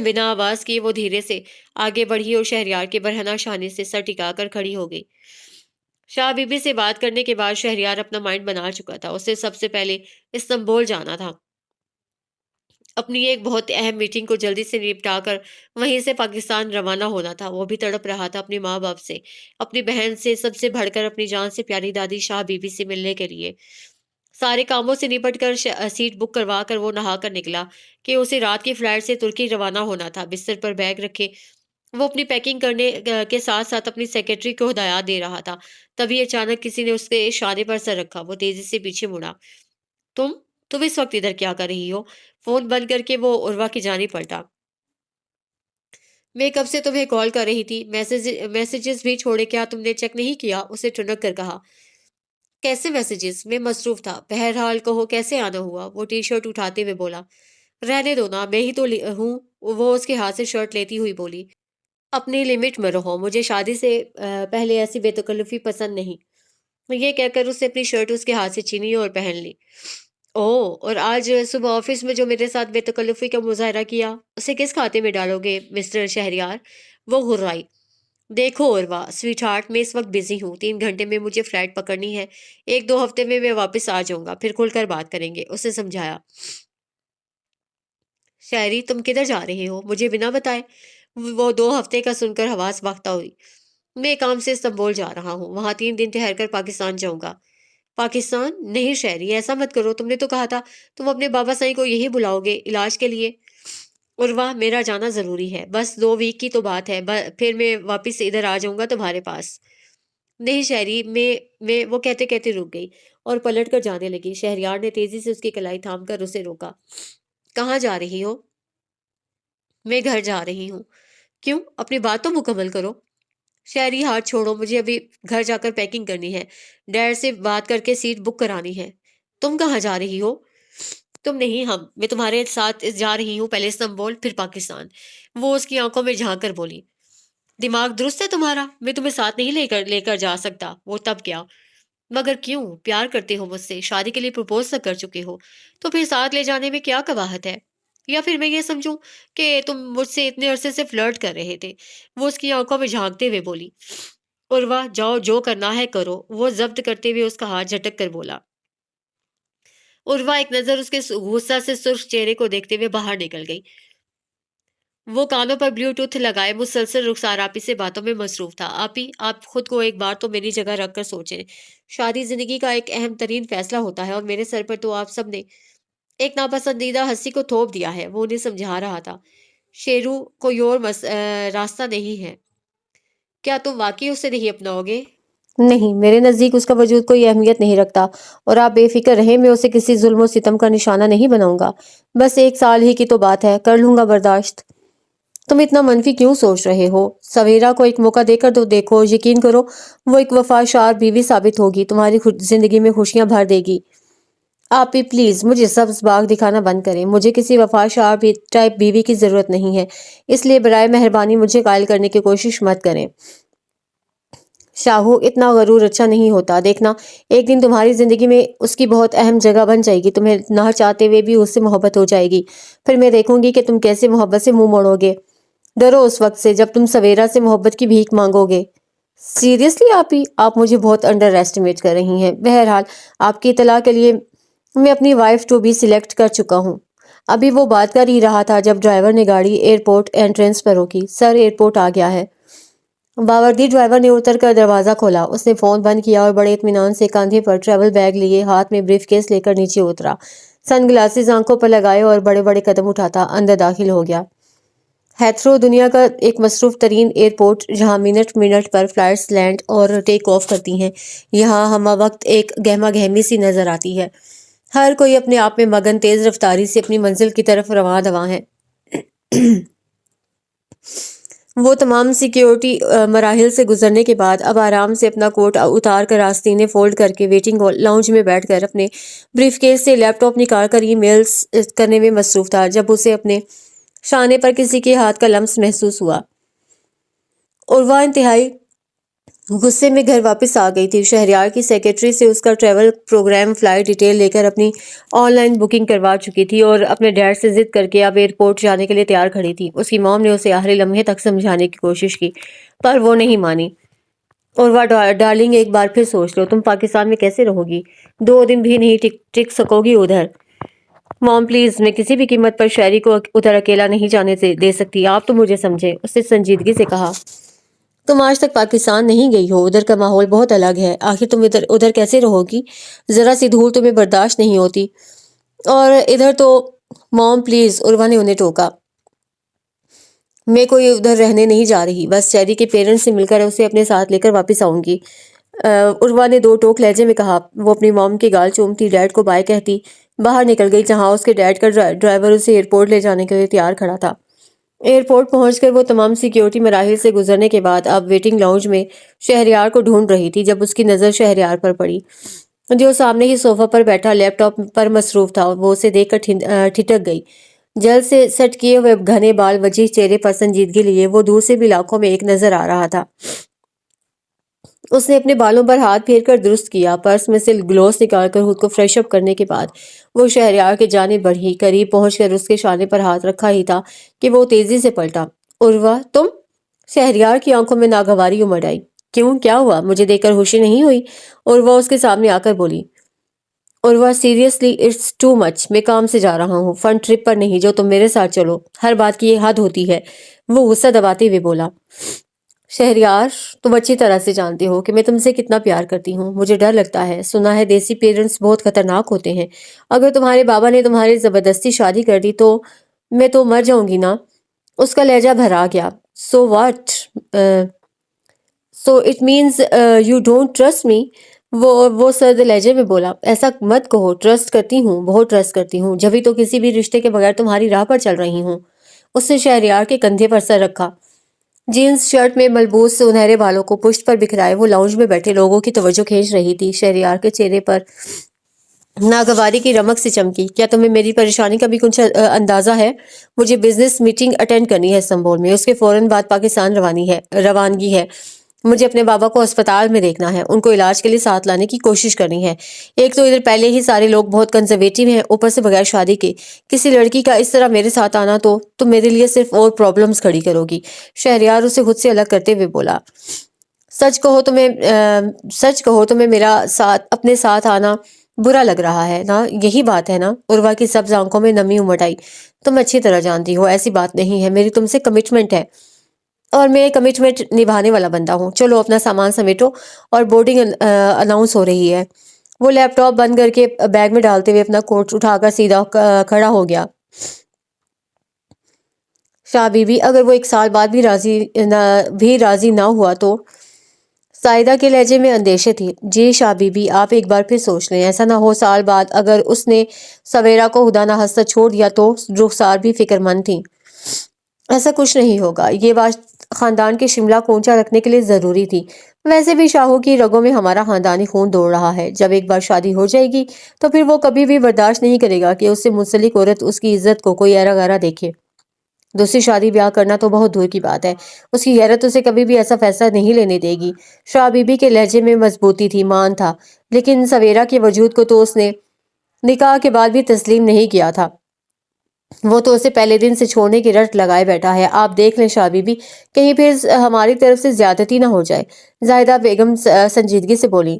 بنا آواز کیے وہ دھیرے سے آگے بڑھی اور شہریار کے برہنہ شانے سے سر ٹکا کر کھڑی ہو گئی۔ شاہ بی بی سے بات کرنے کے بعد شہریار اپنا مائنڈ بنا چکا تھا۔ اسے سب سے پہلے استنبول جانا تھا، اپنی ایک بہت اہم میٹنگ کو جلدی سے نپٹا کر وہیں سے پاکستان روانہ ہونا تھا۔ وہ بھی تڑپ رہا تھا اپنے ماں باپ سے، اپنی بہن سے، سب سے بڑھ کر اپنی جان سے پیاری دادی شاہ بی بی سے ملنے کے لیے۔ سارے کاموں سے نپٹ کر سیٹ بک کروا کر وہ نہا کر نکلا کہ اسے رات کی فلائٹ سے ترکی روانہ ہونا تھا۔ بستر پر بیگ رکھے وہ اپنی پیکنگ کرنے کے ساتھ ساتھ اپنی سیکرٹری کو ہدایات دے رہا تھا۔ تبھی اچانک کسی نے اس کے شانے پر سر رکھا۔ وہ تیزی سے پیچھے مڑا۔ تم تم اس وقت ادھر کیا کر رہی ہو؟ فون بند کر کے وہ عروہ کی جانب پلٹا۔ میں کب سے تمہیں کال کر رہی تھی، میسیجز بھی چھوڑے، کیا تم نے چیک نہیں کیا؟ اسے ٹھنک کر کہا۔ کیسے میسیجز؟ میں مصروف تھا۔ بہرحال کہو کیسے آنا ہوا؟ وہ ٹی شرٹ اٹھاتے ہوئے بولا۔ رہنے دو نا، میں ہی تو ہوں، وہ اس کے ہاتھ سے شرٹ لیتی ہوئی بولی۔ اپنی لمٹ میں رہو، مجھے شادی سے پہلے ایسی بے تکلفی پسند نہیں۔ یہ کہہ کر اس نے اپنی شرٹ اس کے ہاتھ سے چھینی اور پہن لی۔ اور آج صبح آفس میں جو میرے ساتھ بے تکلفی کا مظاہرہ کیا، اسے کس کھاتے میں ڈالو گے مسٹر شہریار؟ وہ غرائی۔ دیکھو عروہ سویٹ ہارٹ، میں اس وقت بزی ہوں، 3 گھنٹے میں مجھے فلائٹ پکڑنی ہے، 1-2 ہفتے میں واپس آ جاؤں گا، پھر کھل کر بات کریں گے، اسے سمجھایا۔ شہری تم کدھر جا رہے ہو مجھے بنا بتائے؟ وہ 2 ہفتے کا سن کر حواس باختہ ہوئی۔ میں کام سے استنبول جا رہا ہوں، وہاں 3 دن ٹھہر کر پاکستان جاؤں گا۔ پاکستان؟ نہیں شہری، ایسا مت کرو، تم نے تو کہا تھا تم اپنے بابا سائی کو یہی بلاؤ گے علاج کے لیے۔ عروہ میرا جانا ضروری ہے، بس 2 ویک کی تو بات ہے، پھر میں واپس ادھر آ جاؤں گا تمہارے پاس۔ نہیں شہری، میں وہ کہتے کہتے رک گئی اور پلٹ کر جانے لگی۔ شہریار نے تیزی سے اس کی کلائی تھام کر اسے روکا۔ کہاں جا رہی ہو؟ میں گھر جا رہی ہوں۔ کیوں؟ اپنی بات تو مکمل کرو۔ شہری ہاتھ چھوڑو، مجھے ابھی گھر جا کر پیکنگ کرنی ہے، ڈیڈ سے بات کر کے سیٹ بک کرانی ہے۔ تم کہاں جا رہی ہو؟ تم نہیں ہم، میں تمہارے ساتھ جا رہی ہوں، پہلے استنبول پھر پاکستان۔ وہ اس کی آنکھوں میں جھانک کر بولی۔ دماغ درست ہے تمہارا؟ میں تمہیں ساتھ نہیں لے کر جا سکتا۔ وہ تب کیا؟ مگر کیوں؟ پیار کرتے ہو مجھ سے، شادی کے لیے پرپوز تک کر چکے ہو، تو پھر ساتھ لے جانے میں کیا قباحت ہے؟ یا پھر میں یہ سمجھوں کہ تم مجھ سے اتنے عرصے سے فلرٹ کر رہے تھے؟ وہ اس کی آنکھوں میں جھانکتے ہوئے بولی۔ عروہ جاؤ، جو کرنا ہے کرو، وہ ضبط کرتے ہوئے اس کا ہاتھ جھٹک کر بولا۔ عروہ ایک نظر اس کے غصہ سے سرخ چہرے کو دیکھتے ہوئے باہر نکل گئی۔ وہ کانوں پر بلوٹوتھ لگائے مسلسل رخسار آپی سے باتوں میں مصروف تھا۔ آپی، آپ خود کو ایک بار تو میری جگہ رکھ کر سوچیں۔ شادی زندگی کا ایک اہم ترین فیصلہ ہوتا ہے اور میرے سر پر تو آپ سب نے ایک ناپسندیدہ ہنسی کو تھوپ دیا ہے۔ وہ انہیں سمجھا رہا تھا۔ شیرو، کوئی اور راستہ نہیں ہے۔ کیا تم واقعی اسے نہیں اپناؤ گے؟ نہیں، میرے نزدیک اس کا وجود کوئی اہمیت نہیں رکھتا، اور آپ بے فکر رہیں، میں اسے کسی ظلم و ستم کا نشانہ نہیں بناؤں گا۔ بس 1 سال ہی کی تو بات ہے، کر لوں گا برداشت۔ تم اتنا منفی کیوں سوچ رہے ہو؟ سویرا کو ایک موقع دے کر تو دیکھو، یقین کرو وہ ایک وفادار بیوی ثابت ہوگی، تمہاری زندگی میں خوشیاں بھر دے گی۔ آپ بھی پلیز مجھے سبز باغ دکھانا بند کریں۔ مجھے کسی وفادار ٹائپ بیوی کی ضرورت نہیں ہے، اس لیے برائے مہربانی مجھے قائل کرنے کی کوشش مت کریں۔ شاہو، اتنا غرور اچھا نہیں ہوتا۔ دیکھنا، ایک دن تمہاری زندگی میں اس کی بہت اہم جگہ بن جائے گی، تمہیں نہ چاہتے ہوئے بھی اس سے محبت ہو جائے گی، پھر میں دیکھوں گی کہ تم کیسے محبت سے منہ موڑو گے۔ ڈرو اس وقت سے جب تم سویرا سے محبت کی بھیک مانگو گے۔ سیریسلی آپی، آپ مجھے بہت انڈر ایسٹیمیٹ کر رہی ہیں۔ بہرحال، آپ کی اطلاع کے لیے میں اپنی وائف ٹو بی سلیکٹ کر چکا ہوں۔ ابھی وہ بات کر ہی رہا تھا جب ڈرائیور نے گاڑی ایئرپورٹ انٹرنس پر روکی۔ سر، ایئرپورٹ آ گیا ہے۔ باوردی ڈرائیور نے اتر کر دروازہ کھولا۔ اس نے فون بند کیا اور بڑے اطمینان سے کاندھے پر ٹریول بیگ لیے ہاتھ میں بریف کیس لے کر نیچے اترا۔ سن گلاسز آنکھوں پر لگائے اور بڑے بڑے قدم اٹھاتا اندر داخل ہو گیا۔ ہیتھرو دنیا کا ایک مصروف ترین ایئرپورٹ جہاں منٹ منٹ پر فلائٹس لینڈ اور ٹیک آف کرتی ہیں، یہاں ہمہ وقت ایک گہما گہمی سی نظر آتی ہے۔ ہر کوئی اپنے آپ میں مگن، تیز رفتاری سے اپنی منزل کی طرف رواں دواں ہے۔ وہ تمام سیکیورٹی مراحل سے گزرنے کے بعد اب آرام سے اپنا کوٹ اتار کر آستینے فولڈ کر کے ویٹنگ لاؤنج میں بیٹھ کر اپنے بریف کیس سے لیپ ٹاپ نکال کر ای میلز کرنے میں مصروف تھا جب اسے اپنے شانے پر کسی کے ہاتھ کا لمس محسوس ہوا۔ عروہ انتہائی غصے میں گھر واپس آ گئی تھی۔ شہریار کی سیکرٹری سے اس کا ٹریول پروگرام فلائٹ ڈیٹیل لے کر اپنی آن لائن بکنگ کروا چکی تھی اور اپنے ڈیڈ سے ضد کر کے اب ایئرپورٹ جانے کے لیے تیار کھڑی تھی۔ اس کی موم نے اسے آخری لمحے تک سمجھانے کی کوشش کی پر وہ نہیں مانی۔ عروہ ڈارلنگ، ایک بار پھر سوچ لو، تم پاکستان میں کیسے رہو گی؟ 2 دن بھی نہیں ٹک سکو گی ادھر۔ موم پلیز، میں کسی بھی قیمت پر شہری کو ادھر اکیلا نہیں جانے دے سکتی، آپ تو مجھے سمجھیں، اس نے سنجیدگی سے کہا۔ تم آج تک پاکستان نہیں گئی ہو، ادھر کا ماحول بہت الگ ہے، آخر تم ادھر کیسے رہو گی؟ ذرا سی دھول تمہیں برداشت نہیں ہوتی؟ اور ادھر تو… موم پلیز، عروہ نے انہیں ٹوکا۔ میں کوئی ادھر رہنے نہیں جا رہی، بس چیری کے پیرنٹس سے مل کر اسے اپنے ساتھ لے کر واپس آؤں گی، عروہ نے 2 ٹوک لہجے میں کہا۔ وہ اپنی موم کی گال چومتی ڈیڈ کو بائے کہتی باہر نکل گئی جہاں اس کے ڈیڈ کا ڈرائیور اسے ایئرپورٹ لے جانے کے لیے تیار کھڑا تھا۔ ایئرپورٹ پہنچ کر وہ تمام سیکیورٹی مراحل سے گزرنے کے بعد اب ویٹنگ لاؤنج میں شہریار کو ڈھونڈ رہی تھی جب اس کی نظر شہریار پر پڑی جو سامنے ہی صوفہ پر بیٹھا لیپ ٹاپ پر مصروف تھا۔ وہ اسے دیکھ کر ٹھٹک گئی۔ جلد سے سیٹ کیے ہوئے گھنے بال وجیح چہرے پر سنجیدگی لیے وہ دور سے بھی لاکھوں میں ایک نظر آ رہا تھا۔ اس نے اپنے بالوں پر ہاتھ پھیر کر درست کیا، پرس میں سے گلوز نکال کر خود کو فریش اپ کرنے کے بعد وہ شہریار کی جانب بڑھی۔ قریب پہنچ کر اس کے شانے پر ہاتھ رکھا ہی تھا کہ وہ تیزی سے پلٹا۔ عروہ، تم؟ شہریار کی آنکھوں میں ناگواری امڑ آئی۔ کیوں، کیا ہوا؟ مجھے دیکھ کر خوشی نہیں ہوئی؟ عروہ اس کے سامنے آ کر بولی۔ عروہ، سیریسلی اٹس ٹو مچ، میں کام سے جا رہا ہوں، فن ٹرپ پر نہیں جو تم میرے ساتھ چلو، ہر بات کی یہ حد ہوتی ہے، وہ غصہ دباتے ہوئے بولا۔ شہریار، تم اچھی طرح سے جانتے ہو کہ میں تم سے کتنا پیار کرتی ہوں، مجھے ڈر لگتا ہے، سنا ہے دیسی پیرنٹس بہت خطرناک ہوتے ہیں، اگر تمہارے بابا نے تمہاری زبردستی شادی کر دی تو میں تو مر جاؤں گی نا۔ اس کا لہجہ بھرا گیا۔ So what? So it means you don't trust me? وہ سرد لہجے میں بولا۔ ایسا مت کہو، ٹرسٹ کرتی ہوں، بہت ٹرسٹ کرتی ہوں، جبھی تو کسی بھی رشتے کے بغیر تمہاری راہ پر چل رہی ہوں۔ اس نے شہریار کے کندھے پر سر رکھا۔ جینز شرٹ میں ملبوس سنہرے بالوں کو پشت پر بکھرائے وہ لاؤنج میں بیٹھے لوگوں کی توجہ کھینچ رہی تھی۔ شہریار کے چہرے پر ناگواری کی رمق سے چمکی۔ کیا تمہیں میری پریشانی کا بھی کچھ اندازہ ہے؟ مجھے بزنس میٹنگ اٹینڈ کرنی ہے استنبول میں، اس کے فوراً بعد پاکستان روانگی ہے۔ مجھے اپنے بابا کو اسپتال میں دیکھنا ہے، ان کو علاج کے لیے ساتھ لانے کی کوشش کرنی ہے۔ ایک تو ادھر پہلے ہی سارے لوگ بہت کنزرویٹو ہیں، اوپر سے بغیر شادی کے کسی لڑکی کا اس طرح میرے ساتھ آنا تو تم میرے لیے صرف اور پرابلمز کھڑی کرو گی۔ شہریار اسے خود سے الگ کرتے ہوئے بولا۔ سچ کہو تمہیں میرا اپنے ساتھ آنا برا لگ رہا ہے نا، یہی بات ہے نا؟ عروہ کی سبز آنکھوں میں نمی امڑ آئی۔ تم اچھی طرح جانتی ہو ایسی بات نہیں ہے، میری تم سے کمٹمنٹ ہے اور میں کمٹمنٹ نبھانے والا بندہ ہوں۔ چلو اپنا سامان سمیٹو، اور بورڈنگ اناؤنس ہو رہی ہے۔ وہ لیپ ٹاپ بند کر کے بیگ میں ڈالتے ہوئے اپنا کوٹ اٹھا کر سیدھا کھڑا ہو گیا۔ شاہ بی بی، اگر وہ 1 سال بعد بھی راضی نہ ہوا تو؟ سائدہ کے لہجے میں اندیشے تھی۔ جی شاہ بی بی، آپ ایک بار پھر سوچ لیں، ایسا نہ ہو سال بعد اگر اس نے سویرا کو خدا نہ خواستہ چھوڑ دیا تو؟ رخسار بھی فکر مند تھی۔ ایسا کچھ نہیں ہوگا، یہ بات خاندان کے شملہ کو اونچا رکھنے کے لیے ضروری تھی۔ ویسے بھی شاہوں کی رگوں میں ہمارا خاندانی خون دوڑ رہا ہے۔ جب ایک بار شادی ہو جائے گی تو پھر وہ کبھی بھی برداشت نہیں کرے گا کہ اس سے منسلک عورت اس کی عزت کو کوئی ایرا غیرا دیکھے۔ دوسری شادی بیاہ کرنا تو بہت دور کی بات ہے، اس کی غیرت اسے کبھی بھی ایسا فیصلہ نہیں لینے دے گی۔ شاہ بی بی کے لہجے میں مضبوطی تھی، مان تھا، لیکن سویرا کے وجود کو تو اس نے نکاح کے بعد بھی تسلیم نہیں کیا تھا۔ وہ تو اسے پہلے دن سے چھوڑنے کی رٹ لگائے بیٹھا ہے۔ آپ دیکھ لیں شاہ بی بی، کہیں پھر ہماری طرف سے زیادتی نہ ہو جائے۔ زاہدہ بیگم سنجیدگی سے بولی۔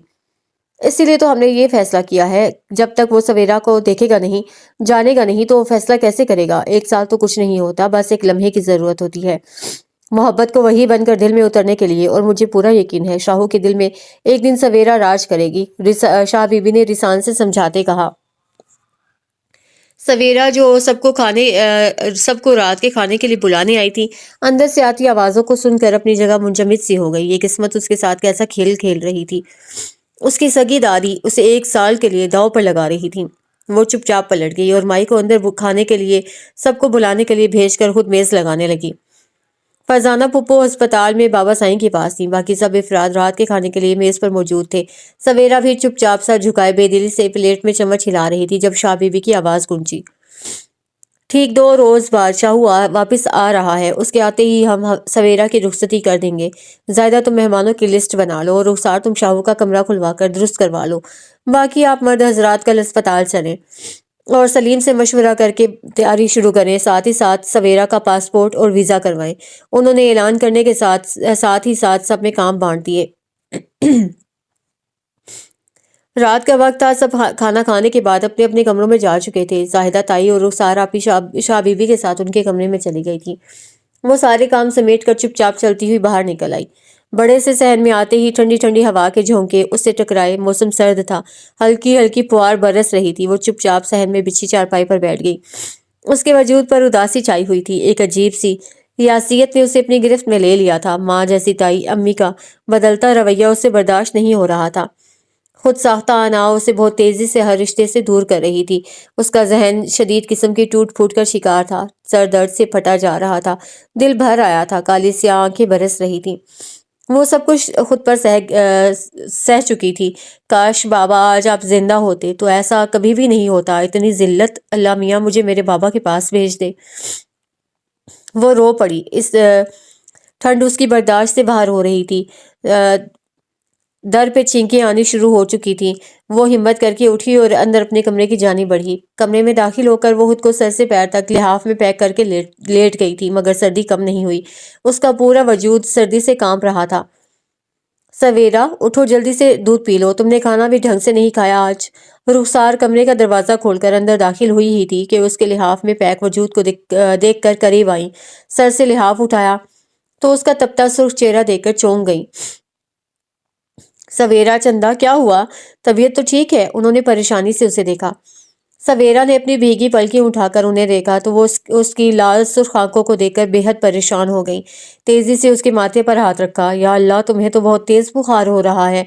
اسی لیے تو ہم نے یہ فیصلہ کیا ہے، جب تک وہ سویرا کو دیکھے گا نہیں، جانے گا نہیں، تو وہ فیصلہ کیسے کرے گا؟ 1 سال تو کچھ نہیں ہوتا، بس ایک لمحے کی ضرورت ہوتی ہے محبت کو وہی بن کر دل میں اترنے کے لیے، اور مجھے پورا یقین ہے شاہوں کے دل میں ایک دن سویرا راج کرے گی۔ شاہ بی بی نے رسان سے سمجھاتے کہا۔ سویرا جو سب کو رات کے کھانے کے لیے بلانے آئی تھی، اندر سے آتی آوازوں کو سن کر اپنی جگہ منجمد سی ہو گئی۔ یہ قسمت اس کے ساتھ کیسا کھیل کھیل رہی تھی۔ اس کی سگی دادی اسے 1 سال کے لیے داؤ پر لگا رہی تھی۔ وہ چپ چاپ پلٹ گئی اور مائی کو اندر کھانے کے لیے سب کو بلانے کے لیے بھیج کر خود میز لگانے لگی۔ فرزانہ پھپھو ہسپتال میں بابا سائیں کے پاس تھی، باقی سب افراد رات کے کھانے کے لیے میز پر موجود تھے۔ سویرا بھی چپ چاپ سر جھکائے بے دلی سے پلیٹ میں چمچ ہلا رہی تھی جب شاہ بی بی کی آواز گونجی۔ ٹھیک 2 روز بعد شاہو واپس آ رہا ہے، اس کے آتے ہی ہم سویرا کی رخصتی کر دیں گے۔ زائدہ تم مہمانوں کی لسٹ بنا لو، اور رخسار تم شاہو کا کمرہ کھلوا کر درست کروا لو۔ باقی آپ مرد حضرات کل اسپتال چلیں اور سلیم سے مشورہ کر کے تیاری شروع کریں، ساتھ ہی ساتھ سویرا کا پاسپورٹ اور ویزا کروائیں۔ انہوں نے اعلان کرنے کے ساتھ ہی سب میں کام بانٹ دیے۔ رات کا وقت تھا، سب کھانا کھانے کے بعد اپنے اپنے کمروں میں جا چکے تھے۔ زاہدہ تائی اور رخسار آپی شاہ بی بی کے ساتھ ان کے کمرے میں چلی گئی تھی۔ وہ سارے کام سمیٹ کر چپ چاپ چلتی ہوئی باہر نکل آئی۔ بڑے سے صحن میں آتے ہی ٹھنڈی ٹھنڈی ہوا کے جھونکے اس سے ٹکرائے۔ موسم سرد تھا، ہلکی ہلکی پھوار برس رہی تھی۔ وہ چپ چاپ صحن میں بچھی چارپائی پر بیٹھ گئی۔ اس کے وجود پر اداسی چھائی ہوئی تھی، ایک عجیب سی ریاسیت نے اسے اپنی گرفت میں لے لیا تھا۔ ماں جیسی تائی امی کا بدلتا رویہ اس سے برداشت نہیں ہو رہا تھا۔ خود ساختہ انا اسے بہت تیزی سے ہر رشتے سے دور کر رہی تھی۔ اس کا ذہن شدید قسم کی ٹوٹ پھوٹ کا شکار تھا، سر درد سے پھٹا جا رہا تھا، دل بھر آیا تھا، کالی سیاہ آنکھیں برس رہی تھیں۔ وہ سب کچھ خود پر سہ چکی تھی۔ کاش بابا آج آپ زندہ ہوتے تو ایسا کبھی بھی نہیں ہوتا، اتنی ذلت، اللہ میاں مجھے میرے بابا کے پاس بھیج دے۔ وہ رو پڑی۔ اس ٹھنڈ اس کی برداشت سے باہر ہو رہی تھی۔ در پہ چھینکیں آنی شروع ہو چکی تھیں۔ وہ ہمت کر کے اٹھی اور اندر اپنے کمرے کی جانب بڑھی۔ کمرے میں داخل ہو کر وہ خود کو سر سے پیر تک لحاف میں پیک کر کے لیٹ گئی تھی، مگر سردی کم نہیں ہوئی۔ اس کا پورا وجود سردی سے کانپ رہا تھا۔ سویرا اٹھو، جلدی سے دودھ پی لو، تم نے کھانا بھی ڈھنگ سے نہیں کھایا آج۔ رخسار کمرے کا دروازہ کھول کر اندر داخل ہوئی ہی تھی کہ اس کے لحاف میں پیک وجود کو دیکھ کر قریب آئیں۔ سر سے لحاف اٹھایا تو اس کا تپتا سرخ چہرہ دیکھ کر چونک گئیں۔ سویرا چندا، کیا ہوا؟ طبیعت تو ٹھیک ہے؟ انہوں نے پریشانی سے اسے دیکھا۔ سویرا نے اپنی بھیگی پلکیں اٹھا کر انہیں دیکھا تو وہ اس کی لال سرخ آنکھوں کو دیکھ کر بے حد پریشان ہو گئیں۔ تیزی سے اس کے ماتھے پر ہاتھ رکھا۔ یا اللہ، تمہیں تو بہت تیز بخار ہو رہا ہے،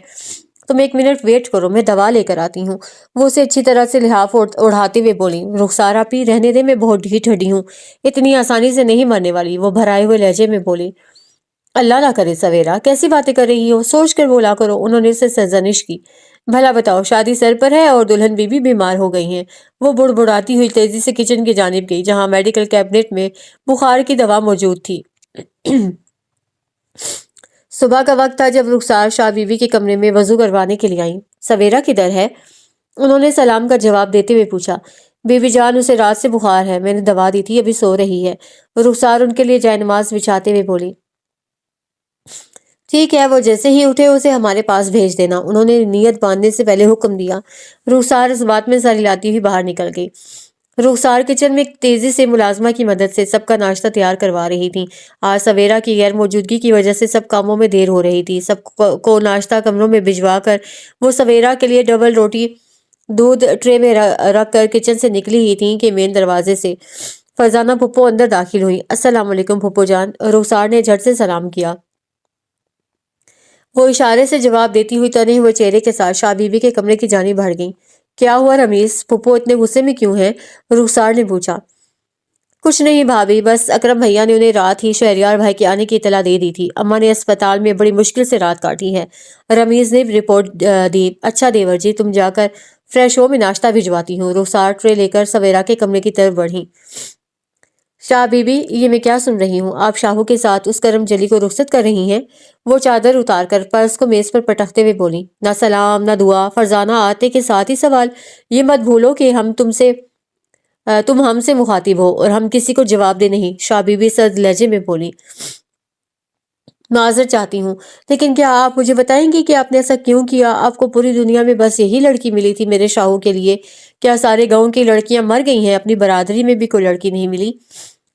تم 1 منٹ ویٹ کرو، میں دوا لے کر آتی ہوں۔ وہ اسے اچھی طرح سے لحاف اڑھاتے ہوئے بولی۔ رخسار آپی، رہنے دے، میں بہت ڈھیٹ ہڈی ہوں، اتنی آسانی سے نہیں مرنے والی، وہ بھرائے ہوئے لہجے میں بولی۔ اللہ نہ کرے سویرا، کیسی باتیں کر رہی ہو، سوچ کر بولا کرو، انہوں نے اسے سرزنش کی۔ بھلا بتاؤ، شادی سر پر ہے اور دلہن بی بی بیمار ہو گئی ہیں۔ وہ بڑبڑاتی ہوئی تیزی سے کچن کی جانب گئی جہاں میڈیکل کیبنٹ میں بخار کی دوا موجود تھی۔ صبح کا وقت تھا جب رخسار شاہ بی بی کے کمرے میں وضو کروانے کے لیے آئیں۔ سویرا کدھر ہے؟ انہوں نے سلام کا جواب دیتے ہوئے پوچھا۔ بی بی جان، اسے رات سے بخار ہے، میں نے دوا دی تھی، ابھی سو رہی ہے۔ رخسار ان کے لیے جائے نماز بچھاتے ہوئے بولی۔ ٹھیک ہے، وہ جیسے ہی اٹھے اسے ہمارے پاس بھیج دینا، انہوں نے نیت باندھنے سے پہلے حکم دیا۔ رخسار اس بات میں سر ہلاتی ہوئی باہر نکل گئی۔ رخسار کچن میں تیزی سے ملازمہ کی مدد سے سب کا ناشتہ تیار کروا رہی تھی۔ آج سویرا کی غیر موجودگی کی وجہ سے سب کاموں میں دیر ہو رہی تھی۔ سب کو ناشتہ کمروں میں بھجوا کر وہ سویرا کے لیے ڈبل روٹی دودھ ٹرے میں رکھ کر کچن سے نکلی ہی تھیں کہ مین دروازے سے فرزانہ پھپھو اندر داخل ہوئی۔ السلام علیکم پھپھو جان، رخسار نے جھٹ سے سلام کیا۔ وہ اشارے سے جواب دیتی ہوئی تنے ہوئے چہرے کے ساتھ شاہ بی بی کے کمرے کی جانب بڑھ گئی۔ کیا ہوا رمیز، پھپھو اتنے غصے میں کیوں ہیں؟ رخسار نے پوچھا۔ کچھ نہیں بھابھی، بس اکرم بھیا نے انہیں رات ہی شہریار بھائی کے آنے کی اطلاع دے دی تھی۔ اماں نے اسپتال میں بڑی مشکل سے رات کاٹی ہے، رمیز نے رپورٹ دی۔ اچھا دیور جی، تم جا کر فریش ہو، میں ناشتہ بھجواتی ہوں۔ رخسار ٹرے لے کر سویرا کے کمرے کی طرف بڑھی۔ شاہ بی بی، یہ میں کیا سن رہی ہوں؟ آپ شاہو کے ساتھ اس کرم جلی کو رخصت کر رہی ہیں؟ وہ چادر اتار کر پرس کو میز پر پٹکتے ہوئے بولی۔ نہ سلام نہ دعا، فرزانہ آتے کے ساتھ ہی سوال۔ یہ مت بھولو کہ تم ہم سے مخاطب ہو اور ہم کسی کو جواب دے نہیں، شاہ بی بی سرد لہجے میں بولی۔ معذرت چاہتی ہوں، لیکن کیا آپ مجھے بتائیں گی کہ آپ نے ایسا کیوں کیا؟ آپ کو پوری دنیا میں بس یہی لڑکی ملی تھی میرے شاہو کے لیے؟ کیا سارے گاؤں کی لڑکیاں مر گئی ہیں؟ اپنی برادری میں بھی کوئی لڑکی نہیں ملی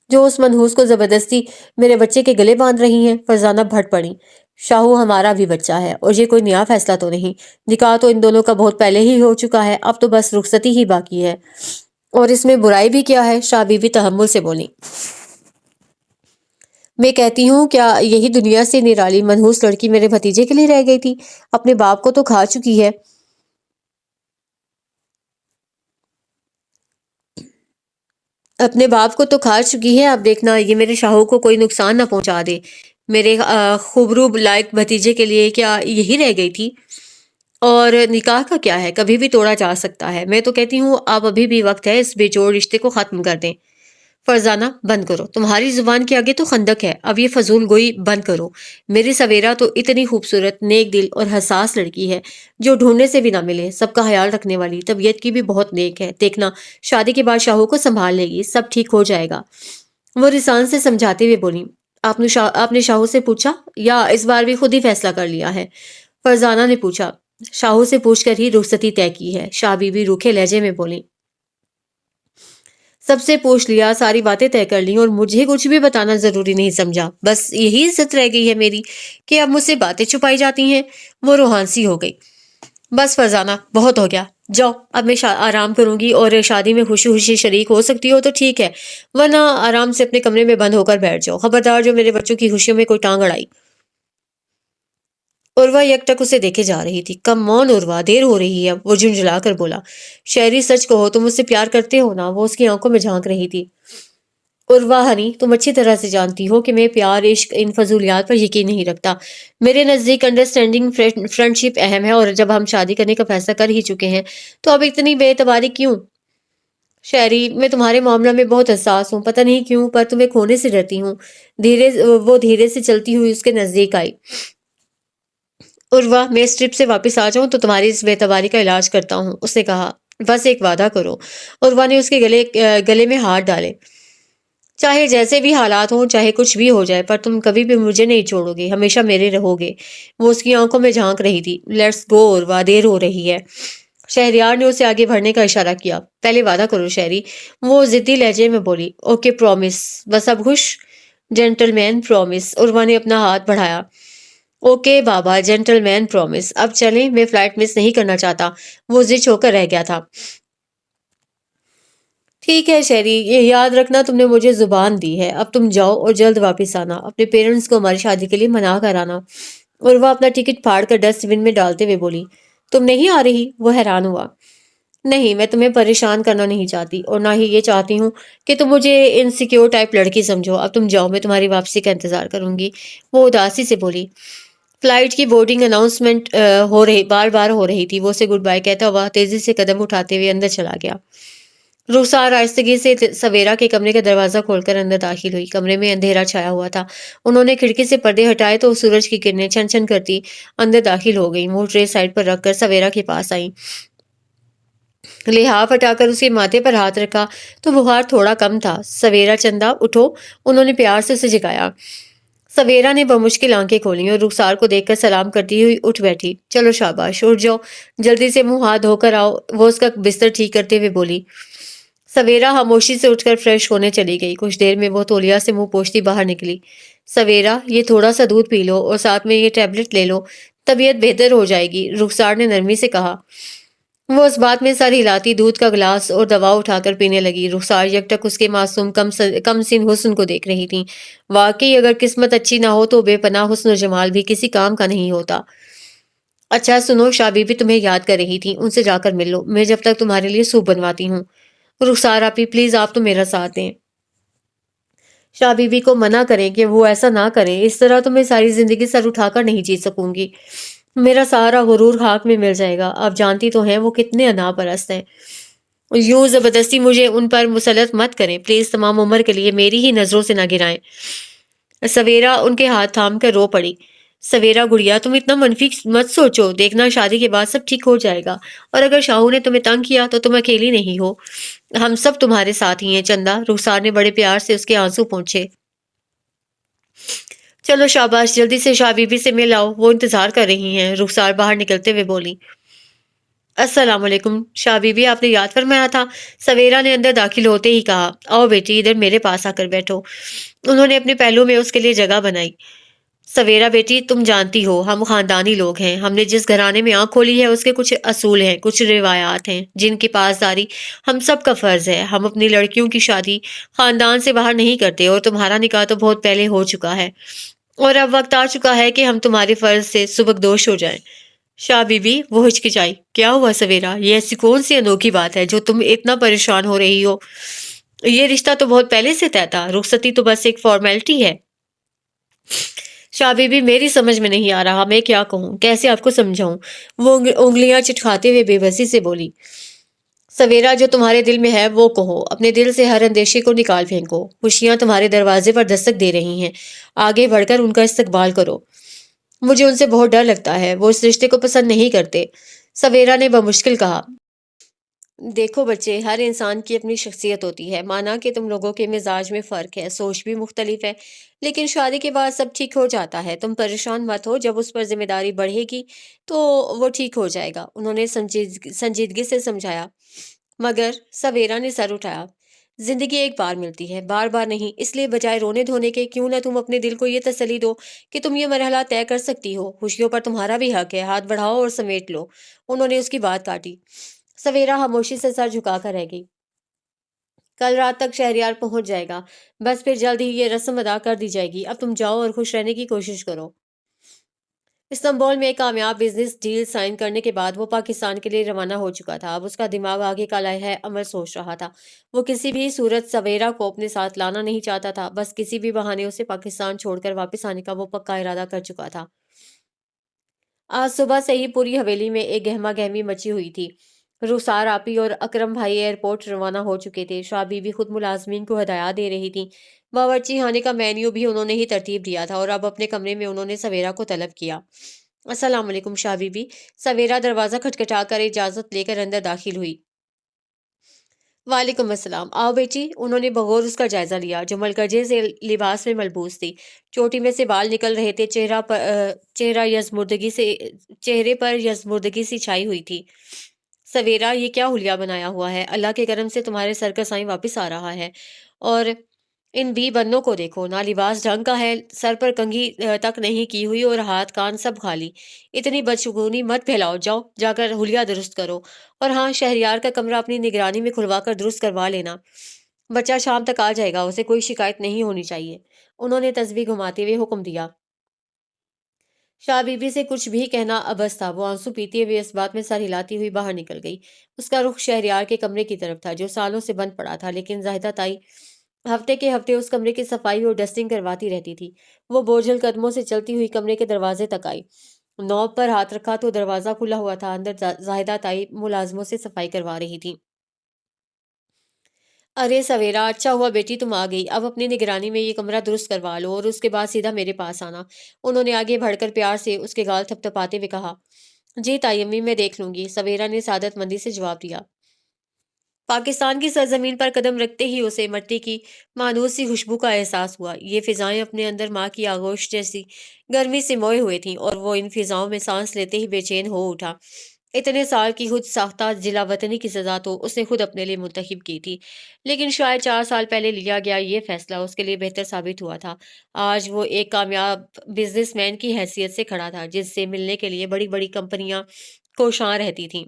جو اس منحوس کو زبردستی میرے بچے کے گلے باندھ رہی ہیں؟ فرزانہ بھٹ پڑی۔ شاہو ہمارا بھی بچہ ہے اور یہ کوئی نیا فیصلہ تو نہیں، نکاح تو ان دونوں کا بہت پہلے ہی ہو چکا ہے، اب تو بس رخصتی ہی باقی ہے۔ اور اس میں برائی بھی کیا ہے؟ شاہ بی بی تحمل سے بولی۔ میں کہتی ہوں، کیا یہی دنیا سے نرالی منحوس لڑکی میرے بھتیجے کے لیے رہ گئی تھی؟ اپنے باپ کو تو کھا چکی ہے۔ اب دیکھنا یہ میرے شاہو کو کوئی نقصان نہ پہنچا دے۔ میرے خوبروب لائق بھتیجے کے لیے کیا یہی رہ گئی تھی؟ اور نکاح کا کیا ہے، کبھی بھی توڑا جا سکتا ہے۔ میں تو کہتی ہوں آپ ابھی بھی وقت ہے اس بے جوڑ رشتے کو ختم کر دیں۔ فرزانہ بند کرو، تمہاری زبان کے آگے تو خندق ہے، اب یہ فضول گوئی بند کرو۔ میری سویرا تو اتنی خوبصورت، نیک دل اور حساس لڑکی ہے جو ڈھونڈنے سے بھی نہ ملے، سب کا خیال رکھنے والی، طبیعت کی بھی بہت نیک ہے، دیکھنا شادی کے بعد شاہو کو سنبھال لے گی، سب ٹھیک ہو جائے گا۔ وہ رسان سے سمجھاتے ہوئے بولی۔ آپ نے شاہو سے پوچھا یا اس بار بھی خود ہی فیصلہ کر لیا ہے؟ فرزانہ نے پوچھا۔ شاہو سے پوچھ کر ہی رخصتی طے کی ہے، شاہ بی بی روکھے لہجے میں بولی۔ سب سے پوچھ لیا، ساری باتیں طے کر لیں اور مجھے کچھ بھی بتانا ضروری نہیں سمجھا، بس یہی عزت رہ گئی ہے میری کہ اب مجھ سے باتیں چھپائی جاتی ہیں۔ وہ روحانسی ہو گئی۔ بس فرزانہ بہت ہو گیا، جاؤ اب میں آرام کروں گی، اور شادی میں خوشی خوشی شریک ہو سکتی ہو تو ٹھیک ہے، ورنہ آرام سے اپنے کمرے میں بند ہو کر بیٹھ جاؤ، خبردار جو میرے بچوں کی خوشیوں میں کوئی ٹانگ اڑائی۔ عروا یک ٹک اسے دیکھے جا رہی تھی۔ کم مون عروا، دیر ہو رہی ہے، وہ جھنجھلا کر بولا۔ شہری سچ کہو، تم مجھ سے پیار کرتے ہو نا؟ وہ اس کی آنکھوں میں جھانک رہی تھی۔ عروا ہنی، تم اچھی طرح سے جانتی ہو کہ میں پیار، عشق، ان فضولیات پر یقین نہیں رکھتا۔ میرے نزدیک انڈرسٹینڈنگ فرینڈ شپ اہم ہے، اور جب ہم شادی کرنے کا فیصلہ کر ہی چکے ہیں تو اب اتنی بے اعتباری کیوں؟ شہری، میں تمہارے معاملہ میں بہت حساس ہوں، پتہ نہیں کیوں، پر تمہیں کھونے سے ڈرتی ہوں۔ وہ دھیرے سے چلتی ہوئی اس کے نزدیک آئی۔ عروا، میں اس ٹرپ سے واپس آ جاؤں تو تمہاری اس بے اعتباری کا علاج کرتا ہوں، اس نے کہا۔ بس ایک وعدہ کرو۔ عروا نے اس کے گلے میں ہاتھ ڈالے۔ چاہے جیسے بھی حالات ہوں، چاہے کچھ بھی ہو جائے، پر تم کبھی بھی مجھے نہیں چھوڑو گے، ہمیشہ میرے رہو گے۔ وہ اس کی آنکھوں میں جھانک رہی تھی۔ لیٹس گو عروا، دیر ہو رہی ہے۔ شہریار نے اسے آگے بڑھنے کا اشارہ کیا۔ پہلے وعدہ کرو شہری، وہ ضدی لہجے میں بولی۔ اوکے پرومس، بس اب خوش؟ جینٹل مین پرومس، عروا نے اپنا ہاتھ بڑھایا۔ اوکے بابا، جینٹل مین پرومس، اب چلیں، میں فلائٹ مس نہیں کرنا چاہتا۔ وہ زچ ہو کر رہ گیا تھا۔ ٹھیک ہے شہری، یہ یاد رکھنا تم نے مجھے زبان دی ہے، اب تم جاؤ اور جلد واپس آنا، اپنے پیرنٹس کو ہماری شادی کے لیے منا کر آنا۔ اور وہ اپنا ٹکٹ پھاڑ کر ڈسٹ بن میں ڈالتے ہوئے بولی۔ تم نہیں آ رہی؟ وہ حیران ہوا۔ نہیں، میں تمہیں پریشان کرنا نہیں چاہتی، اور نہ ہی یہ چاہتی ہوں کہ تم مجھے انسیکیور ٹائپ لڑکی سمجھو، اب تم جاؤ، میں تمہاری واپسی کا انتظار کروں گی۔ وہ اداسی سے بولی۔ فلائٹ کی بورڈنگ اناؤنسمنٹ بار بار ہو رہی تھی۔ وہ اسے گڈ بائی کہتا ہوا تیزی سے قدم اٹھاتے ہوئے اندر چلا گیا۔ رخسار آہستگی سے سویرا کے کمرے کا دروازہ کھول کر اندر داخل ہوئی۔ کمرے میں اندھیرا چھایا ہوا تھا۔ انہوں نے کھڑکی سے پردے ہٹائے تو سورج کی کرنیں چھن چھن کرتی اندر داخل ہو گئیں۔ وہ ٹرے سائڈ پر رکھ کر سویرا کے پاس آئیں۔ لحاف ہٹا کر اس کے ماتھے پر ہاتھ رکھا تو بخار تھوڑا کم تھا۔ سویرا چندا، اٹھو، انہوں نے پیار سے اسے جگایا۔ सवेरा ने बमुश्किल आंखें खोली और रुखसार को देखकर सलाम करती हुई उठ बैठी। चलो शाबाश, उठ जाओ, जल्दी से मुंह हाथ धोकर आओ, वो उसका बिस्तर ठीक करते हुए बोली। सवेरा खामोशी से उठकर फ्रेश होने चली गई। कुछ देर में वो तौलिया से मुंह पोंछती बाहर निकली। सवेरा, ये थोड़ा सा दूध पी लो और साथ में ये टैबलेट ले लो, तबीयत बेहतर हो जाएगी, रुखसार ने नरमी से कहा। वो उस बात में सर हिलाती दूध का गिलास और दवा उठाकर पीने लगी। रुखसार यकटक उसके मासूम कम सिन हुस्न को देख रही थी। वाकई अगर किस्मत अच्छी ना हो तो बेपनाह हुस्न और जमाल भी किसी काम का नहीं होता। अच्छा सुनो, शाह बीबी तुम्हें याद कर रही थी, उनसे जाकर मिल लो, मैं जब तक तुम्हारे लिए सूप बनवाती हूँ। रुखसार आपी, प्लीज आप तो मेरा साथ दें। शाह बीबी को मना करें कि वो ऐसा ना करें, इस तरह तो मैं सारी जिंदगी सर उठाकर नहीं जी सकूंगी। मेरा सारा गुरूर खाक में मिल जाएगा। आप जानती तो हैं वो कितने अनापरस्त हैं। यूं जबरदस्ती मुझे उन पर मुसलत मत करें प्लीज, तमाम उम्र के लिए मेरी ही नजरों से न गिराएं। सवेरा उनके हाथ थाम कर रो पड़ी। सवेरा गुड़िया, तुम इतना मनफी मत सोचो, देखना शादी के बाद सब ठीक हो जाएगा। और अगर शाहू ने तुम्हें तंग किया तो तुम अकेली नहीं हो, हम सब तुम्हारे साथ ही हैं। चंदा, रुखसार ने बड़े प्यार से उसके आंसू पोंछे। चलो शाबाश, जल्दी से शाह बीबी से मिल आओ, वो इंतजार कर रही हैं, रुखसार बाहर निकलते हुए बोली। अस्सलाम वालेकुम शाह बीबी, आपने याद फरमाया था, सवेरा ने अंदर दाखिल होते ही कहा। आओ बेटी, इधर मेरे पास आकर बैठो। उन्होंने अपने पहलू में उसके लिए जगह बनाई। सवेरा बेटी, तुम जानती हो हम खानदानी लोग हैं, हमने जिस घराने में आंख खोली है उसके कुछ असूल हैं, कुछ रिवायात हैं जिनकी पासदारी हम सब का फर्ज है। हम अपनी लड़कियों की शादी खानदान से बाहर नहीं करते और तुम्हारा निकाह तो बहुत पहले हो चुका है और अब वक्त आ चुका है कि हम तुम्हारे फर्ज से सुबकदोश हो जाएं। शाह बीबी वो हिचकिचाई। क्या हुआ सवेरा, ये ऐसी कौन सी अनोखी बात है जो तुम इतना परेशान हो रही हो? ये रिश्ता तो बहुत पहले से तय था, रुखसती तो बस एक फॉर्मेलिटी है। शाह बीबी, मेरी समझ में नहीं आ रहा, मैं क्या कहूँ, कैसे आपको समझाऊं? वो उंगलियां चिटखाते हुए बेबसी से बोली। सवेरा, जो तुम्हारे दिल में है वो कहो, अपने दिल से हर अंदेशे को निकाल फेंको। खुशियां तुम्हारे दरवाजे पर दस्तक दे रही हैं, आगे बढ़कर उनका इस्तकबाल करो। मुझे उनसे बहुत डर लगता है, वो इस रिश्ते को पसंद नहीं करते, सवेरा ने बमुश्किल कहा। देखो बच्चे, हर इंसान की अपनी शख्सियत होती है। माना कि तुम लोगों के मिजाज में फर्क है, सोच भी मुख्तलिफ है, लेकिन शादी के बाद सब ठीक हो जाता है। तुम परेशान मत हो, जब उस पर जिम्मेदारी बढ़ेगी तो वो ठीक हो जाएगा, उन्होंने संजीदगी से समझाया। मगर सवेरा ने सर उठाया। जिंदगी एक बार मिलती है, बार बार नहीं, इसलिए बजाय रोने धोने के क्यों ना तुम अपने दिल को ये तसल्ली दो कि तुम ये मरहला तय कर सकती हो। खुशियों पर तुम्हारा भी हक है, हाथ बढ़ाओ और समेट लो। उन्होंने उसकी बात काटी। सवेरा खामोशी से सर झुकाकर रह गई। कल रात तक शहरयार पहुंच जाएगा, बस फिर जल्द ही ये रस्म अदा कर दी जाएगी। अब तुम जाओ और खुश रहने की कोशिश करो। इस्तांबुल में एक कामयाब बिजनेस डील साइन करने के बाद वो पाकिस्तान के लिए रवाना हो चुका था। अब उसका दिमाग आगे का है अमल सोच रहा था। वो किसी भी सूरत सवेरा को अपने साथ लाना नहीं चाहता था, बस किसी भी बहाने उसे पाकिस्तान छोड़कर वापस आने का वो पक्का इरादा कर चुका था। आज सुबह से ही पूरी हवेली में एक गहमा गहमी मची हुई थी। रुखसार आपी और अकरम भाई एयरपोर्ट रवाना हो चुके थे। शाह बीबी खुद मुलाजमीन को हदायत दे रही थी। बावर्ची खाने का मेन्यू भी उन्होंने ही तरतीब दिया था और अब अपने कमरे में उन्होंने सवेरा को तलब किया। अस्सलाम वालेकुम शाह बीबी। सवेरा दरवाजा खटखटा कर इजाजत लेकर अंदर दाखिल हुई। वालेकुम अस्सलाम, आओ बेटी। उन्होंने बगौर उसका जायजा लिया, जो मलकजे से लिबास में मलबूस थी। चोटी में से बाल निकल रहे थे, चेहरे पर यज़मुर्दगी सी छाई हुई थी। सवेरा, ये क्या हुलिया बनाया हुआ है? अल्लाह के करम से तुम्हारे सर का साईं वापस आ रहा है। और इन बी बन्नों को देखो, ना लिबास ढंग का है, सर पर कंघी तक नहीं की हुई और हाथ कान सब खाली। इतनी बदशगुनी मत फैलाओ, जाओ जाकर हुलिया दुरुस्त करो। और हाँ, शहरयार का कमरा अपनी निगरानी में खुलवा कर दुरुस्त करवा लेना। बच्चा शाम तक आ जाएगा, उसे कोई शिकायत नहीं होनी चाहिए। उन्होंने तस्बीह घुमाते हुए हुक्म दिया। शाह बीबी से कुछ भी कहना अबस था। वो आंसू पीते हुए इस बात में सर हिलाती हुई बाहर निकल गई। उसका रुख शहरयार के कमरे की तरफ था, जो सालों से बंद पड़ा था, लेकिन जाहिदा ताई हफ्ते के हफ्ते उस कमरे की सफाई और डस्टिंग करवाती रहती थी। वो बोझल कदमों से चलती हुई कमरे के दरवाजे तक आई। नॉब पर हाथ रखा तो दरवाजा खुला हुआ था। अंदर जाहिदा ताई मुलाजमों से सफाई करवा रही थी। अरे सवेरा, अच्छा हुआ बेटी तुम आ गई। अब अपनी निगरानी में ये कमरा दुरुस्त करवा लो और उसके बाद सीधा मेरे पास आना। उन्होंने आगे बढ़कर प्यार से उसके गाल थपथपाते हुए कहा। जी ताई अम्मी, मैं देख लूंगी, सवेरा ने सादतमंदी से जवाब दिया। پاکستان کی سرزمین پر قدم رکھتے ہی اسے مٹی کی مانوس سی خوشبو کا احساس ہوا۔ یہ فضائیں اپنے اندر ماں کی آغوش جیسی گرمی سے موئے ہوئے تھیں اور وہ ان فضاؤں میں سانس لیتے ہی بے چین ہو اٹھا۔ اتنے سال کی خود ساختہ جلا وطنی کی سزا تو اس نے خود اپنے لیے منتخب کی تھی، لیکن شاید 4 سال پہلے لیا گیا یہ فیصلہ اس کے لیے بہتر ثابت ہوا تھا۔ آج وہ ایک کامیاب بزنس مین کی حیثیت سے کھڑا تھا، جس سے ملنے کے لیے بڑی بڑی کمپنیاں کوشاں رہتی تھیں۔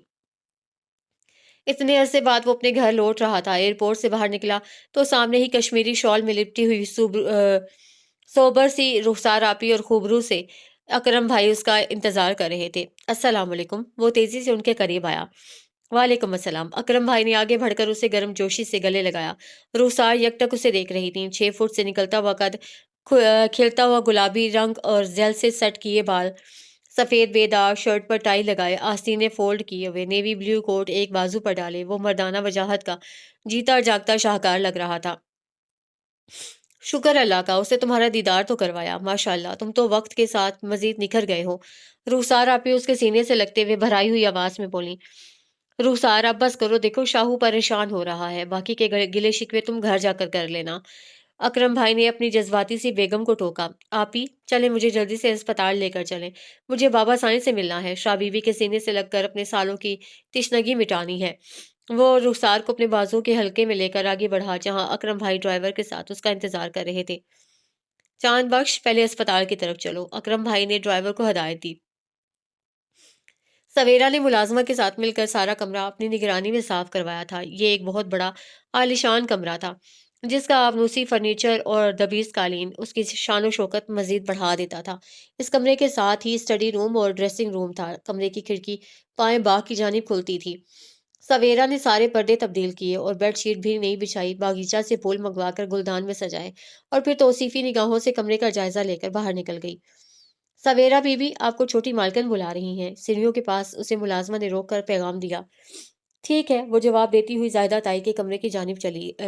اتنے عرصے بعد وہ اپنے گھر لوٹ رہا تھا۔ ایئرپورٹ سے باہر نکلا تو سامنے ہی کشمیری شال میں لپٹی ہوئی سوبر سی رخسار آپی اور خوبرو سے اکرم بھائی اس کا انتظار کر رہے تھے۔ السلام علیکم۔ وہ تیزی سے ان کے قریب آیا۔ وعلیکم السلام۔ اکرم بھائی نے آگے بڑھ کر اسے گرم جوشی سے گلے لگایا۔ رخسار یکٹک اسے دیکھ رہی تھی۔ 6 فٹ سے نکلتا ہوا قد، کھلتا ہوا گلابی رنگ اور جیل سے سیٹ کیے بال، سفید بے داغ شرٹ پر ٹائی لگائے، آستینے فولڈ کیے ہوئے، نیوی بلیو کوٹ ایک بازو پر ڈالے، وہ مردانہ وجاہت کا جیتا جاگتا شاہکار لگ رہا تھا۔ شکر اللہ کا، اسے تمہارا دیدار تو کروایا۔ ماشاء اللہ، تم تو وقت کے ساتھ مزید نکھر گئے ہو۔ رخسار آپی اس کے سینے سے لگتے ہوئے بھرائی ہوئی آواز میں بولی۔ رخسار، اب بس کرو، دیکھو شاہو پریشان ہو رہا ہے، باقی کے گلے شکوے تم گھر جا کر لینا۔ اکرم بھائی نے اپنی جذباتی سی بیگم کو ٹوکا۔ آپی، چلیں، مجھے جلدی سے اسپتال لے کر چلیں، مجھے بابا سائیں سے ملنا ہے، شاہ بیوی کے سینے سے لگ کر اپنے سالوں کی تشنگی مٹانی ہے۔ وہ رخسار کو اپنے بازو کے حلقے میں لے کر آگے بڑھا، جہاں اکرم بھائی ڈرائیور کے ساتھ اس کا انتظار کر رہے تھے۔ چاند بخش، پہلے اسپتال کی طرف چلو، اکرم بھائی نے ڈرائیور کو ہدایت دی۔ سویرا نے ملازمہ کے ساتھ مل کر سارا کمرہ اپنی نگرانی میں صاف کروایا تھا۔ یہ ایک بہت بڑا عالیشان کمرہ تھا، جس کا آبنوسی فرنیچر اور دبیز قالین اس کی شان و شوکت مزید بڑھا دیتا تھا۔ اس کمرے کے ساتھ ہی اسٹڈی روم اور ڈریسنگ روم تھا۔ کمرے کی کھڑکی بائیں باغ کی جانب کھلتی تھی۔ سویرا نے سارے پردے تبدیل کیے اور بیڈ شیٹ بھی نہیں بچھائی، باغیچہ سے پھول منگوا کر گلدان میں سجائے، اور پھر توصیفی نگاہوں سے کمرے کا جائزہ لے کر باہر نکل گئی۔ سویرا بی بی، آپ کو چھوٹی مالکن بلا رہی ہیں۔ سیڑھیوں کے پاس اسے ملازمہ نے روک کر پیغام دیا۔ ٹھیک ہے، وہ جواب دیتی ہوئی زاہدہ تائی کے کمرے کی جانب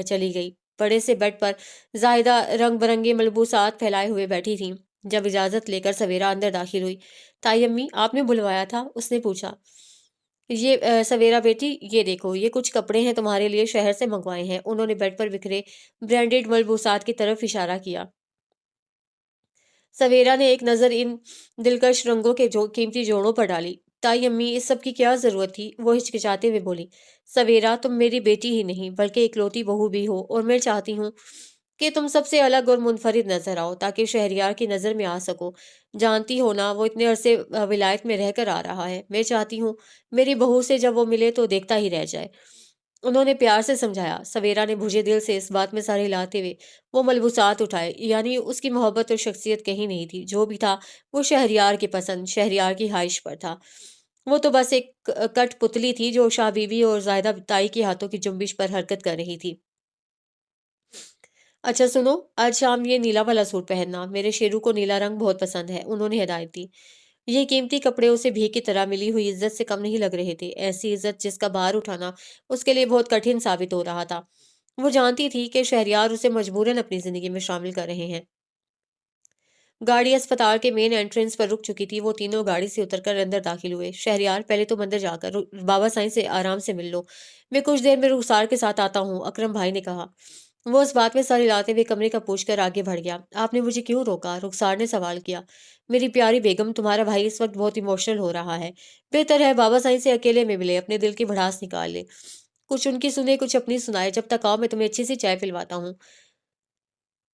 چلی گئی۔ بڑے سے بیڈ پر زاہدہ رنگ برنگے ملبوسات پھیلائے ہوئے بیٹھی تھیں۔ جب اجازت لے کر سویرا اندر داخل ہوئی، تائی امی، آپ نے بلوایا تھا؟ اس نے پوچھا۔ سویرا بیٹی، یہ دیکھو، یہ کچھ کپڑے ہیں، تمہارے لیے شہر سے منگوائے ہیں۔ انہوں نے بیڈ پر بکھرے برانڈڈ ملبوسات کی طرف اشارہ کیا۔ سویرا نے ایک نظر ان دلکش رنگوں کے قیمتی جوڑوں پر ڈالی۔ تائی امی، اس سب کی کیا ضرورت تھی؟ وہ ہچکچاتے ہوئے بولی۔ سویرا، تم میری بیٹی ہی نہیں بلکہ اکلوتی بہو بھی ہو، اور میں چاہتی ہوں کہ تم سب سے الگ اور منفرد نظر آؤ، تاکہ شہریار کی نظر میں آ سکو۔ جانتی ہو نا، وہ اتنے عرصے ولایت میں رہ کر آ رہا ہے۔ میں چاہتی ہوں میری بہو سے جب وہ ملے تو دیکھتا ہی رہ جائے۔ انہوں نے پیار سے سمجھایا۔ سویرا نے بھجے دل سے اس بات میں سر ہلاتے ہوئے وہ ملبوسات اٹھائے۔ یعنی اس کی محبت اور شخصیت کہیں نہیں تھی، جو بھی تھا وہ شہریار کی پسند، شہریار کی خواہش پر تھا۔ وہ تو بس ایک کٹ پتلی تھی جو شاہ بیوی اور زاہدہ تائی کے ہاتھوں کی جنبش پر حرکت کر رہی تھی۔ اچھا سنو، آج شام یہ نیلا والا سوٹ پہننا، میرے شیرو کو نیلا رنگ بہت پسند ہے، انہوں نے ہدایت دی۔ یہ قیمتی کپڑے اسے بھیک کی طرح ملی ہوئی عزت سے کم نہیں لگ رہے تھے، ایسی عزت جس کا بار اٹھانا اس کے لیے بہت کٹھن ثابت ہو رہا تھا۔ وہ جانتی تھی کہ شہریار اسے مجبوراً اپنی زندگی میں شامل کر رہے ہیں۔ گاڑی اسپتال کے مین انٹرنس پر رک چکی تھی۔ وہ تینوں گاڑی سے اتر کر اندر داخل ہوئے۔ شہریار، پہلے تم اندر جا کر بابا سائیں سے آرام سے مل لو، میں کچھ دیر میں رخسار کے ساتھ آتا ہوں، اکرم بھائی نے کہا۔ وہ اس بات میں سر ہلاتے ہوئے کمرے کا پوچھ کر آگے بڑھ گیا۔ آپ نے مجھے کیوں روکا؟ رخسار نے سوال کیا۔ میری پیاری بیگم، تمہارا بھائی اس وقت بہت ایموشنل ہو رہا ہے، بہتر ہے بابا سائیں سے اکیلے میں ملے، اپنے دل کی بھڑاس نکال لے، کچھ ان کی سنے کچھ اپنی سنائے۔ جب تک آؤ میں تمہیں اچھی سی چائے پلواتا ہوں۔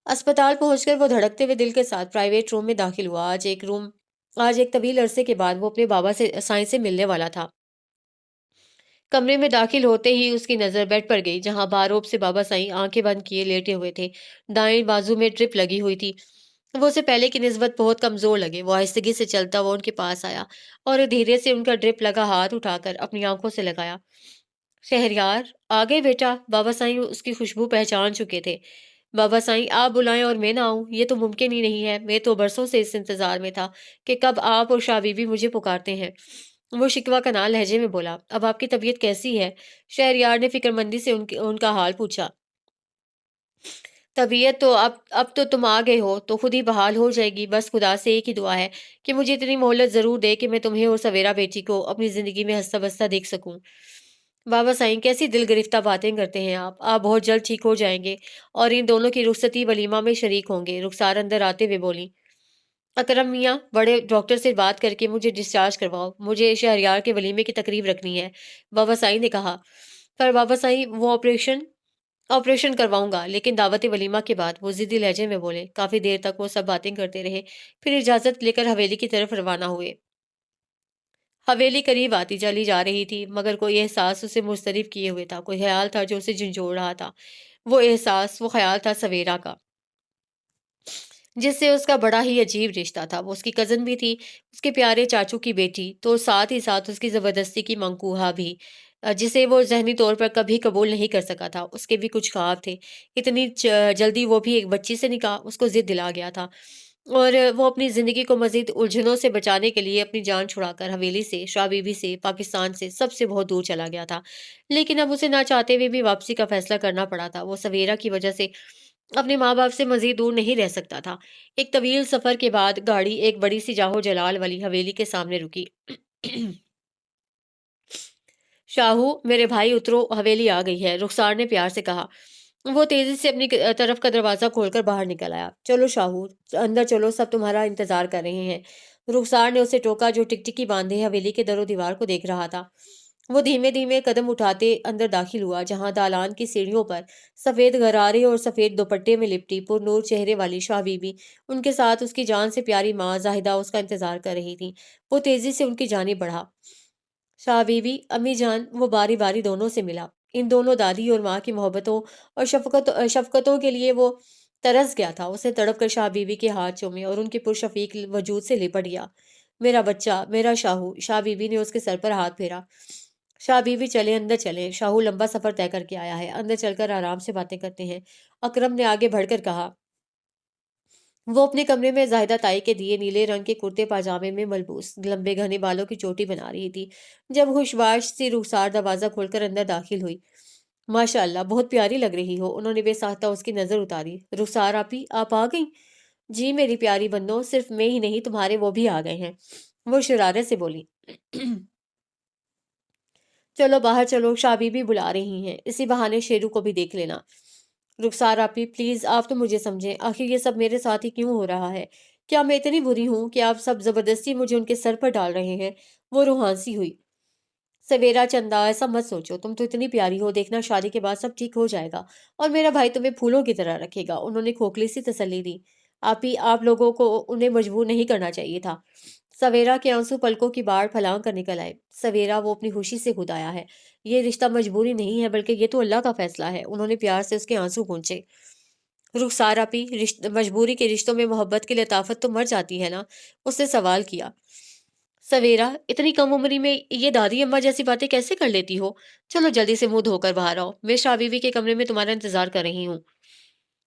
اسپتال پہنچ کر وہ دھڑکتے ہوئے دل کے ساتھ پرائیویٹ روم میں داخل ہوا۔ آج ایک طویل عرصے کے بعد وہ اپنے بابا سائیں سے ملنے والا تھا۔ کمرے میں داخل ہوتے ہی اس کی نظر بیڈ پر گئی، جہاں باروب سے بابا سائیں آنکھیں بند کیے لیٹے ہوئے تھے۔ دائیں بازو میں ڈرپ لگی ہوئی تھی۔ وہ اسے پہلے کی نسبت بہت کمزور لگے۔ وہ آہستگی سے چلتا وہ ان کے پاس آیا اور دھیرے سے ان کا ڈرپ لگا ہاتھ اٹھا کر اپنی آنکھوں سے لگایا۔ شہریار، آ گئے بیٹا؟ بابا سائیں اس کی خوشبو پہچان چکے تھے۔ بابا سائیں، آپ بلائیں اور میں نہ آؤں، یہ تو ممکن ہی نہیں ہے۔ میں تو برسوں سے اس انتظار میں تھا کہ کب آپ اور شاہ بی بی مجھے پکارتے ہیں۔ وہ شکوہ کنال لہجے میں بولا۔ اب آپ کی طبیعت کیسی ہے؟ شہریار نے فکر مندی سے ان کا حال پوچھا۔ طبیعت تو اب تو تم آ گئے ہو تو خود ہی بحال ہو جائے گی، بس خدا سے ایک ہی دعا ہے کہ مجھے اتنی مہلت ضرور دے کہ میں تمہیں اور سویرا بیٹی کو اپنی زندگی میں ہنستا بستا دیکھ سکوں۔ बाबा साईं, कैसी दिल गिरफ्ता बातें करते हैं आप बहुत जल्द ठीक हो जाएंगे और इन दोनों की रुखसती वलीमा में शरीक होंगे। रुखसार अंदर आते हुए बोली, अकरम मियाँ, बड़े डॉक्टर से बात करके मुझे डिस्चार्ज करवाओ, मुझे शहरयार के वलीमे की तकरीब रखनी है, बाबा साईं ने कहा। पर बाबा साईं, वो ऑपरेशन ऑपरेशन करवाऊंगा, लेकिन दावत वलीमा के बाद, वो जिद्दी लहजे में बोले। काफी देर तक वो सब बातें करते रहे, फिर इजाजत लेकर हवेली की तरफ रवाना हुए। हवेली करीब आती चली जा रही थी, मगर कोई एहसास उसे मुस्तरिब किए हुए था, कोई ख्याल था जो उसे झंझोड़ रहा था। वो एहसास, वो ख्याल था सवेरा का, जिससे उसका बड़ा ही अजीब रिश्ता था। वो उसकी कज़न भी थी, उसके प्यारे चाचू की बेटी, तो साथ ही साथ उसकी ज़बरदस्ती की मंकूहा भी, जिसे वो ज़हनी तौर पर कभी कबूल नहीं कर सका था। उसके भी कुछ ख्वाब थे। इतनी जल्दी वो भी एक बच्ची से निकाह, उसको ज़िद दिला गया था। और वो अपनी ज़िंदगी को मज़ीद उलझनों से बचाने के लिए अपनी जान छुड़ाकर हवेली से, शाह बीबी से, पाकिस्तान से, सबसे बहुत दूर चला गया था। लेकिन अब उसे ना चाहते हुए भी वापसी का फ़ैसला करना पड़ा था। वो सवेरा की वजह से अपने माँ-बाप से मज़ीद दूर नहीं रह सकता था। एक तवील सफ़र के बाद गाड़ी एक बड़ी-सी जाहो-जलाल वाली हवेली के सामने रुकी। शाहू, मेरे भाई उतरो, हवेली आ गई है, रुखसार ने प्यार से कहा। वो तेजी से अपनी तरफ का दरवाजा खोलकर बाहर निकल आया। चलो शाहू, अंदर चलो, सब तुम्हारा इंतजार कर रहे हैं। रुखसार ने उसे टोका, जो टिकटिकी बांधे हवेली के दरो दीवार को देख रहा था। वो धीमे धीमे कदम उठाते अंदर दाखिल हुआ, जहां दालान की सीढ़ियों पर सफेद गरारे और सफेद दुपट्टे में लिपटी पुरनूर चेहरे वाली शाह बीबी, उनके साथ उसकी जान से प्यारी माँ जाहिदा उसका इंतजार कर रही थी। वो तेजी से उनकी जानिब बढ़ा। शाह बीबी, अम्मी जान, वो बारी बारी दोनों से मिला। इन दोनों दादी और माँ की मोहब्बतों और शफकतों के लिए वो तरस गया था। उसे तड़प कर शाह बीबी के हाथ चूमे और उनके पुरशफीक वजूद से लिपट गया। मेरा बच्चा, मेरा शाहू। शाह बीबी ने उसके सर पर हाथ फेरा। शाह बीबी, चले अंदर चले, शाहू लंबा सफर तय करके आया है, अंदर चलकर आराम से बातें करते हैं, अकरम ने आगे बढ़कर कहा। वो अपने कमरे में जाहिदा ताई के दिए नीले रंग के कुर्ते पाजामे में मलबूस लंबे घने बालों की चोटी बना रही थी, जब खुशबाश सी रुखसार दरवाजा खोलकर अंदर दाखिल हुई। माशाअल्लाह, बहुत प्यारी लग रही हो, उन्होंने बेसाख्ता उसकी नजर उतारी। रुखसार आपी, आप आ गई? जी मेरी प्यारी बन्नो, सिर्फ मैं ही नहीं, तुम्हारे वो भी आ गए हैं, वो शरारत से बोली। चलो बाहर चलो, शाबी भी बुला रही हैं, इसी बहाने शेरू को भी देख लेना। रुखसार आपी, प्लीज आप तो मुझे समझें, आखिर ये सब मेरे साथ ही क्यों हो रहा है? क्या मैं इतनी बुरी हूं कि आप सब जबरदस्ती मुझे उनके सर पर डाल रहे हैं? वो रूहांसी हुई। सवेरा चंदा, ऐसा मत सोचो, तुम तो इतनी प्यारी हो, देखना शादी के बाद सब ठीक हो जाएगा और मेरा भाई तुम्हें फूलों की तरह रखेगा, उन्होंने खोखली सी तसल्ली दी। आप ही, आप लोगों को उन्हें मजबूर नहीं करना चाहिए था। सवेरा के आंसू पलकों की बाढ़ फलांग कर निकल आए। सवेरा, वो अपनी खुशी से खुद आया है, ये रिश्ता मजबूरी नहीं है, बल्कि ये तो अल्लाह का फैसला है, उन्होंने प्यार से उसके आंसू पोंछे। रुखसार आपी, मजबूरी के रिश्तों में मोहब्बत की लताफत तो मर जाती है ना? उसने सवाल किया। सवेरा, इतनी कम उम्र में ये दादी अम्मा जैसी बातें कैसे कर लेती हो? चलो जल्दी से मुंह धोकर बाहर आओ, मैं शाह बीवी के कमरे में तुम्हारा इंतजार कर रही हूँ।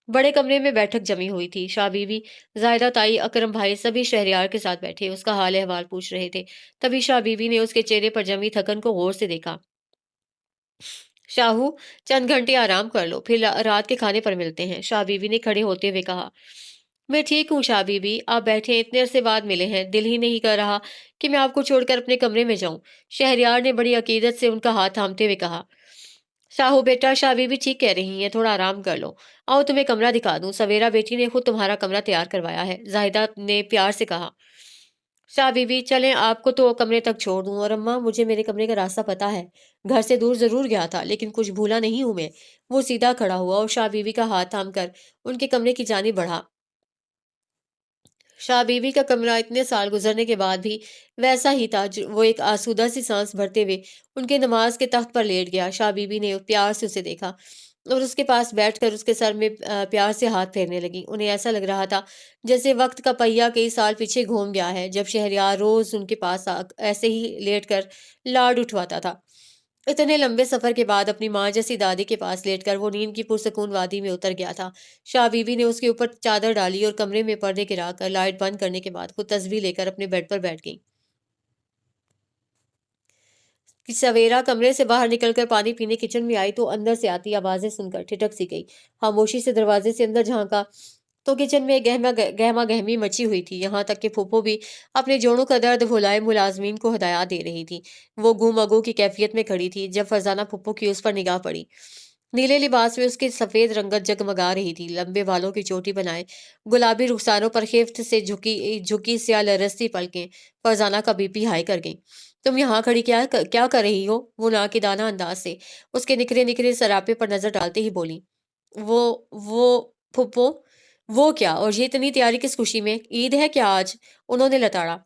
बड़े कमरे में बैठक जमी हुई थी। शाह बीवी, जायदा ताई, अकरम भाई सभी शहरयार के साथ बैठे उसका हाल अहवाल पूछ रहे थे। तभी शाह बीवी ने उसके चेहरे पर जमी थकन को गौर से देखा। शाहू, चंद घंटे आराम कर लो, फिर रात के खाने पर मिलते हैं, शाह बीवी ने खड़े होते हुए कहा। मैं ठीक हूँ शाह बीबी, आप बैठे, इतने अरसे बाद मिले हैं, दिल ही नहीं कर रहा कि मैं आपको छोड़कर अपने कमरे में जाऊं, शहरयार ने बड़ी अकीदत से उनका हाथ थामते हुए कहा। शाहू बेटा, शाह बीबी ठीक कह रही हैं, थोड़ा आराम कर लो, आओ तुम्हें कमरा दिखा दूं, सवेरा बेटी ने खुद तुम्हारा कमरा तैयार करवाया है, जाहिदा ने प्यार से कहा। शाह बीबी, चलें, आपको तो कमरे तक छोड़ दूं, और अम्मा, मुझे मेरे कमरे का रास्ता पता है, घर से दूर जरूर गया था, लेकिन कुछ भूला नहीं हूं मैं। वो सीधा खड़ा हुआ और शाह बीबी का हाथ थामकर उनके कमरे की जानिब बढ़ा। शाह बीवी का कमरा इतने साल गुजरने के बाद भी वैसा ही था। वो एक आसूदा सी सांस भरते हुए उनके नमाज के तख्त पर लेट गया। शाह बीवी ने प्यार से उसे देखा और उसके पास बैठकर उसके सर में प्यार से हाथ फेरने लगी। उन्हें ऐसा लग रहा था जैसे वक्त का पहिया कई साल पीछे घूम गया है, जब शहरयार रोज उनके पास ऐसे ही लेट कर लाड उठवाता था। इतने लंबे सफर के बाद अपनी माँ जैसी दादी के पास लेटकर वो नींद की पुरसकून वादी में उतर गया था। शाह बीबी ने उसके ऊपर चादर डाली और कमरे में पर्दे गिराकर लाइट बंद करने के बाद खुद तस्वीर लेकर अपने बेड पर बैठ गई। कि सवेरा कमरे से बाहर निकलकर पानी पीने किचन में आई तो अंदर से आती आवाजें सुनकर ठिठक सी गई। खामोशी से दरवाजे से अंदर झांका तो किचन में गहमा गहमी मची हुई थी, यहाँ तक कि फूफो भी अपने जोड़ों का दर्द भुलाए मुलाजमीन को हदायत दे रही थी। वो गुम अगू की कैफियत में खड़ी थी जब फरजाना फूफो की उस पर निगाह पड़ी। नीले लिबास में उसकी सफेद रंगत जगमगा रही थी, लंबे बालों की चोटी बनाए, गुलाबी रुखसारों पर खेफ्त से झुकी झुकी स्या लरसती पलकें फरजाना का बीपी हाई कर गई। तुम यहाँ खड़ी क्या कर रही हो? वो नाकिदाना अंदाज से उसके निखरे निखरे सरापे पर नजर डालते ही बोली। वो फुप्पो, वो क्या, और ये इतनी तैयारी किस खुशी में? ईद है क्या आज? उन्होंने लताड़ा।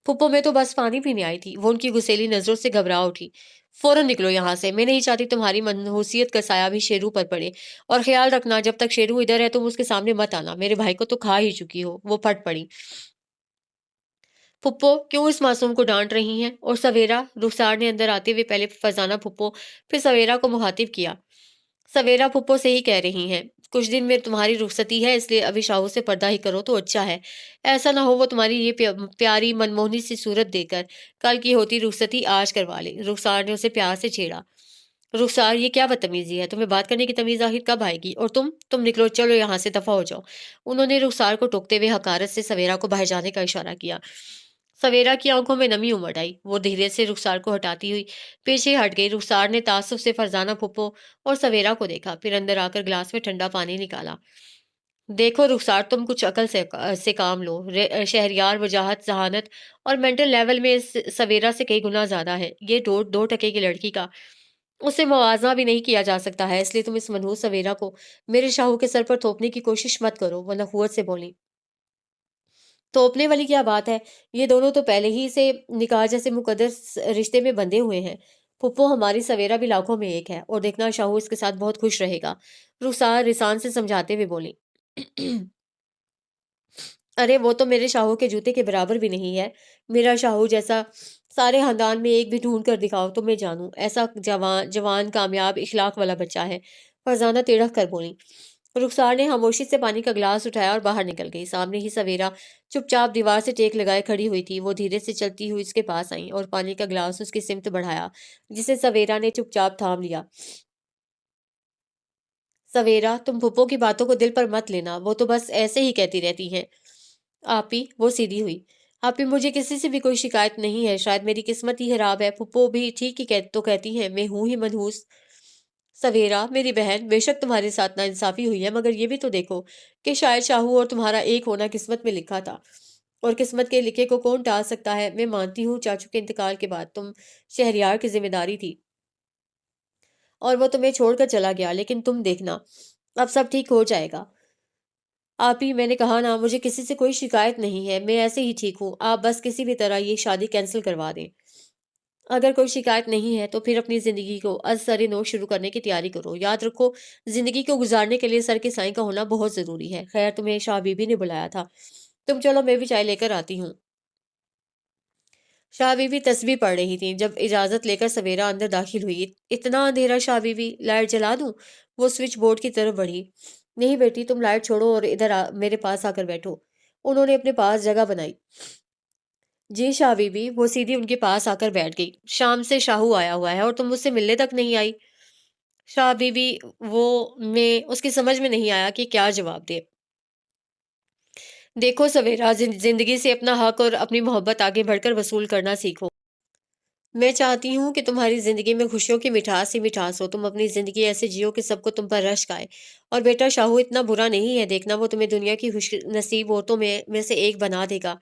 फुप्पो, मैं तो बस पानी पीने आई थी। वो उनकी गुस्सेली नजरों से घबरा उठी। फौरन निकलो यहाँ से, मैं नहीं चाहती तुम्हारी मनहूसियत का साया भी शेरू पर पड़े। और ख्याल रखना, जब तक शेरू इधर है तुम उसके सामने मत आना। मेरे भाई को तो खा ही चुकी हो। वो फट पड़ी। फुप्पो, क्यों इस मासूम को डांट रही हैं? और सवेरा? रुखसार ने अंदर आते हुए पहले फरजाना फुप्पो फिर सवेरा को मुखातिब किया। सवेरा फुप्पो से ही कह रही हैं। कुछ दिन में तुम्हारी रुखसती है, इसलिए अभी शाहू से पर्दा ही करो तो अच्छा है। ऐसा ना हो वो तुम्हारी ये प्यारी मनमोहनी सी सूरत देकर कल की होती रुखसती आज करवा ले। रुखसार ने उसे प्यार से छेड़ा। रुखसार, ये क्या बदतमीजी है? तुम्हें बात करने की तमीज आखिर कब आएगी? और तुम निकलो, चलो यहाँ से, दफा हो जाओ। उन्होंने रुखसार को टोकते हुए हकारत से सवेरा को बाहर जाने का इशारा किया। सवेरा की आंखों में नमी उमड़ आई। वो धीरे से रुखसार को हटाती हुई पीछे हट गई। रुखसार ने तासुब से फरजाना फुप्पो और सवेरा को देखा, फिर अंदर आकर गिलास में ठंडा पानी निकाला। देखो रुखसार, तुम कुछ अकल से काम लो। शहरियार वजाहत, जहानत और मेंटल लेवल में इस सवेरा से कई गुना ज्यादा है। ये दो टके की लड़की का उससे मुआवजा भी नहीं किया जा सकता है, इसलिए तुम इस मनहूस सवेरा को मेरे शाहू के सर पर थोपने की कोशिश मत करो। वो नखुवत से बोली। थोपने वाली क्या बात है? ये दोनों तो पहले ही से निकाह जैसे मुकद्दस रिश्ते में बंधे हुए हैं। फुप्पो, हमारी सवेरा भी लाखों में एक है, और देखना शाहू इसके साथ बहुत खुश रहेगा। रुखसार रिसान से समझाते हुए बोली। अरे वो तो मेरे शाहू के जूते के बराबर भी नहीं है। मेरा शाहू जैसा सारे खानदान में एक भी ढूंढ कर दिखाओ तो मैं जानूं। ऐसा जवान जवान कामयाब इखलाक वाला बच्चा है। फरजाना तिड़क कर बोली। रुखसार ने खामोशी से पानी का गिलास उठाया और बाहर निकल गई। सामने ही सवेरा चुपचाप दीवार से टेक लगाए खड़ी हुई थी। वो धीरे से चलती हुई उसके पास आई और पानी का गिलास उसकी सिमत बढ़ाया, जिसे सवेरा ने चुपचाप थाम लिया। सवेरा, तुम फूफो की बातों को दिल पर मत लेना, वो तो बस ऐसे ही कहती रहती हैं। आपी, वो सीधी हुई। आपी, मुझे किसी से भी कोई शिकायत नहीं है, शायद मेरी किस्मत ही खराब है। फुप्पो भी ठीक ही तो कहती हैं, मैं हूं ही मनहूस। सवेरा, मेरी बहन, बेशक तुम्हारे साथ नाइंसाफी हुई है, मगर ये भी तो देखो कि शायद शाहू और तुम्हारा एक होना किस्मत में लिखा था, और किस्मत के लिखे को कौन टाल सकता है? मैं मानती हूँ चाचू के इंतकाल के बाद तुम शहरियार की जिम्मेदारी थी और वो तुम्हें छोड़कर चला गया, लेकिन तुम देखना, अब सब ठीक हो जाएगा। आप ही, मैंने कहा ना, मुझे किसी से कोई शिकायत नहीं है, मैं ऐसे ही ठीक हूँ। आप बस किसी भी तरह ये शादी कैंसिल करवा दें। अगर कोई शिकायत नहीं है तो फिर अपनी जिंदगी को अज सर नो शुरू करने की तैयारी करो। याद रखो, जिंदगी को गुजारने के लिए सर के साईं का होना बहुत जरूरी है। खैर, तुम्हें शाह बीबी ने बुलाया था, तुम चलो, मैं भी चाय लेकर आती हूँ। शाह बीबी तस्बीह पढ़ रही थी जब इजाजत लेकर सवेरा अंदर दाखिल हुई। इतना अंधेरा शाह बीबी, लाइट जला दूं? वो स्विच बोर्ड की तरफ बढ़ी। नहीं बेटी, तुम लाइट छोड़ो और मेरे पास आकर बैठो। उन्होंने अपने पास जगह बनाई। जी शाह बीबी। वो सीधी उनके पास आकर बैठ गई। शाम से शाहू आया हुआ है और तुम मुझसे मिलने तक नहीं आई। शाह बीबी, वो मैं उसकी समझ में नहीं आया कि क्या जवाब दे। देखो सवेरा, जिंदगी से अपना हक और अपनी मोहब्बत आगे बढ़कर वसूल करना सीखो। मैं चाहती हूँ कि तुम्हारी जिंदगी में खुशियों की मिठास ही मिठास हो। तुम अपनी जिंदगी ऐसे जियो कि सबको तुम पर रश्क आए। और बेटा, शाहू इतना बुरा नहीं है, देखना वो तुम्हें दुनिया की खुश नसीब औरतों में से एक बना देगा।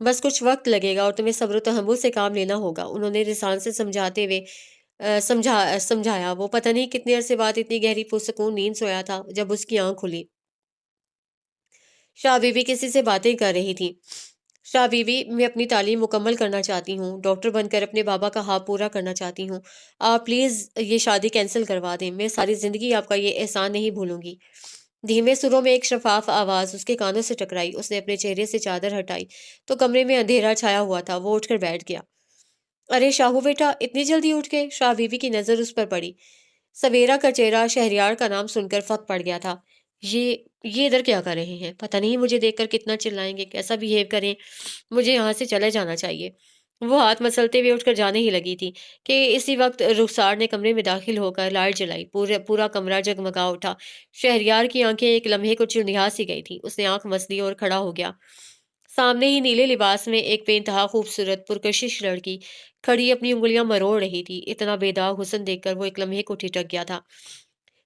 बस कुछ वक्त लगेगा और तुम्हें सब्र तहम्मुल से काम लेना होगा। उन्होंने रिसान से समझाते हुए समझाया। वो पता नहीं कितने अरसे बाद इतनी गहरी पुरसकून नींद सोया था जब उसकी आंख खुली। शाह बीबी किसी से बातें कर रही थी। शाह बीबी, मैं अपनी तालीम मुकम्मल करना चाहती हूँ, डॉक्टर बनकर अपने बाबा का ख्वाब पूरा करना चाहती हूँ। आप प्लीज़ ये शादी कैंसिल करवा दें, मैं सारी ज़िंदगी आपका ये एहसान नहीं भूलूंगी। धीमे सुरों में एक शफाफ आवाज़ उसके कानों से टकराई। उसने अपने चेहरे से चादर हटाई तो कमरे में अंधेरा छाया हुआ था। वो उठकर बैठ गया। अरे शाहू बेटा, इतनी जल्दी उठ गए? शाह बीबी की नज़र उस पर पड़ी। सवेरा का चेहरा शहरयार का नाम सुनकर फक पड़ गया था। ये ये इधर क्या कर रहे हैं? पता नहीं मुझे देखकर कितना चिल्लाएंगे, कैसा बिहेव करें। मुझे यहाँ से चले जाना चाहिए। वो हाथ मसलते हुए उठकर जाने ही लगी थी कि इसी वक्त रुखसार ने कमरे में दाखिल होकर लाइट जलाई। पूरा पूरा कमरा जगमगा उठा। शहरयार की आंखें एक लम्हे को चुनौती सी गई थी। उसने आंख मसली और खड़ा हो गया। सामने ही नीले लिबास में एक बेइंतहा खूबसूरत पुरकशिश लड़की खड़ी अपनी उंगलियां मरोड़ रही थी। इतना बेदाग हुस्न देखकर वो एक लम्हे को ठिठक गया था।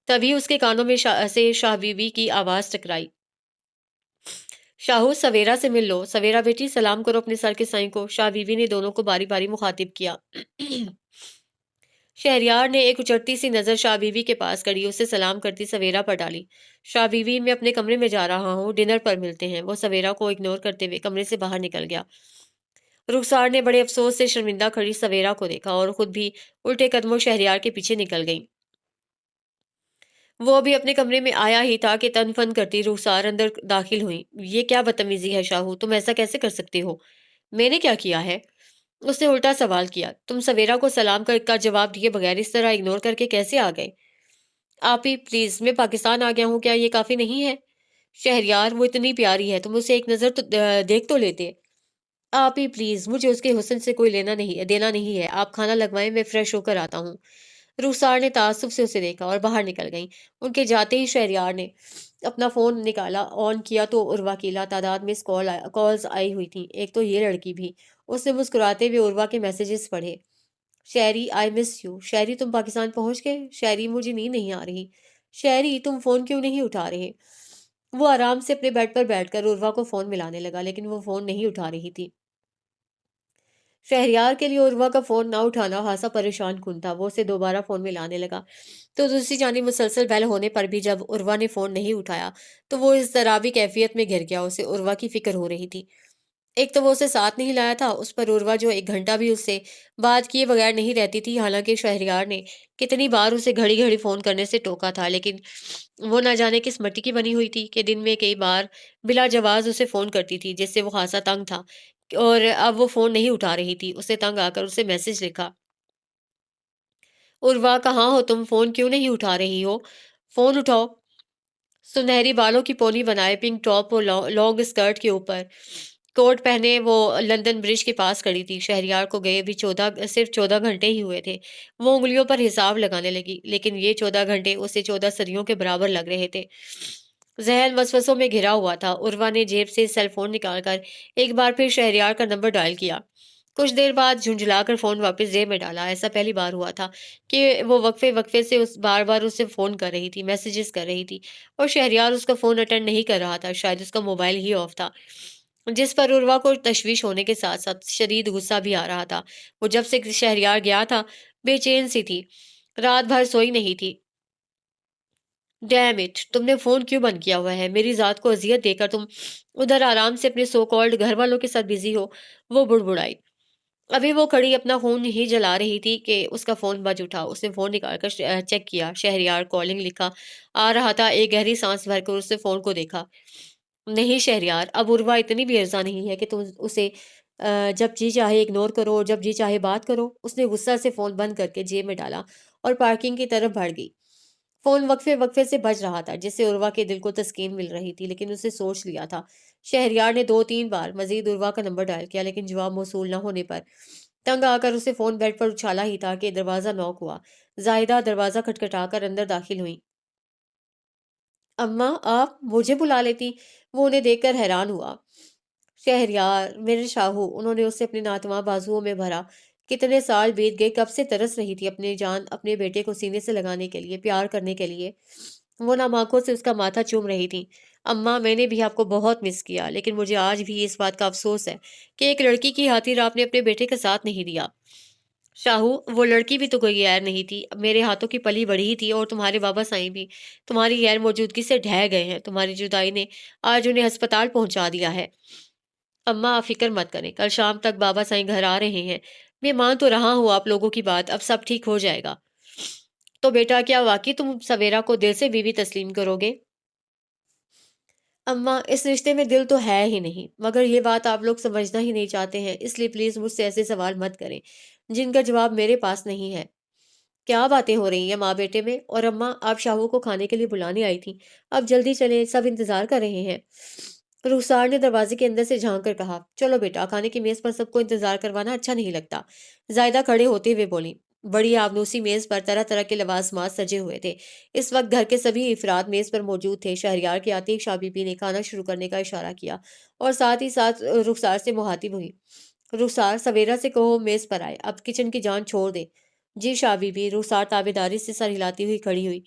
तभी उसके कानों में शाह बीवी की आवाज टकराई। शाहू, सवेरा से मिल लो। सवेरा बेटी, सलाम करो अपने सर के साईं को। शाह बीवी ने दोनों को बारी बारी मुखातिब किया। शहरयार ने एक उचटती सी नजर शाह बीवी के पास करी, उसे सलाम करती सवेरा पर डाली। शाह बीवी, मैं अपने कमरे में जा रहा हूँ, डिनर पर मिलते हैं। वो सवेरा को इग्नोर करते हुए कमरे से बाहर निकल गया। रुखसार ने बड़े अफसोस से शर्मिंदा खड़ी सवेरा को देखा और खुद भी उल्टे कदमों शहरयार के पीछे निकल गई। वो अभी अपने कमरे में आया ही था कि तन फन करती रुखसार अंदर दाखिल हुई। ये क्या बदतमीजी है शाहू, तुम ऐसा कैसे कर सकते हो? मैंने क्या किया है? उसने उल्टा सवाल किया। तुम सवेरा को सलाम का जवाब दिए बगैर इस तरह इग्नोर करके कैसे आ गए? आप ही प्लीज, मैं पाकिस्तान आ गया हूँ, क्या ये काफी नहीं है? शहरयार, वो इतनी प्यारी है, तुम उसे एक नजर तो देख तो लेते। आप ही प्लीज, मुझे उसके हुस्न से कोई लेना नहीं है, देना नहीं है। आप खाना लगवाएं, मैं फ्रेश होकर आता हूँ। रुखसार ने ताज्जुब से उसे देखा और बाहर निकल गई। उनके जाते ही शहरयार ने अपना फोन निकाला, ऑन किया तो उर्वा की तादाद में कॉल्स आई हुई थी। एक तो ये लड़की भी। उसने मुस्कुराते हुए उर्वा के मैसेजेस पढ़े। शहरी, आई मिस यू। शहरी, तुम पाकिस्तान पहुंच गए? शहरी, मुझे नींद नहीं आ रही। शहरी, तुम फोन क्यों नहीं उठा रहे? वो आराम से अपने बेड पर बैठकर उर्वा को फोन मिलाने लगा, लेकिन वो फोन नहीं उठा रही थी। शहरयार के लिए उर्वा का फोन ना उठाना खासा परेशान कुन था। वो उसे दोबारा फोन मिलाने लगा, तो दूसरी जानिब मुसलसल बेल होने पर भी जब उर्वा ने फोन नहीं उठाया, तो वो इस शराबी कैफियत में घिर गया। उसे उर्वा की फिक्र हो रही थी। एक तो वो उसे साथ नहीं लाया था, उस पर उर्वा जो एक घंटा भी उससे बात किए बगैर नहीं रहती थी। हालांकि शहरयार ने कितनी बार उसे घड़ी घड़ी फोन करने से टोका था, लेकिन वो ना जाने किस मिट्टी की बनी हुई थी कि दिन में कई बार बिला जवाज उसे फोन करती थी, जिससे वो खासा तंग था। और अब वो फोन नहीं उठा रही थी। उसे तंग आकर उसे मैसेज लिखा। उर्वा, कहाँ हो तुम? फोन क्यों नहीं उठा रही हो? फोन उठाओ। सुनहरी बालों की पोनी बनाए, पिंक टॉप और लॉन्ग स्कर्ट के ऊपर कोट पहने वो लंदन ब्रिज के पास खड़ी थी। शहरयार को गए भी 14 घंटे ही हुए थे। वो उंगलियों पर हिसाब लगाने लगी, लेकिन ये 14 घंटे उसे 14 सदियों के बराबर लग रहे थे। जहन वसवसों में घिरा हुआ था। उर्वा ने जेब से सेल फोन निकालकर एक बार फिर शहरयार का नंबर डायल किया। कुछ देर बाद झुंझलाकर फोन वापस जेब में डाला। ऐसा पहली बार हुआ था कि वो वक्फे वक्फे से उस बार बार उससे फोन कर रही थी, मैसेजेस कर रही थी, और शहरयार उसका फोन अटेंड नहीं कर रहा था। शायद उसका मोबाइल ही ऑफ था, जिस पर उर्वा को तशवीश होने के साथ साथ शदीद गुस्सा भी आ रहा था। वो जब से शहरयार गया था बेचैन सी थी, रात भर सोई नहीं थी। डैम इट, तुमने फोन क्यों बंद किया हुआ है? मेरी जात को अजियत देकर तुम उधर आराम से अपने सो कॉल्ड घर वालों के साथ बिजी हो। वो बुड़बुड़ाई। अभी वो खड़ी अपना फोन ही जला रही थी कि उसका फोन बज उठा। उसने फोन निकालकर चेक किया। शहरयार कॉलिंग लिखा आ रहा था। एक गहरी सांस भरकर उसने फोन को देखा। नहीं शहरयार, अब उर्वा इतनी भी अर्जा नहीं है कि तुम उसे जब जी चाहे इग्नोर करो और जब जी चाहे बात करो। उसने गुस्सा से फोन बंद करके जेब में डाला और पार्किंग की तरफ बढ़ गई। फोन वक्फे वक्फे से बज रहा था, जिससे उर्वा के दिल को तस्कीन मिल रही थी, लेकिन उसे सोच लिया था। शहरयार ने 2-3 बार मजीद उर्वा का नंबर डायल किया, लेकिन जवाब मौसूल न होने पर तंग आकर उसे फोन बेड पर उछाला ही था कि दरवाजा नॉक हुआ। जाहिदा दरवाजा खटखटाकर अंदर दाखिल हुई। अम्मा, आप मुझे बुला लेती। वो उन्हें देखकर हैरान हुआ। शहरयार, मेरे शाहू, उन्होंने उसे अपने नातवां बाजुओं में भरा। कितने साल बीत गए, कब से तरस रही थी अपनी जान अपने बेटे को सीने से लगाने के लिए, प्यार करने के लिए। वो नम आंखों से उसका माथा चूम रही थी। अम्मा, मैंने भी आपको बहुत मिस किया, लेकिन मुझे आज भी इस बात का अफसोस है कि एक लड़की की खातिर आपने अपने बेटे का साथ नहीं दिया। शाहू, वो लड़की भी तो कोई गैर नहीं थी, अब मेरे हाथों की पली बढ़ी ही थी, और तुम्हारे बाबा साईं भी तुम्हारी गैर मौजूदगी से ढह गए हैं। तुम्हारी जुदाई ने आज उन्हें अस्पताल पहुंचा दिया है। अम्मा, आप फिक्र मत करें, कल शाम तक बाबा साईं घर आ रहे हैं। मैं मान तो रहा हूँ आप लोगों की बात, अब सब ठीक हो जाएगा। तो बेटा, क्या वाकई तुम सवेरा को दिल से बीवी तस्लीम करोगे? अम्मा, इस रिश्ते में दिल तो है ही नहीं, मगर ये बात आप लोग समझना ही नहीं चाहते हैं, इसलिए प्लीज मुझसे ऐसे सवाल मत करें जिनका जवाब मेरे पास नहीं है। क्या बातें हो रही हैं माँ बेटे में? और अम्मा, आप शाहू को खाने के लिए बुलाने आई थी, अब जल्दी चले, सब इंतजार कर रहे हैं। रुखसार ने दरवाजे के अंदर से झांक कर कहा, चलो बेटा, खाने की मेज पर सबको इंतजार करवाना अच्छा नहीं लगता। जायदा खड़े होते हुए बोली। बड़ी आबनूसी मेज पर तरह तरह के लवाजमात सजे हुए थे। इस वक्त घर के सभी अफराद मेज पर मौजूद थे। शहरियार के आते ही शाह बीबी ने खाना शुरू करने का इशारा किया और साथ ही साथ रुखसार से मुहातिब हुई। रुखसार, सवेरा से कहो मेज पर आए, अब किचन की जान छोड़ दे। जी शाह बीबी, रुखसार ताबेदारी से सर हिलाती हुई खड़ी हुई।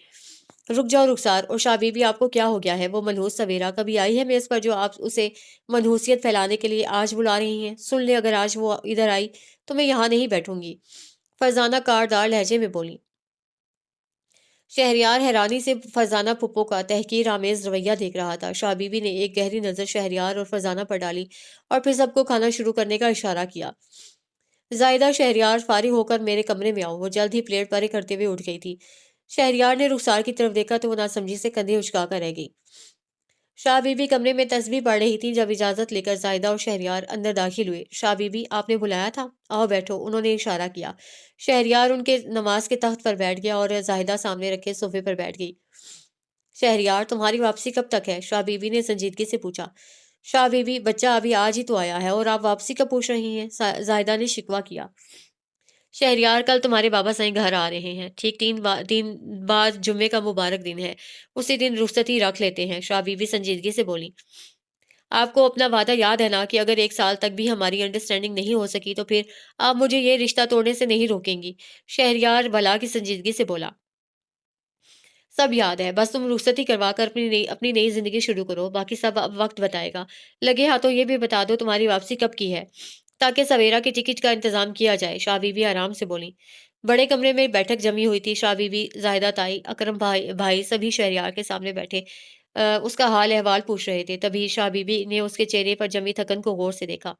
रुक जाओ रुखसार, और शाह बीबी आपको क्या हो गया है? वो मनहूस सवेरा कभी आई है मेज पर जो आप उसे मनहूसियत फैलाने के लिए आज बुला रही हैं? सुन ले, अगर आज वो इधर आई तो मैं यहाँ नहीं बैठूंगी। फरजाना कारदार लहजे में बोली। शहरयार हैरानी से फरजाना पुप्पो का तहकीर आमेज रवैया देख रहा था। शाह बीबी ने एक गहरी नजर शहरयार और फरजाना पर डाली और फिर सबको खाना शुरू करने का इशारा किया। जायदा, शहरयार, फारिग होकर मेरे कमरे में आओ। वो जल्द ही प्लेट परे करते हुए उठ गई थी। शहरयार ने रुखसार की तरफ देखा तो वो नासमझी से कंधे उचका कर रह गई। शाह बीबी कमरे में तस्बीह पढ़ रही थी जब इजाजत लेकर जायदा और शहरयार अंदर दाखिल हुए। शाह बीबी, आपने बुलाया था, आओ बैठो, उन्होंने इशारा किया। शहरयार उनके नमाज के तख्त पर बैठ गया और जाहिदा सामने रखे सोफे पर बैठ गई। शहरयार, तुम्हारी वापसी कब तक है? शाह बीबी ने संजीदगी से पूछा। शाह बीबी, बच्चा अभी आज ही तो आया है और आप वापसी कब पूछ रही हैं? जाहिदा ने शिकवा किया। शहरयार, कल तुम्हारे बाबा साईं घर आ रहे हैं, ठीक दिन बाद जुम्मे का मुबारक दिन है, उसी दिन रुखसती रख लेते हैं। शाह बीबी संजीदगी से बोली। आपको अपना वादा याद है ना कि अगर 1 साल तक भी हमारी अंडरस्टैंडिंग नहीं हो सकी तो फिर आप मुझे ये रिश्ता तोड़ने से नहीं रोकेंगी। शहरयार भला की संजीदगी से बोला। सब याद है, बस तुम रुखसती करवा कर अपनी नई जिंदगी शुरू करो, बाकी सब अब वक्त बताएगा। लगे हाथों ये भी बता दो तुम्हारी वापसी कब की है, ताकि सवेरा की टिकट का इंतजाम किया जाए। शाह बीबी आराम से बोली। बड़े कमरे में बैठक जमी हुई थी। शाह बीबी, जाहिदा ताई, अकरम भाई भाई सभी शहरयार के सामने बैठे उसका हाल अहवाल पूछ रहे थे। तभी शाह बीबी ने उसके चेहरे पर जमी थकन को गौर से देखा।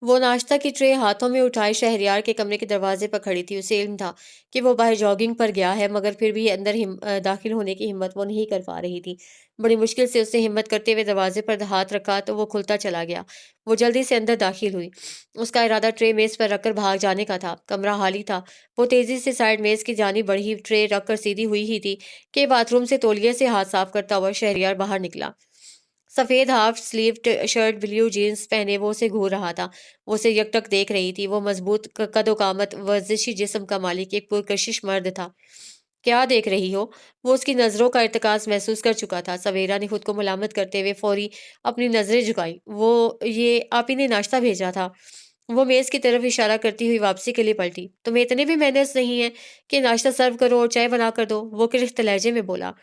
वो नाश्ता की ट्रे हाथों में उठाए शहरयार के कमरे के दरवाजे पर खड़ी थी। उसे इल्म था कि वो बाहर जॉगिंग पर गया है, मगर फिर भी अंदर दाखिल होने की हिम्मत वो नहीं कर पा रही थी। बड़ी मुश्किल से उसने हिम्मत करते हुए दरवाजे पर हाथ रखा तो वो खुलता चला गया। वो जल्दी से अंदर दाखिल हुई। उसका इरादा ट्रे मेज पर रखकर भाग जाने का था। कमरा खाली था। वो तेजी से साइड मेज की जानी बढ़ी, ट्रे रखकर सीधी हुई ही थी कि बाथरूम से तौलिए से हाथ साफ करता हुआ शहरयार बाहर निकला। सफेद half sleeve shirt, blue jeans पहने वो उसे घूर रहा था। वो उसे यकटक देख रही थी। वो मजबूत कदोकामत वर्जिशी जिस्म का मालिक एक पुरकशिश मर्द था। क्या देख रही हो? वो उसकी नजरों का इर्तिकाज महसूस कर चुका था। सवेरा ने खुद को मलामत करते हुए फौरी अपनी नजरें झुकाई। वो ये आप ही ने नाश्ता भेजा था। वो मेज की तरफ इशारा करती हुई वापसी के लिए पलटी। तुम्हें इतने भी मैनर्स नहीं है कि नाश्ता सर्व करो और चाय बना कर दो? वो किरख्त लहजे में बोला।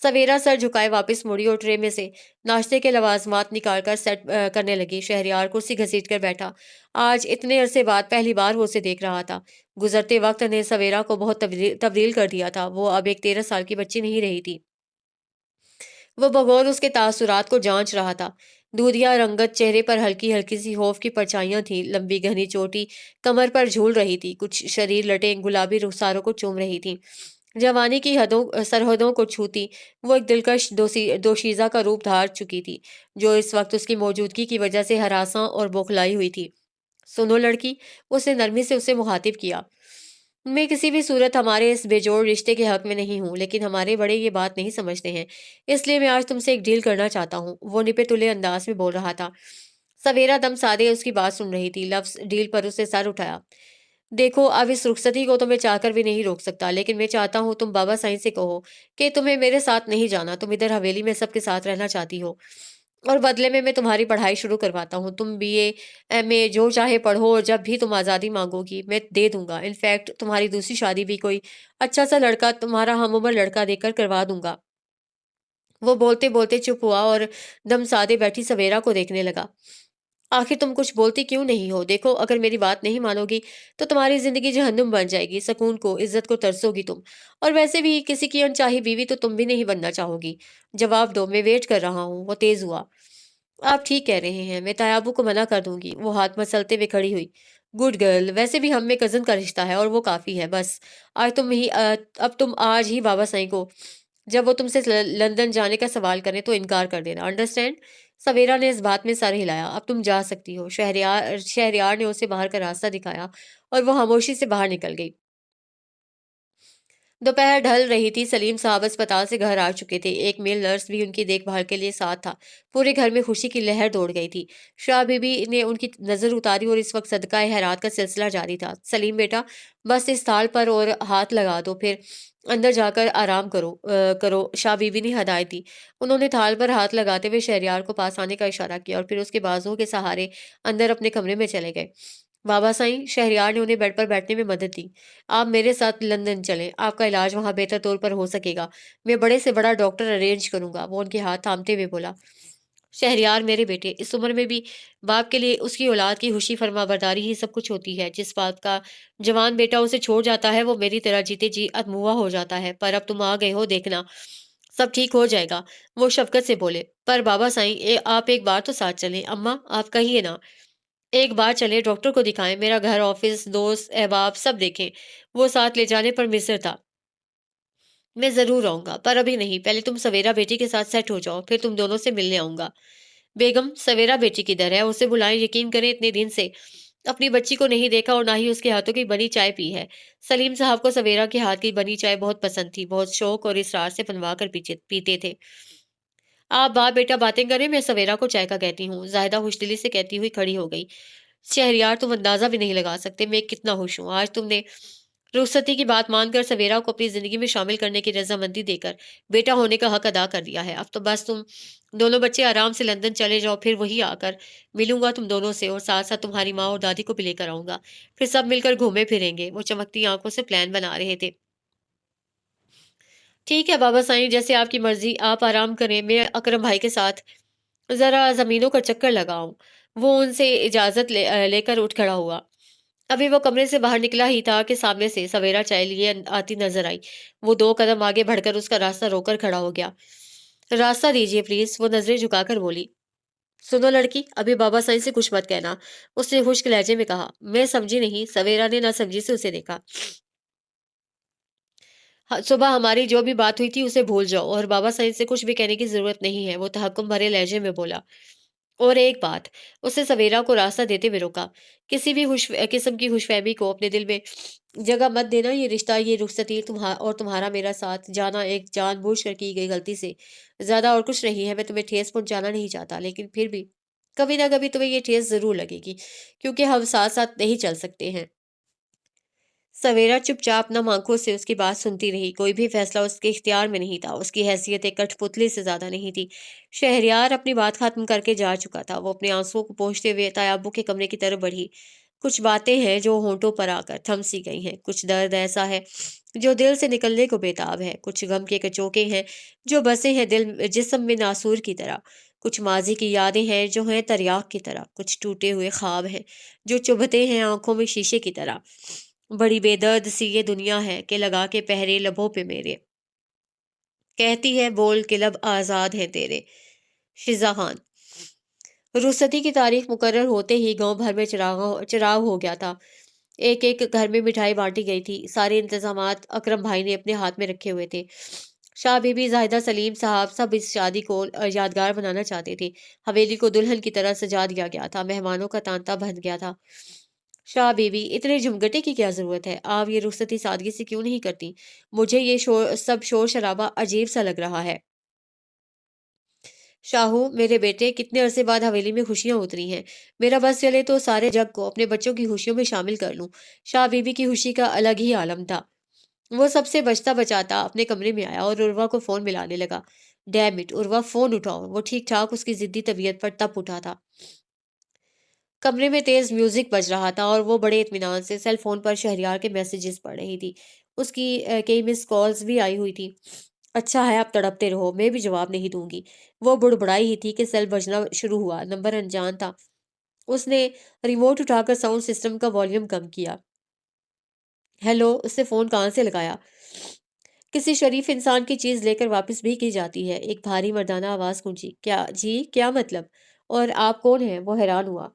सवेरा सर झुकाए वापस मुड़ी और ट्रे में से नाश्ते के लवाजमात निकालकर सेट करने लगी। शहरयार कुर्सी घसीट कर बैठा। आज इतने अरसे बाद पहली बार वो उसे देख रहा था। गुजरते वक्त ने सवेरा को बहुत तब्दील कर दिया था। वो अब एक 13 साल की बच्ची नहीं रही थी। वो बगौर उसके तासुरात को जांच रहा था। दूधिया रंगत, चेहरे पर हल्की हल्की सी खौफ की परछाइयां थी। लंबी घनी चोटी कमर पर झूल रही थी। कुछ शरीर लटें गुलाबी रुखसारों को चूम रही थी। जवानी की सरहदों को छूती वो एक दिलकश दोशीज़ा का रूप धार चुकी थी, जो इस वक्त उसकी मौजूदगी की वजह से हरासा और बौखलाई हुई थी। सुनो लड़की, उसने नरमी से उसे मुखातिब किया। मैं किसी भी सूरत हमारे इस बेजोड़ रिश्ते के हक में नहीं हूँ, लेकिन हमारे बड़े ये बात नहीं समझते हैं। इसलिए मैं आज तुमसे एक डील करना चाहता हूँ। वो निपे तुले अंदाज में बोल रहा था। सवेरा दम साधे उसकी बात सुन रही थी। लफ्ज डील पर उसने सर उठाया। देखो, अब इस रुखसती को तो मैं चाहकर भी नहीं रोक सकता, लेकिन मैं चाहता हूँ तुम बाबा साईं से कहो कि तुम्हें मेरे साथ नहीं जाना, तुम इधर हवेली में सबके साथ रहना चाहती हो, और बदले में मैं तुम्हारी पढ़ाई शुरू करवाता हूँ। तुम बीए, एमए जो चाहे पढ़ो, और जब भी तुम आज़ादी मांगोगी मैं दे दूंगा। इनफैक्ट तुम्हारी दूसरी शादी भी कोई अच्छा सा लड़का, तुम्हारा हमउम्र लड़का देकर करवा दूंगा। वो बोलते बोलते चुप हुआ और दम साधे बैठी सवेरा को देखने लगा। आखिर तुम कुछ बोलती क्यों नहीं हो? देखो, अगर मेरी बात नहीं मानोगी तो तुम्हारी जिंदगी जहन्नुम बन जाएगी। सुकून को, इज्जत को तरसोगी तुम, और वैसे भी किसी की अनचाही बीवी तो तुम भी नहीं बनना चाहोगी। जवाब दो, मैं वेट कर रहा हूँ। वो तेज हुआ। आप ठीक कह रहे हैं, मैं तायाबू को मना कर दूंगी। वो हाथ मसलते हुए खड़ी हुई। गुड गर्ल, वैसे भी हम में कजन का रिश्ता है और वो काफी है। बस अब तुम आज ही बाबा साईं को, जब वो तुमसे लंदन जाने का सवाल करें तो इनकार कर देना। अंडरस्टैंड? सवेरा ने इस बात में सर हिलाया। अब तुम जा सकती हो। शहरयार ने उसे बाहर का रास्ता दिखाया और वो खामोशी से बाहर निकल गई। दोपहर ढल रही थी। सलीम साहब अस्पताल से घर आ चुके थे। एक मेल नर्स भी उनकी देखभाल के लिए साथ था। पूरे घर में खुशी की लहर दौड़ गई थी। शाह बीबी ने उनकी नजर उतारी और इस वक्त सदका हैरात का सिलसिला जारी था। सलीम बेटा, बस इस थाल पर और हाथ लगा दो, फिर अंदर जाकर आराम करो, शाह बीबी ने हदायत दी। उन्होंने थाल पर हाथ लगाते हुए शहरयार को पास आने का इशारा किया और फिर उसके बाजुओं के सहारे अंदर अपने कमरे में चले गए। बाबा साईं, शहरयार ने उन्हें बेड पर बैठने में मदद दी। आप मेरे साथ लंदन चलें, आपका इलाज वहाँ बेहतर तौर पर हो सकेगा। मैं बड़े से बड़ा डॉक्टर अरेंज करूंगा, वो उनके हाथ थामते हुए बोला। शहरयार मेरे बेटे, इस उम्र में भी बाप के लिए उसकी औलाद की खुशी फरमाबरदारी ही सब कुछ होती है। जिस बात का जवान बेटा उसे छोड़ जाता है, वो मेरी तरह जीते जी अधमुआ हो जाता है। पर अब तुम आ गए हो, देखना सब ठीक हो जाएगा। वो शफकत से बोले। पर बाबा साईं, आप एक बार तो साथ चलें। अम्मा, आप कहिए ना। एक बार चले, डॉक्टर को दिखाएं, मेरा घर, ऑफिस, दोस्त, अहबाब सब देखें। वो साथ ले जाने पर मिस्र था। मैं जरूर आऊंगा, पर अभी नहीं। पहले तुम सवेरा बेटी के साथ सेट हो जाओ, फिर तुम दोनों से मिलने आऊंगा। बेगम, सवेरा बेटी किधर है? उसे बुलाएं। यकीन करें, इतने दिन से अपनी बच्ची को नहीं देखा और ना ही उसके हाथों की बनी चाय पी है। सलीम साहब को सवेरा के हाथ की बनी चाय बहुत पसंद थी। बहुत शौक और इसरार से बनवा कर पीते थे। आप बाप बेटा बातें करें, मैं सवेरा को चाय का कहती हूँ। जाहिदा खुशदिली से कहती हुई खड़ी हो गई। शहरयार, तुम अंदाजा भी नहीं लगा सकते मैं कितना खुश हूँ। आज तुमने रुखसती की बात मानकर सवेरा को अपनी जिंदगी में शामिल करने की रजामंदी देकर बेटा होने का हक अदा कर दिया है। अब तो बस तुम दोनों बच्चे आराम से लंदन चले जाओ, फिर वही आकर मिलूंगा तुम दोनों से, और साथ साथ तुम्हारी माँ और दादी को भी लेकर आऊंगा। फिर सब मिलकर घूमे फिरेंगे। वो चमकती आंखों से प्लान बना रहे थे। ठीक है बाबा साईं, जैसे आपकी मर्जी। आप आराम करें, मैं अकरम भाई के साथ जरा जमीनों का चक्कर लगाऊं। वो उनसे इजाजत लेकर उठ खड़ा हुआ। अभी वो कमरे से बाहर निकला ही था कि सामने से सवेरा चाय लिए आती नजर आई। वो दो कदम आगे बढ़कर उसका रास्ता रोकर खड़ा हो गया। रास्ता दीजिए प्लीज, वो नजरें झुकाकर बोली। सुनो लड़की, अभी बाबा साईं से कुछ मत कहना, उसने खुश्क लहजे में कहा। मैं समझी नहीं, सवेरा ने ना समझी से उसे देखा। सुबह हमारी जो भी बात हुई थी उसे भूल जाओ, और बाबा साईं से कुछ भी कहने की जरूरत नहीं है, वो तहक्कुम भरे लहजे में बोला। और एक बात, उसने सवेरा को रास्ता देते हुए रोका। किसी भी खुश किस्म की खुशफहमी को अपने दिल में जगह मत देना। ये रिश्ता, ये रुखसती तुम्हारा मेरा साथ जाना एक जानबूझ कर की गई गलती से ज्यादा और कुछ नहीं है। मैं तुम्हें ठेस पहुंचाना नहीं चाहता, लेकिन फिर भी कभी ना कभी तुम्हें ये ठेस जरूर लगेगी, क्योंकि हम साथ साथ नहीं चल सकते हैं। सवेरा चुपचाप नम आंखों से उसकी बात सुनती रही। कोई भी फैसला उसके इख्तियार में नहीं था। उसकी हैसियत एक कठपुतली से ज्यादा नहीं थी। शहरयार अपनी बात खत्म करके जा चुका था। वो अपने आंसुओं को पोंछते हुए तायाबू के कमरे की तरफ बढ़ी। कुछ बातें हैं जो होंठों पर आकर थम सी गई हैं। कुछ दर्द ऐसा है जो दिल से निकलने को बेताब है। कुछ गम के कचोके हैं जो बसे हैं दिल जिस्म में नासूर की तरह। कुछ माजी की यादें हैं जो हैं तरियाक की तरह। कुछ टूटे हुए ख्वाब हैं जो चुभते हैं आंखों में शीशे की तरह। बड़ी बेदर्द सी ये दुनिया है कि लगा के पहरे लबों पे मेरे कहती है बोल के लब आजाद है तेरे। शिजा खान। रुखसती की तारीख मुकर्रर होते ही गांव भर में चिराग हो गया था। एक एक घर में मिठाई बांटी गई थी। सारे इंतजामात अकरम भाई ने अपने हाथ में रखे हुए थे। शाह बीबी, जाहिदा, सलीम साहब सब इस शादी को यादगार बनाना चाहते थे। हवेली को दुल्हन की तरह सजा दिया गया था। मेहमानों का तांता बन गया था। शाह बीबी, इतने झुमगटे की क्या जरूरत है? आप ये रुखसती सादगी से क्यों नहीं करती? मुझे ये शोर शराबा अजीब सा लग रहा है। शाहू, मेरे बेटे, कितने अरसे बाद हवेली में खुशियां उतरी हैं। मेरा बस चले तो सारे जग को अपने बच्चों की खुशियों में शामिल कर लूं। शाह बीबी की खुशी का अलग ही आलम था। वो सबसे बचता बचाता अपने कमरे में आया और उर्वा को फोन मिलाने लगा। डैम इट, उर्वा, फोन उठाओ। वो ठीक ठाक उसकी जिद्दी तबीयत पर तप उठा था। कमरे में तेज म्यूजिक बज रहा था और वो बड़े इत्मीनान से सेल फोन पर शहरयार के मैसेजेस पढ़ रही थी। उसकी कई मिस कॉल्स भी आई हुई थी। अच्छा है, आप तड़पते रहो, मैं भी जवाब नहीं दूंगी। वो बुड़बुड़ाई ही थी कि सेल बजना शुरू हुआ। नंबर अनजान था। उसने रिमोट उठाकर साउंड सिस्टम का वॉल्यूम कम किया। हेलो, उसने फोन कहाँ से लगाया? किसी शरीफ इंसान की चीज लेकर वापस भी की जाती है। एक भारी मर्दाना आवाज गूंजी। क्या जी, क्या मतलब? और आप कौन हैं? वो हैरान हुआ।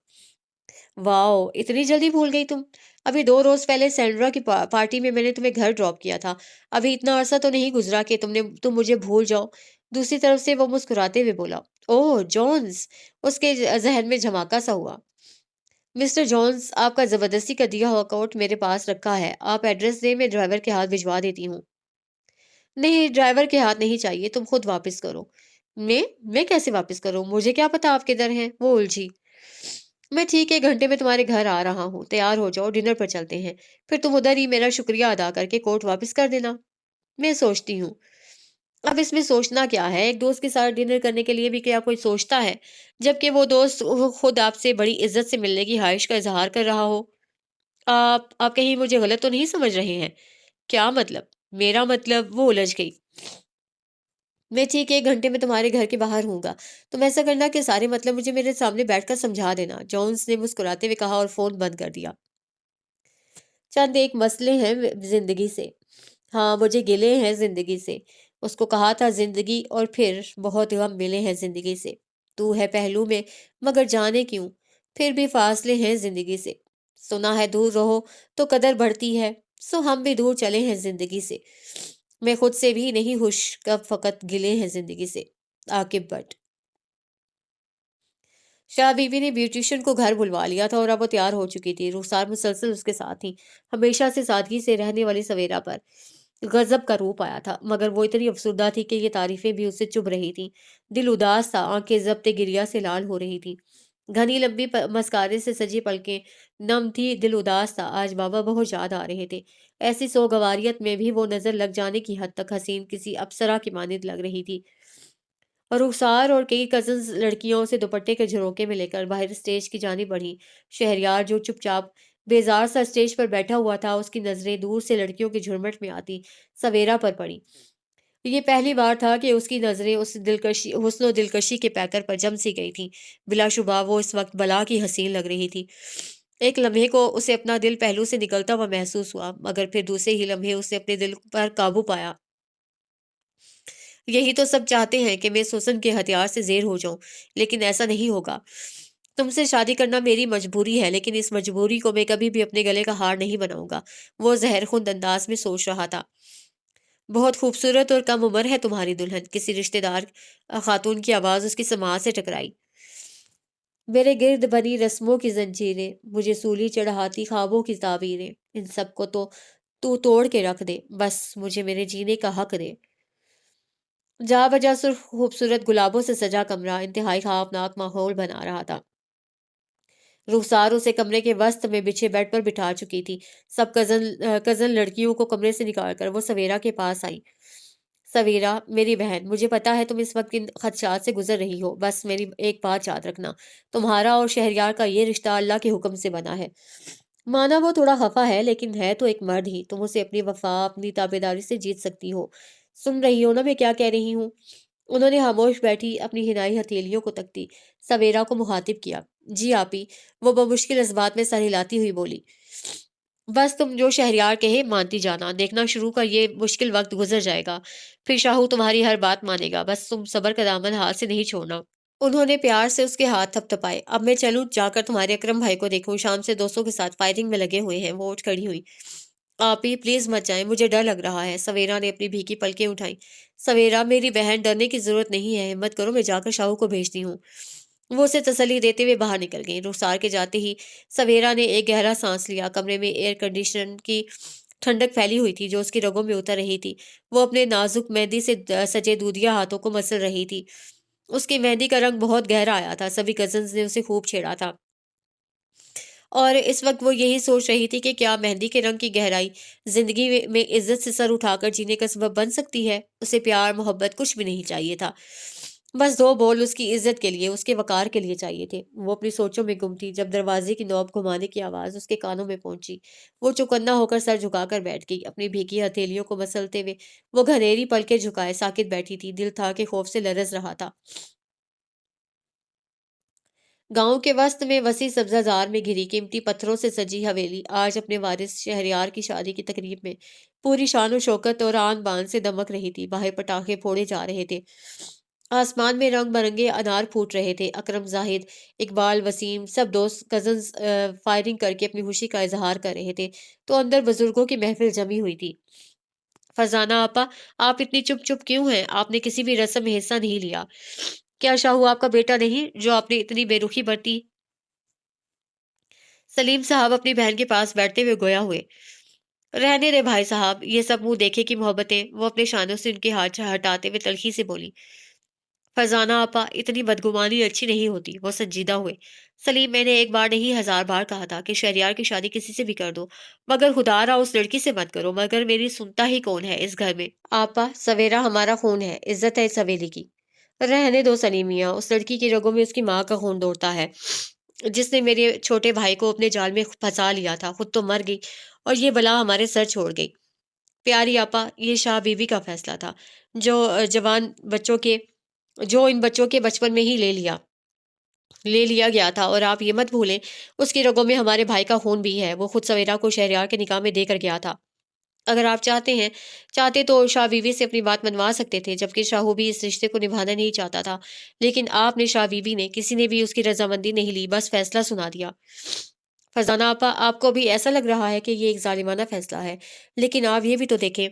वाओ, इतनी जल्दी भूल गई तुम? अभी 2 रोज पहले सैंड्रा की पार्टी में मैंने तुम्हें घर ड्रॉप किया था। अभी इतना अरसा तो नहीं गुजरा कि तुम मुझे भूल जाओ। दूसरी तरफ से वो मुस्कुराते हुए बोला। ओह जॉन्स। उसके जहन में झमाका सा हुआ। मिस्टर जॉन्स, आपका जबरदस्ती का दिया हुआ कोट मेरे पास रखा है। आप एड्रेस दे, मैं ड्राइवर के हाथ भिजवा देती हूँ। نہیں ڈرائیور کے ہاتھ نہیں چاہیے، تم خود واپس کرو۔ میں میں کیسے واپس کروں؟ مجھے کیا پتا آپ کدھر ہیں؟ وہ الجھی۔ میں ٹھیک 1 گھنٹے میں تمہارے گھر آ رہا ہوں، تیار ہو جاؤ، ڈنر پر چلتے ہیں، پھر تم ادھر ہی میرا شکریہ ادا کر کے کوٹ واپس کر دینا۔ میں سوچتی ہوں اب اس میں سوچنا کیا ہے؟ ایک دوست کے ساتھ ڈنر کرنے کے لیے بھی کیا کوئی سوچتا ہے؟ جبکہ وہ دوست خود آپ سے بڑی عزت سے ملنے کی خواہش کا اظہار کر رہا ہو۔ آپ کہیں مجھے غلط تو نہیں سمجھ رہے ہیں؟ کیا مطلب؟ میرا مطلب، وہ الجھ گئی۔ میں ٹھیک 1 گھنٹے میں تمہارے گھر کے باہر ہوں گا، تم ایسا کرنا کہ سارے مطلب مجھے میرے سامنے بیٹھ کر سمجھا دینا، جونس نے مسکراتے ہوئے کہا اور فون بند کر دیا۔ چند ایک مسئلے ہیں زندگی سے، ہاں مجھے گلے ہیں زندگی سے، اس کو کہا تھا زندگی، اور پھر بہت غم ملے ہیں زندگی سے، تو ہے پہلو میں مگر جانے کیوں پھر بھی فاصلے ہیں زندگی سے، سنا ہے دور رہو تو قدر بڑھتی ہے، سو ہم بھی دور چلے ہیں زندگی سے، میں خود سے بھی نہیں خوش کب فقط گلے ہیں زندگی سے۔ عاقب بٹ۔ شاہ بیوی نے بیوٹیشین کو گھر بلوا لیا تھا اور اب وہ تیار ہو چکی تھی، رخسار مسلسل اس کے ساتھ تھی، ہمیشہ سے سادگی سے رہنے والی سویرا پر غضب کا روپ آیا تھا، مگر وہ اتنی افسردہ تھی کہ یہ تعریفیں بھی اس سے چبھ رہی تھیں، دل اداس تھا، آنکھیں ضبط گریا سے لال ہو رہی تھی، گھنی لمبی مسکارے سے سجی پلکیں نم تھی، دل اداس تھا، آج بابا بہت یاد آ رہے تھے، ایسی سوگواریت میں بھی وہ نظر لگ جانے کی حد تک حسین کسی اپسرا کی مانند لگ رہی تھی۔ رخسار اور کئی کزنز لڑکیوں سے دوپٹے کے جھروکے میں لے کر باہر اسٹیج کی جانب بڑھی، شہریار جو چپ چاپ بیزار سا اسٹیج پر بیٹھا ہوا تھا، اس کی نظریں دور سے لڑکیوں کے جھرمٹ میں آتی سویرا پر پڑی۔ یہ پہلی بار تھا کہ اس کی نظریں اس حسن و دلکشی کے پیکر پر جم سی گئی تھیں، بلا شبہ وہ اس وقت بلا کی حسین لگ رہی تھی۔ ایک لمحے کو اسے اپنا دل پہلو سے نکلتا ہوا محسوس ہوا، مگر پھر دوسرے ہی لمحے اسے اپنے دل پر قابو پایا۔ یہی تو سب چاہتے ہیں کہ میں سوسن کے ہتھیار سے زیر ہو جاؤں، لیکن ایسا نہیں ہوگا۔ تم سے شادی کرنا میری مجبوری ہے، لیکن اس مجبوری کو میں کبھی بھی اپنے گلے کا ہار نہیں بناؤں گا، وہ زہر خند انداز میں سوچ رہا تھا۔ بہت خوبصورت اور کم عمر ہے تمہاری دلہن، کسی رشتہ دار خاتون کی آواز اس کی سماعت سے ٹکرائی۔ میرے گرد بنی رسموں کی زنجیریں، مجھے سولی چڑھاتی خوابوں کی تعبیریں، ان سب کو تو توڑ کے رکھ دے، بس مجھے میرے جینے کا حق دے۔ جا بجا سرخ خوبصورت گلابوں سے سجا کمرہ انتہائی خوفناک ماحول بنا رہا تھا۔ رخسار اسے کمرے کے وسط میں بچھے بیڈ پر بٹھا چکی تھی، سب کزن لڑکیوں کو کمرے سے نکال کر وہ سویرا کے پاس آئی۔ سویرا میری بہن، مجھے پتا ہے تم اس وقت کن خدشات سے گزر رہی ہو، بس میری ایک بات یاد رکھنا، تمہارا اور شہریار کا یہ رشتہ اللہ کے حکم سے بنا ہے۔ مانا وہ تھوڑا خفا ہے، لیکن ہے تو ایک مرد ہی، تم اسے اپنی وفا اپنی تابیداری سے جیت سکتی ہو۔ سن رہی ہو نا میں کیا کہہ رہی ہوں؟ انہوں نے خاموش بیٹھی اپنی ہنائی ہتھیلیوں کو تکتی سویرا کو مخاطب کیا۔ جی آپی، وہ بمشکل اثبات میں سر ہلاتی ہوئی بولی۔ بس تم جو شہریار کہے مانتی جانا، دیکھنا شروع کر یہ مشکل وقت گزر جائے گا، پھر شاہو تمہاری ہر بات مانے گا، بس تم صبر کا دامن ہاتھ سے نہیں چھوڑنا۔ انہوں نے پیار سے اس کے ہاتھ تھپ تھپائے۔ اب میں چلوں جا کر تمہارے اکرم بھائی کو دیکھوں، شام سے دوستوں کے ساتھ فائرنگ میں لگے ہوئے ہیں۔ وہ اٹھ کھڑی ہوئی۔ آپ ہی پلیز مت جائیں، مجھے ڈر لگ رہا ہے۔ سویرا نے اپنی بھیگی پلکیں اٹھائیں۔ سویرا میری بہن، ڈرنے کی ضرورت نہیں ہے، ہمت کرو، میں جا کر شاہو کو بھیجتی ہوں۔ وہ اسے تسلی دیتے ہوئے باہر نکل گئی۔ رخسار کے جاتے ہی سویرا نے ایک گہرا سانس لیا، کمرے میں ایئر کنڈیشن کی ٹھنڈک پھیلی ہوئی تھی جو اس کی رگوں میں اتر رہی تھی۔ وہ اپنے نازک مہندی سے سجے دودیا ہاتھوں کو مسل رہی تھی، اس کی مہندی کا رنگ بہت گہرا آیا تھا، سبھی کزنز نے اسے خوب چھیڑا تھا، اور اس وقت وہ یہی سوچ رہی تھی کہ کیا مہندی کے رنگ کی گہرائی زندگی میں عزت سے سر اٹھا کر جینے کا سبب بن سکتی ہے؟ اسے پیار محبت کچھ بھی نہیں چاہیے تھا، بس 2 بول اس کی عزت کے لیے، اس کے وقار کے لیے چاہیے تھے۔ وہ اپنی سوچوں میں گم تھی جب دروازے کی نوب گھمانے کی آواز اس کے کانوں میں پہنچی۔ وہ چوکنا ہو کر سر جھکا کر بیٹھ گئی، اپنی بھیگی ہتھیلیوں کو مسلتے ہوئے وہ گھنیری پلکیں جھکائے ساکت بیٹھی تھی، دل تھا کہ خوف سے لرز رہا تھا۔ گاؤں کے وسط میں وسیع سبزہ زار میں گھری قیمتی پتھروں سے سجی حویلی آج اپنے وارث شہریار کی شادی کی تقریب میں پوری شان و شوکت اور آن بان سے دمک رہی تھی۔ باہر پٹاخے پھوڑے جا رہے تھے، آسمان میں رنگ برنگے انار پھوٹ رہے تھے۔ اکرم، زاہد، اقبال، وسیم، سب دوست کزنز فائرنگ کر کے اپنی خوشی کا اظہار کر رہے تھے تو اندر بزرگوں کی محفل جمی ہوئی تھی۔ فرزانہ آپا، آپ اتنی چپ چپ کیوں ہیں؟ آپ نے کسی بھی رسم میں حصہ نہیں لیا کیا؟ شاہو آپ کا بیٹا نہیں جو آپ نے اتنی بے رخی برتی؟ سلیم صاحب اپنی بہن کے پاس بیٹھتے ہوئے گویا ہوئے۔ रहने दे भाई साहब, ये सब मुंह देखे की मोहब्बतें। वो अपने शानों से उनके हाथ हटाते हुए तल्खी से बोली। फरजाना आपा, इतनी बदगुमानी अच्छी नहीं होती। वो संजीदा हुए। सलीम, मैंने एक बार नहीं 1000 बार कहा था कि शहरियार की शादी किसी से भी कर दो, मगर खुदारा उस लड़की से मत करो। मगर मेरी सुनता ही कौन है इस घर में? आपा, सवेरा हमारा खून है, इज्जत है इस हवेली की। रहने दो सलीम मियाँ, उस लड़की की रगों में उसकी माँ का खून दौड़ता है, जिसने मेरे छोटे भाई को अपने जाल में फंसा लिया था। खुद तो मर गई और ये बला हमारे सर छोड़ गई। प्यारी आपा, ये शाह बीबी का फैसला था, जो जवान बच्चों के जो इन बच्चों के बचपन में ही ले लिया गया था। और आप ये मत भूलें, उसकी रगों में हमारे भाई का खून भी है। वो खुद सवेरा को शहरयार के निकाह में देकर गया था। अगर आप चाहते तो शाह बीवी से अपनी बात मनवा सकते थे, जबकि शाहू भी इस रिश्ते को निभाना नहीं चाहता था। लेकिन आपने शाह बीवी ने किसी ने भी उसकी रजामंदी नहीं ली, बस फैसला सुना दिया। फरजाना आपा, आपको भी ऐसा लग रहा है कि ये एक जालिमाना फैसला है, लेकिन आप ये भी तो देखें,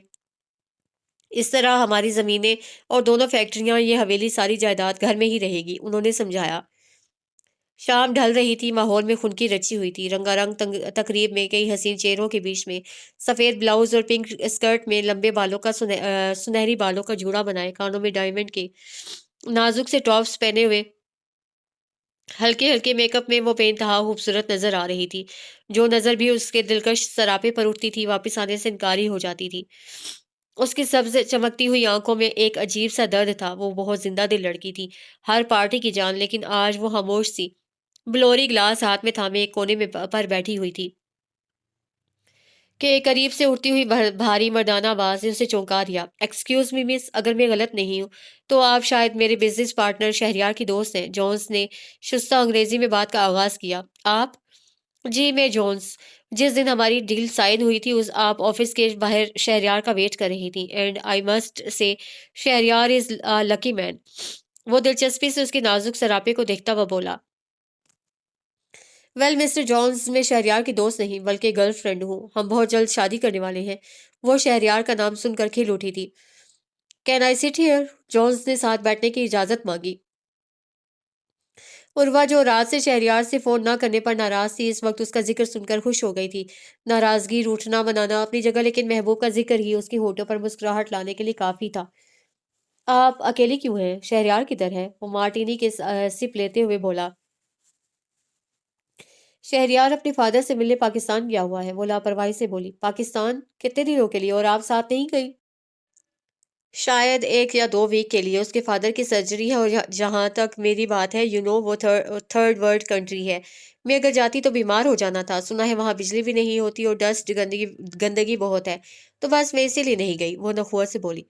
इस तरह हमारी जमीनें और दोनों फैक्ट्रियां, ये हवेली, सारी जायदाद घर में ही रहेगी। उन्होंने समझाया। शाम ढल रही थी, माहौल में खुनकी रची हुई थी। रंगारंग तकरीब में कई हसीन चेहरों के बीच में सफेद ब्लाउज और पिंक स्कर्ट में लंबे बालों का सुनहरी बालों का जूड़ा बनाए, कानों में डायमंड के नाजुक से टॉप्स पहने हुए, हल्के हल्के मेकअप में वो बेइंतहा खूबसूरत नजर आ रही थी। जो नजर भी उसके दिलकश सरापे पर उठती थी, वापस आने से इनकारी हो जाती थी। उसकी सबसे चमकती हुई आंखों में एक अजीब सा दर्द था। वो बहुत जिंदा दिल लड़की थी, हर पार्टी की जान, लेकिन आज वो खामोश सी ब्लोरी ग्लास हाथ में थामे एक कोने में पर बैठी हुई थी कि करीब से उठती हुई भारी मर्दाना आवाज ने उसे चौंका दिया। एक्सक्यूज मी मिस, अगर मैं गलत नहीं हूँ तो आप शायद मेरे बिजनेस पार्टनर शहरियार की दोस्त हैं। जॉन्स ने शुस्ता अंग्रेजी में बात का आगाज किया। आप? जी, मैं जॉन्स। जिस दिन हमारी डील साइन हुई थी, उस आप ऑफिस के बाहर शहरियार का वेट कर रही थी, and I must say Shahryar is lucky man. वो दिलचस्पी से उसके नाजुक सरापे को देखता हुआ बोला। वेल मिस्टर जॉन्स, मैं शहरयार की दोस्त नहीं बल्कि गर्लफ्रेंड हूँ। हम बहुत जल्द शादी करने वाले हैं। वो शहरयार का नाम सुनकर खिल उठी थी। Can I sit here? Jones ने साथ बैठने की इजाजत मांगी। उर्वा, जो रात से शहरयार से फोन ना करने पर नाराज थी, इस वक्त उसका जिक्र सुनकर खुश हो गई थी। नाराजगी, रूठना मनाना अपनी जगह, लेकिन महबूब का जिक्र ही उसकी होठों पर मुस्कुराहट लाने के लिए काफी था। आप अकेली क्यों हैं? शहरयार किधर है? वो मार्टिनी के सिप लेते हुए बोला। शहरयार अपने फादर से मिलने पाकिस्तान गया हुआ है। वो लापरवाही से बोली। पाकिस्तान? कितने दिनों के लिए? और आप साथ नहीं गई? शायद 1 या 2 वीक के लिए। उसके फादर की सर्जरी है, और जहां तक मेरी बात है, वो थर्ड वर्ल्ड कंट्री है। मैं अगर जाती तो बीमार हो जाना था। सुना है वहां बिजली भी नहीं होती और डस्ट, गंदगी गंदगी बहुत है। तो बस मैं इसीलिए नहीं गई, वो नखुआ से बोली।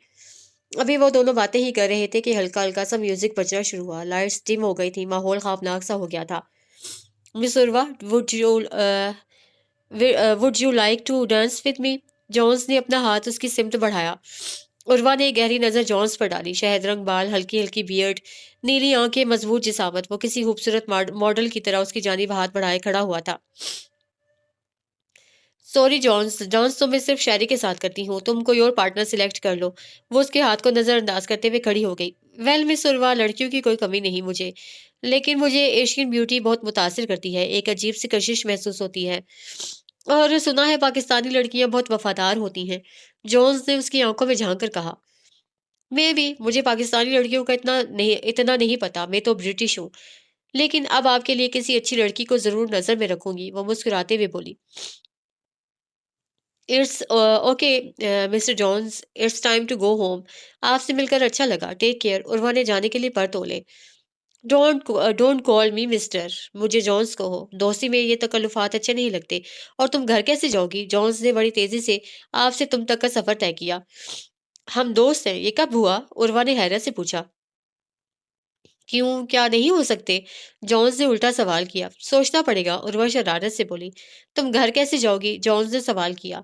अभी वो दोनों बातें ही कर रहे थे कि हल्का हल्का सा म्यूजिक बजना शुरू हुआ। लाइट्स डिम हो गई थी, माहौल खौफनाक सा हो गया था। Miss Urwa, would you like to dance with me? Jones ने अपना हाथ उसकी सिमत बढ़ाया। उर्वा ने एक गहरी नजर जॉन्स पर डाली। शहद रंग बाल, हल्की हल्की बियर्ड, नीली आंखें, मजबूत जिसामत। वो किसी खूबसूरत मॉडल की तरह उसकी जानिब हाथ बढ़ाए खड़ा हुआ था। सॉरी जॉन्स, डांस तो मैं सिर्फ शायरी के साथ करती हूँ, तुम कोई और पार्टनर सिलेक्ट कर लो। वो उसके हाथ को नजरअंदाज करते हुए खड़ी हो गई। वेल मिस उर्वा, लड़कियों की कोई कमी नहीं मुझे, लेकिन मुझे एशियन ब्यूटी बहुत मुतासिर करती है। एक अजीब सी कशिश महसूस होती है। और सुना है पाकिस्तानी लड़कियां बहुत वफादार होती हैं। जोन्स ने उसकी आंखों में झांक कर कहा। मैं भी, मुझे पाकिस्तानी लड़कियों का इतना नहीं पता। मैं तो ब्रिटिश हूँ, लेकिन अब आपके लिए किसी अच्छी लड़की को जरूर नजर में रखूंगी। वो मुस्कुराते हुए बोली। It's okay mister Jones, it's time to go home. आपसे मिलकर अच्छा लगा, टेक केयर। उर्वा ने जाने के लिए पर तोले। डोंट कॉल मी मिस्टर, मुझे जॉन्स कहो। दोस्ती में ये तकल्लुफात अच्छे नहीं लगते। और तुम घर कैसे जाओगी? जॉन्स ने बड़ी तेजी से आपसे तुम तक का सफर तय किया। हम दोस्त हैं, ये कब हुआ? उर्वा ने हैरत से पूछा। क्यों, क्या नहीं हो सकते? जॉन्स ने उल्टा सवाल किया। सोचना पड़ेगा, उर्वा शरारत से बोली। तुम घर कैसे जाओगी? जॉन्स ने सवाल किया।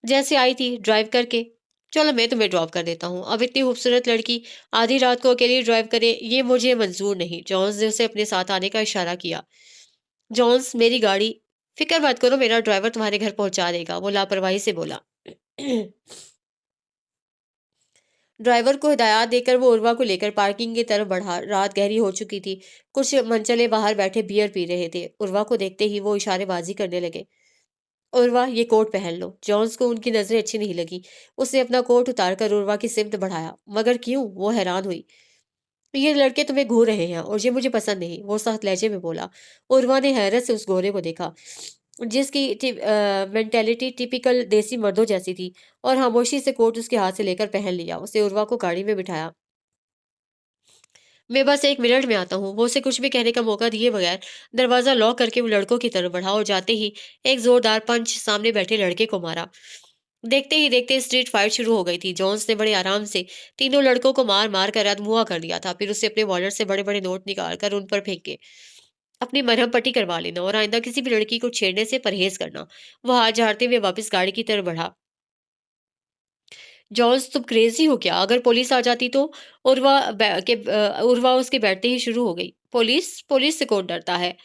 जैसे आई थी, ड्राइव करके। चलो मैं तुम्हें ड्रॉप कर देता हूँ। अब इतनी खूबसूरत लड़की आधी रात को अकेली ड्राइव करे, ये मुझे मंजूर नहीं। जॉन्स ने उसे अपने साथ आने का इशारा किया। जॉन्स, मेरी गाड़ी। फिक्र मत करो, मेरा ड्राइवर तुम्हारे घर पहुंचा देगा, वो लापरवाही से बोला। ड्राइवर को हिदायत देकर वो उर्वा को लेकर पार्किंग की तरफ बढ़ा। रात गहरी हो चुकी थी। कुछ मनचले बाहर बैठे बियर पी रहे थे। उर्वा को देखते ही वो इशारेबाजी करने लगे। उर्वा, ये कोट पहन लो। जॉन्स को उनकी नजरें अच्छी नहीं लगी। उसने अपना कोट उतारकर उर्वा की सिमत बढ़ाया। मगर क्यों? वो हैरान हुई। ये लड़के तुम्हें घूर रहे हैं और ये मुझे पसंद नहीं, वो सख्त लहजे में बोला। उर्वा ने हैरत से उस गोरे को देखा, जिसकी मेंटेलिटी टिपिकल देसी मर्दों जैसी थी, और खामोशी से कोट उसके हाथ से लेकर पहन लिया। उसे उर्वा को गाड़ी में बिठाया। मैं बस 1 मिनट में आता हूँ। वो उसे कुछ भी कहने का मौका दिए बगैर दरवाजा लॉक करके वो लड़कों की तरफ बढ़ा और जाते ही एक जोरदार पंच सामने बैठे लड़के को मारा। देखते ही देखते स्ट्रीट फाइट शुरू हो गई थी। जॉन्स ने बड़े आराम से तीनों लड़कों को मार मार कर अधमुआ कर दिया था। फिर उससे अपने वॉलेट से बड़े बड़े नोट निकाल कर उन पर फेंके। अपनी मरहम पट्टी करवा लेना और आइंदा किसी भी लड़की को छेड़ने से परहेज करना। वो हाथ झाड़ते हुए वापस गाड़ी की तरफ बढ़ा। जॉन्स, तुम क्रेजी हो क्या? अगर पुलिस आ जाती तो? उर्वा उसके बैठते ही शुरू हो गई। पुलिस? पुलिस से कौन डरता है?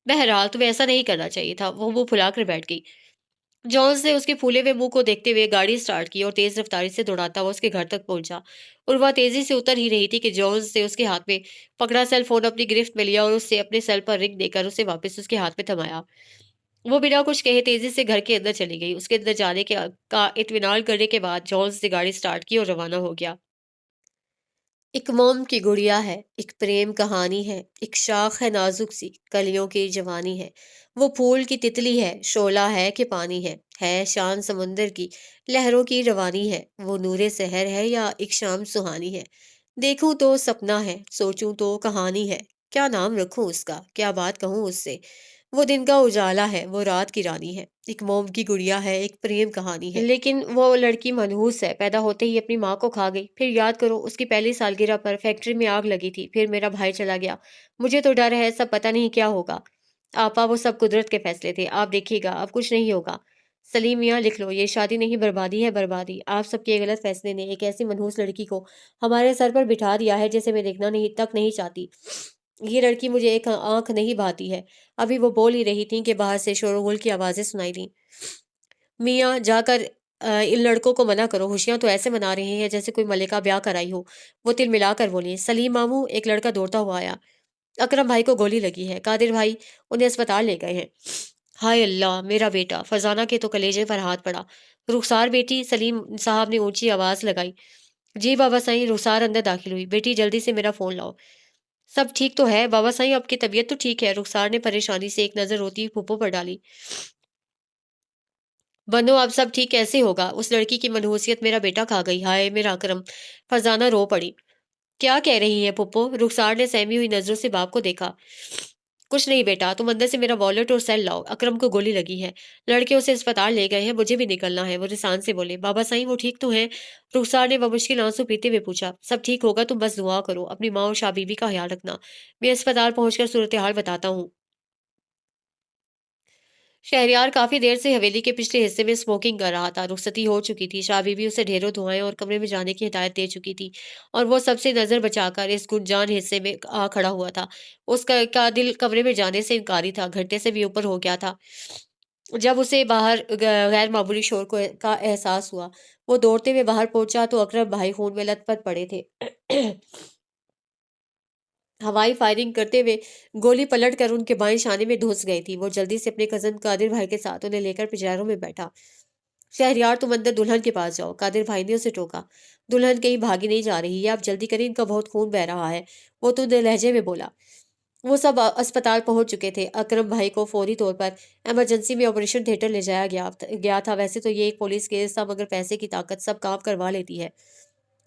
बहरहाल तुम्हें ऐसा नहीं करना चाहिए था। वो मुंह फुलाकर बैठ गई। जॉन्स ने उसके फूले हुए मुंह को देखते हुए गाड़ी स्टार्ट की और तेज रफ्तारी से दौड़ाता हुआ उसके घर तक पहुंचा। उर्वा तेजी से उतर ही रही थी कि जॉन्स ने उसके हाथ में पकड़ा सेल फोन अपनी गिरफ्त में लिया और उससे अपने सेल पर रिंग देकर उसे वापस उसके हाथ में थमाया। वो बिना कुछ कहे तेजी से घर के अंदर चली गई। उसके अंदर जाने के का इत्मीनान करने के बाद जॉन्स ने गाड़ी स्टार्ट की और रवाना हो गया। एक मोम की गुड़िया है, एक प्रेम कहानी है, एक शाख है नाजुक सी, कलियों की जवानी है। वो फूल की तितली है, शोला है कि पानी है शान समुंदर की, लहरों की रवानी है। वो नूरे सहर है या एक शाम सुहानी है। देखूं तो सपना है, सोचूं तो कहानी है। क्या नाम रखूं उसका, क्या बात कहूं उससे। वो दिन का उजाला है, वो रात की रानी है, एक मोम की गुड़िया है, एक प्रेम कहानी है। लेकिन वो लड़की मनहूस है, पैदा होते ही अपनी माँ को खा गई। फिर याद करो, उसकी पहली सालगिरह पर फैक्ट्री में आग लगी थी। फिर मेरा भाई चला गया। मुझे तो डर है, सब पता नहीं क्या होगा। आपा, वो सब कुदरत के फैसले थे। आप देखिएगा, अब कुछ नहीं होगा। सलीम मियाँ, लिख लो, ये शादी नहीं, बर्बादी है बर्बादी। आप सबके गलत फैसले ने एक ऐसी मनहूस लड़की को हमारे सर पर बिठा दिया है जिसे मैं देखना नहीं तक नहीं चाहती। ये लड़की मुझे एक आंख नहीं भाती है। अभी वो बोल ही रही थी कि बाहर से शोरगुल की आवाजें सुनाई दी। मियाँ, जाकर इन लड़कों को मना करो। खुशियां तो ऐसे मना रहे हैं जैसे कोई मल्लिका ब्याह कराई हो। वो तिल मिलाकर बोली। सलीम मामू, एक लड़का दौड़ता हुआ आया। अकरम भाई को गोली लगी है, कादिर भाई उन्हें अस्पताल ले गए हैं। हाय अल्लाह, मेरा बेटा! फरजाना के तो कलेजे पर हाथ पड़ा। रुखसार बेटी, सलीम साहब ने ऊंची आवाज लगाई। जी बाबा साईं। रुखसार अंदर दाखिल हुई। बेटी, जल्दी से मेरा फोन लाओ। सब ठीक तो है बाबा साईं, आपकी तबीयत तो ठीक है? रुखसार ने परेशानी से एक नजर रोती हुई फूफो पर डाली। बनो, अब सब ठीक कैसे होगा? उस लड़की की मनहूसियत मेरा बेटा खा गई। हाय मेरा अकरम! फरजाना रो पड़ी। क्या कह रही है पुप्पो? रुखसार ने सहमी हुई नजरों से बाप को देखा। कुछ नहीं बेटा, तुम अंदर से मेरा वॉलेट और सेल लाओ। अकरम को गोली लगी है। लड़के उसे अस्पताल ले गए हैं, मुझे भी निकलना है। वो रिसान से बोले। बाबा साईं, वो ठीक तो है? रुखसार ने मुश्किल आंसू पीते हुए पूछा। सब ठीक होगा, तुम बस दुआ करो। अपनी माँ और शाह बीबी का ख्याल रखना। मैं अस्पताल पहुंचकर सूरत हाल बताता हूँ। शहरयार काफी देर से हवेली के पिछले हिस्से में स्मोकिंग कर रहा था। रुखसती हो चुकी थी। शाह बीबी उसे ढेरों धुआएं और कमरे में जाने की हिदायत दे चुकी थी, और वो सबसे नजर बचाकर इस गुंजान हिस्से में आ खड़ा हुआ था। उसका का दिल कमरे में जाने से इनकारी था, घंटे से भी ऊपर हो गया था। जब उसे बाहर गैर मामूली शोर का एहसास हुआ, वो दौड़ते हुए बाहर पहुंचा तो अकरम भाई खून में लथपथ पड़े थे। हवाई फायरिंग करते हुए गोली पलटकर उनके बाएं शाने में घुस गई थी। वो जल्दी से अपने कजन कादिर भाई के साथ उन्हें लेकर पिजारों में बैठा। शहरयार, तुम अंदर दुल्हन के पास जाओ, कादिर भाई ने उसे टोका। दुल्हन कहीं भागी नहीं जा रही है, आप जल्दी करें, इनका बहुत खून बह रहा है। वो तो लहजे में बोला। वो सब अस्पताल पहुंच चुके थे। अकरम भाई को फौरी तौर पर इमरजेंसी में ऑपरेशन थिएटर ले जाया गया था। वैसे तो ये एक पुलिस केस था, मगर पैसे की ताकत सब काम करवा लेती है।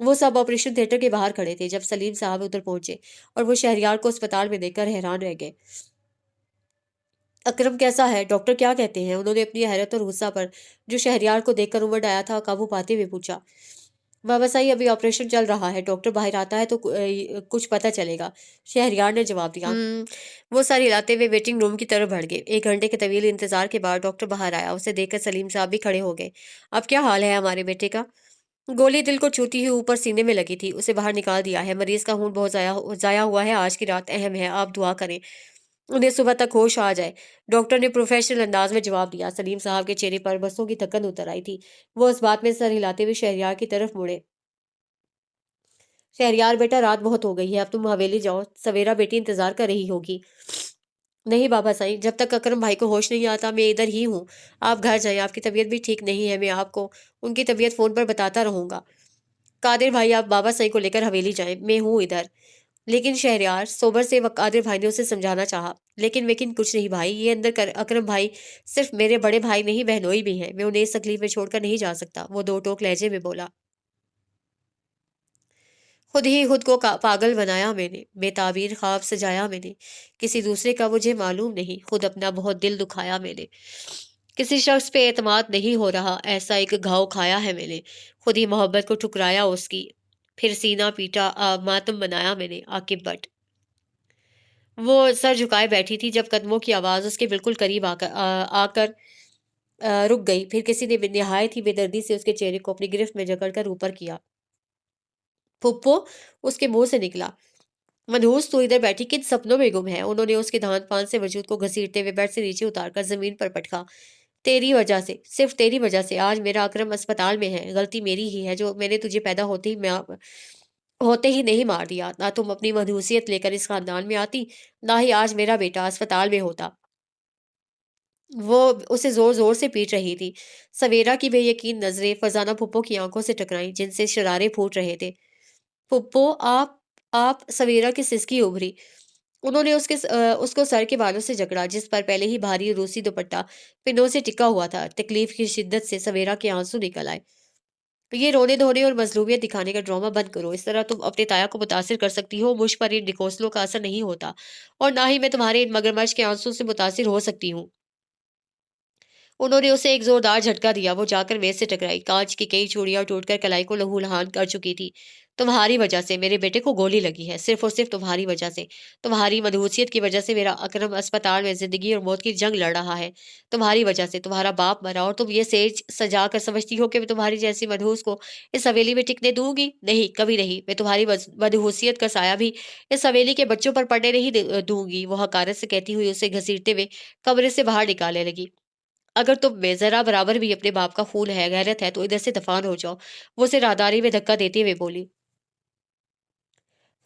वो सब ऑपरेशन थिएटर के बाहर खड़े थे जब सलीम साहब उधर पहुंचे, और वो शहरयार को अस्पताल में देखकर हैरान रह गए। अकरम कैसा है? डॉक्टर क्या कहते हैं? उन्होंने अपनी हैरत और गुस्सा पर, जो शहरयार को देखकर उमड़ आया था, काबू पाते हुए पूछा। बाबा साहब, अभी ऑपरेशन चल रहा है, डॉक्टर बाहर आता है तो कुछ पता चलेगा। शहरयार ने जवाब दिया। वो सर हिलाते हुए वेटिंग रूम की तरफ बढ़ गए। 1 घंटे के तवील इंतजार के बाद डॉक्टर बाहर आया। उसे देखकर सलीम साहब भी खड़े हो गए। अब क्या हाल है हमारे बेटे का? गोली दिल को छूती हुई ऊपर सीने में लगी थी, उसे बाहर निकाल दिया है। मरीज का खून बहुत जाया हुआ है। आज की रात अहम है, आप दुआ करें उन्हें सुबह तक होश आ जाए। डॉक्टर ने प्रोफेशनल अंदाज में जवाब दिया। सलीम साहब के चेहरे पर बरसों की थकन उतर आई थी। वो उस बात में सर हिलाते हुए शहरयार की तरफ मुड़े। शहरयार बेटा, रात बहुत हो गई है, अब तुम हवेली जाओ, सवेरा बेटी इंतजार कर रही होगी। नहीं बाबा साईं, जब तक अकरम भाई को होश नहीं आता मैं इधर ही हूँ। आप घर जाएँ, आपकी तबीयत भी ठीक नहीं है, मैं आपको उनकी तबीयत फ़ोन पर बताता रहूँगा। कादिर भाई आप बाबा साईं को लेकर हवेली जाएँ, मैं हूँ इधर। लेकिन शहरयार सोबर से कादिर भाई ने उसे समझाना चाहा, लेकिन कुछ नहीं भाई, ये अंदर कर अकरम भाई सिर्फ़ मेरे बड़े भाई नहीं बहनोई भी हैं, मैं उन्हें इस तकलीफ़ में छोड़कर नहीं जा सकता। वो दो टोक लहजे में बोला। खुद ही खुद को पागल बनाया मैंने, बेताबीर ख्वाब सजाया मैंने, किसी दूसरे का मुझे मालूम नहीं, खुद अपना बहुत दिल दुखाया मैंने। किसी शख्स पे एतमाद नहीं हो रहा, ऐसा एक घाव खाया है मैंने, खुद ही मोहब्बत को ठुकराया उसकी, फिर सीना पीटा मातम बनाया मैंने। आकिब बट वो सर झुकाए बैठी थी जब कदमों की आवाज उसके बिल्कुल करीब आकर रुक गई। फिर किसी ने निहायत ही बेदर्दी से उसके चेहरे को अपनी गिरफ्त में जकड़कर ऊपर किया। फुप्पो, उसके मुंह से निकला। मनहूस तो इधर बैठी किन सपनों में गुम है। उन्होंने उसके धान पान से वजूद को घसीटते हुए बेड से नीचे उतारकर जमीन पर पटका। तेरी वजह से, सिर्फ तेरी वजह से आज मेरा अकरम अस्पताल में है। गलती मेरी ही है जो मैंने तुझे पैदा होते ही नहीं मार दिया। ना तुम अपनी मनहूसियत लेकर इस खानदान में आती, ना ही आज मेरा बेटा अस्पताल में होता। वो उसे जोर जोर से पीट रही थी। सवेरा की बेयकीन नजरें फरजाना फुप्पो की आंखों से टकराईं जिनसे शरारे फूट रहे थे। फुप्पो आप सवेरा की सिसकी उभरी। उन्होंने उसको सर के बालों से जकड़ा जिस पर पहले ही भारी रूसी दुपट्टा पिनों से टिका हुआ था। तकलीफ की शिद्दत से सवेरा के आंसू निकल आए। ये रोने धोने और मजलूमियत दिखाने का ड्रामा बंद करो। इस तरह तुम अपने ताया को मुतासिर कर सकती हो, मुझ पर इन डिकोसलों का असर नहीं होता और ना ही मैं तुम्हारे इन मगरमच्छ के आंसू से मुतासिर हो सकती हूँ। उन्होंने उसे एक जोरदार झटका दिया। वो जाकर मेज से टकराई। कांच की कई चूड़ियां टूटकर कलाई को लहूलुहान कर चुकी थी। तुम्हारी वजह से मेरे बेटे को गोली लगी है, सिर्फ और सिर्फ तुम्हारी वजह से। तुम्हारी मदहूसियत की वजह से मेरा अकरम अस्पताल में जिंदगी और मौत की जंग लड़ रहा है। तुम्हारी वजह से तुम्हारा बाप मरा और तुम ये सेज सजा कर समझती हो कि मैं तुम्हारी जैसी मदहूस को इस हवेली में टिकने दूंगी? नहीं, कभी नहीं। मैं तुम्हारी मदहूसियत का साया भी इस हवेली के बच्चों पर पड़ने नहीं दूंगी। वो हकारत से कहती हुई उसे घसीटते हुए कमरे से बाहर निकालने लगी। अगर तुम में जरा बराबर भी अपने बाप का खून है, गैरत है, तो इधर से दफान हो जाओ। वो उसे राहदारी में धक्का देते हुए बोली।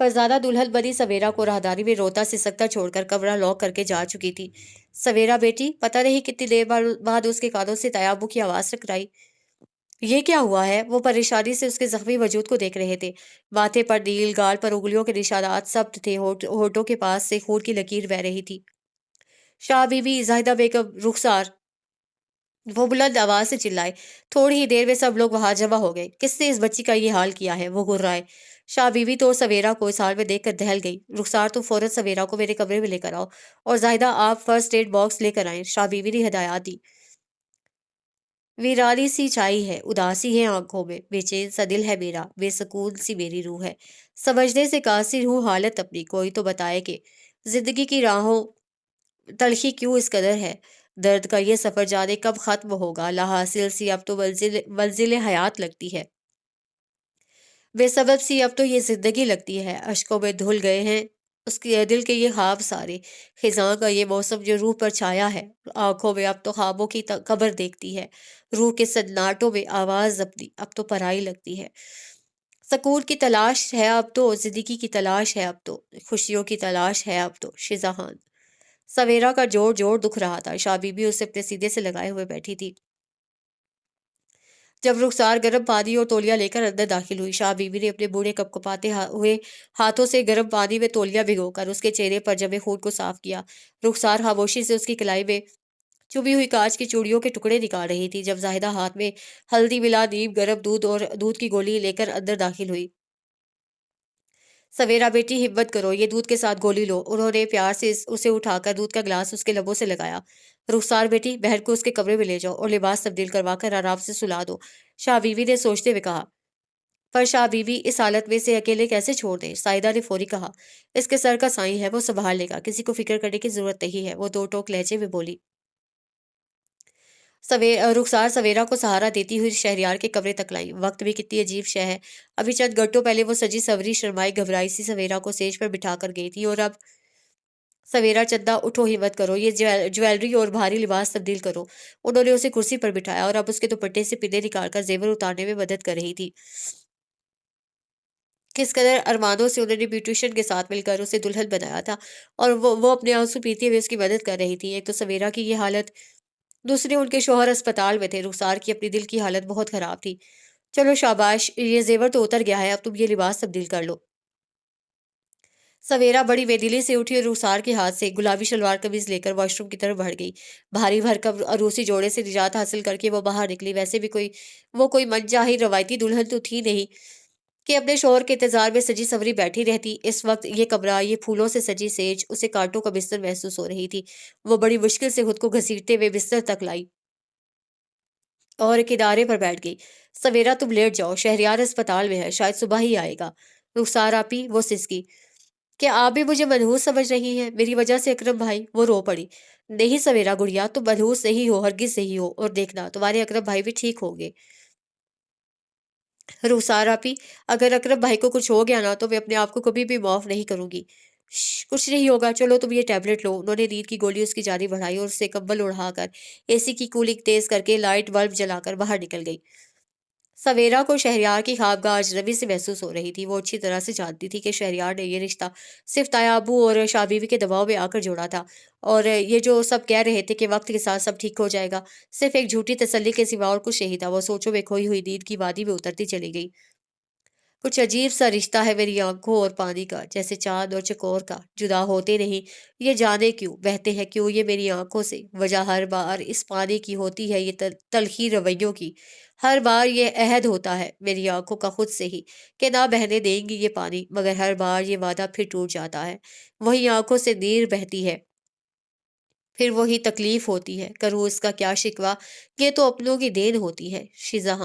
फरजादा दुल्हन बनी सवेरा को राहदारी में रोता सिसकता छोड़कर कमरा लॉक करके जा चुकी थी। सवेरा बेटी, पता नहीं कितनी देर बाद उसके कानों से तयाबू की आवाज टकराई। ये क्या हुआ है? वो परेशानी से उसके जख्मी वजूद को देख रहे थे। माथे पर नील, गाल पर उंगलियों के निशानात सख्त थे। होठों के पास से खून की लकीर बह रही थी। शाह बीबी, जाहिदा बेगम, रुखसार, वो बुलंद आवाज से चिल्लाए। थोड़ी ही देर में सब लोग वहां जमा हो गए। किसने इस बच्ची का ये हाल किया है? वो गुर्राए। शाह बीवी तो सवेरा को इस हाल में देखकर दहल गई। रुखसार, तुम फौरन सवेरा को मेरे कमरे में लेकर आओ और जाहिदा आप फर्स्ट एड बॉक्स लेकर आए। शाह बीवी ने हिदायत दी। वीरानी सी छाई है, उदासी है आंखों में, बेचैन सा दिल है मेरा, बेसकून सी मेरी रूह है। समझने से कासिर हूँ हालत अपनी, कोई तो बताए कि जिंदगी की राहों तलखी क्यों इस कदर है। दर्द का ये सफर जाने कब खत्म होगा। लाहासिल सी अब तो मंजिल मंजिल हयात लगती है। बेसबब सी अब तो ये जिंदगी लगती है। अश्कों में धुल गए हैं उसके दिल के ये ख्वाब सारे। खिजां का ये मौसम जो रूह पर छाया है। आंखों में अब तो ख्वाबों की कब्र देखती है। रूह के सन्नाटों में आवाज अपनी अब तो पराई लगती है। सकून की तलाश है अब तो, जिंदगी की तलाश है अब तो, खुशियों की तलाश है अब तो। शिजाहान। सवेरा का जोर जोर दुख रहा था। शाह बीबी उसे अपने सीधे से लगाए हुए बैठी थी। जब रुखसार गर्म पानी और तौलिया लेकर अंदर दाखिल हुई, शाह बीबी ने अपने बूढ़े कपकपाते हुए हाथों से गर्म पानी में तौलिया भिगोकर उसके चेहरे पर जमे खून को साफ किया। रुखसार खामोशी से उसकी कलाई में चुभी हुई कांच की चूड़ियों के टुकड़े निकाल रही थी जब जाहिदा हाथ में हल्दी मिला नीम गर्म दूध और दूध की गोली लेकर अंदर दाखिल हुई। सवेरा बेटी, हिम्मत करो, ये दूध के साथ गोली लो। उन्होंने प्यार से उसे उठाकर दूध का गिलास उसके लबों से लगाया। रुखसार बेटी, बहन को उसके कमरे में ले जाओ और लिबास तब्दील करवा कर आराम से सुला दो। शाह बीवी ने सोचते हुए कहा। पर शाह बीवी इस हालत में से अकेले कैसे छोड़ दें? साइदा ने फौरी कहा। इसके सर का साईं है, वो संभाल लेगा, किसी को फिक्र करने की जरूरत नहीं है। वो दो टोक लहजे में बोली। रुखसार सवेरा को सहारा देती हुई शहरयार के कमरे तक लाई। वक्त भी कितनी अजीब शय है। अभी चंद घंटों पहले वो सजी सवरी शर्माई घबराई सी सवेरा को सेज पर बिठा कर गई थी और अब सवेरा, चंदा उठो, हिम्मत करो, ये ज्वेलरी और भारी लिबास तब्दील करो। उन्होंने उसे कुर्सी पर बिठाया और अब उसके दुपट्टे से पिने निकालकर जेवर उतारने में मदद कर रही थी। کس قدر ارمانوں سے انہوں نے بیوٹیشین کے ساتھ مل کر اسے دلہن بنایا تھا، اور وہ اپنے آنسو پیتے ہوئے اس کی مدد کر رہی تھی۔ ایک تو سویرا کی یہ حالت، دوسری ان کے شوہر اسپتال میں تھے، رخسار کی اپنی دل کی حالت بہت خراب تھی۔ چلو شاباش، یہ زیور تو اتر گیا ہے، اب تم یہ لباس تبدیل کر لو۔ سویرا بڑی بے دلی سے اٹھی اور رخسار کے ہاتھ سے گلابی شلوار قمیض لے کر واش روم کی طرف بڑھ گئی۔ بھاری بھرکم عروسی جوڑے سے نجات حاصل کر کے وہ باہر نکلی۔ ویسے بھی وہ کوئی من چاہی روایتی دلہن تو تھی نہیں کہ اپنے شوہر کے انتظار میں سجی سوری بیٹھی رہتی۔ اس وقت یہ کمرہ، یہ پھولوں سے سجی سیج اسے کانٹوں کا بستر محسوس ہو رہی تھی۔ وہ بڑی مشکل سے خود کو گھسیٹتے ہوئے بستر تک لائی اور ایک ادارے پر بیٹھ گئی۔ سویرا تم لیٹ جاؤ، شہریار اسپتال میں ہے، شاید صبح ہی آئے گا۔ رخسار آپی، وہ سسکی، کیا آپ بھی مجھے منحوس سمجھ رہی ہیں؟ میری وجہ سے اکرم بھائی، وہ رو پڑی۔ نہیں سویرا گڑیا، تم منحوس نہیں ہو، ہرگز نہیں ہو، اور دیکھنا تمہارے اکرم بھائی بھی ٹھیک ہوں گے۔ رخسار آپی، اگر اکرم بھائی کو کچھ ہو گیا نا تو میں اپنے آپ کو کبھی بھی معاف نہیں کروں گی۔ کچھ نہیں ہوگا، چلو تم یہ ٹیبلٹ لو۔ انہوں نے نیند کی گولی اس کی جانب بڑھائی اور اسے کمبل اڑا کر اے سی کی کولنگ تیز کر کے لائٹ بلب جلا کر باہر نکل گئی۔ سویرا کو شہریار کی خوابگاہ اجنبی سے محسوس ہو رہی تھی۔ وہ اچھی طرح سے جانتی تھی کہ شہریار نے یہ رشتہ صرف تایا ابو اور شاہ بیوی کے دباؤ میں آ کر جوڑا تھا، اور یہ جو سب کہہ رہے تھے کہ وقت کے ساتھ سب ٹھیک ہو جائے گا، صرف ایک جھوٹی تسلی کے سوا اور کچھ نہیں تھا۔ وہ سوچوں میں کھوئی ہوئی نیند کی وادی میں اترتی چلی گئی۔ کچھ عجیب سا رشتہ ہے میری آنکھوں اور پانی کا، جیسے چاند اور چکور کا، جدا ہوتے نہیں، یہ جانے کیوں، بہتے ہیں کیوں یہ میری آنکھوں سے۔ وجہ ہر بار اس پانی کی ہوتی ہے، یہ تلخی رویوں کی۔ ہر بار یہ عہد ہوتا ہے میری آنکھوں کا خود سے ہی کہ نہ بہنے دیں گی یہ پانی، مگر ہر بار یہ وعدہ پھر ٹوٹ جاتا ہے۔ وہی آنکھوں سے نیر بہتی ہے، پھر وہی تکلیف ہوتی ہے۔ کروں اس کا کیا شکوہ، یہ تو اپنوں کی دین ہوتی ہے۔ شیزاں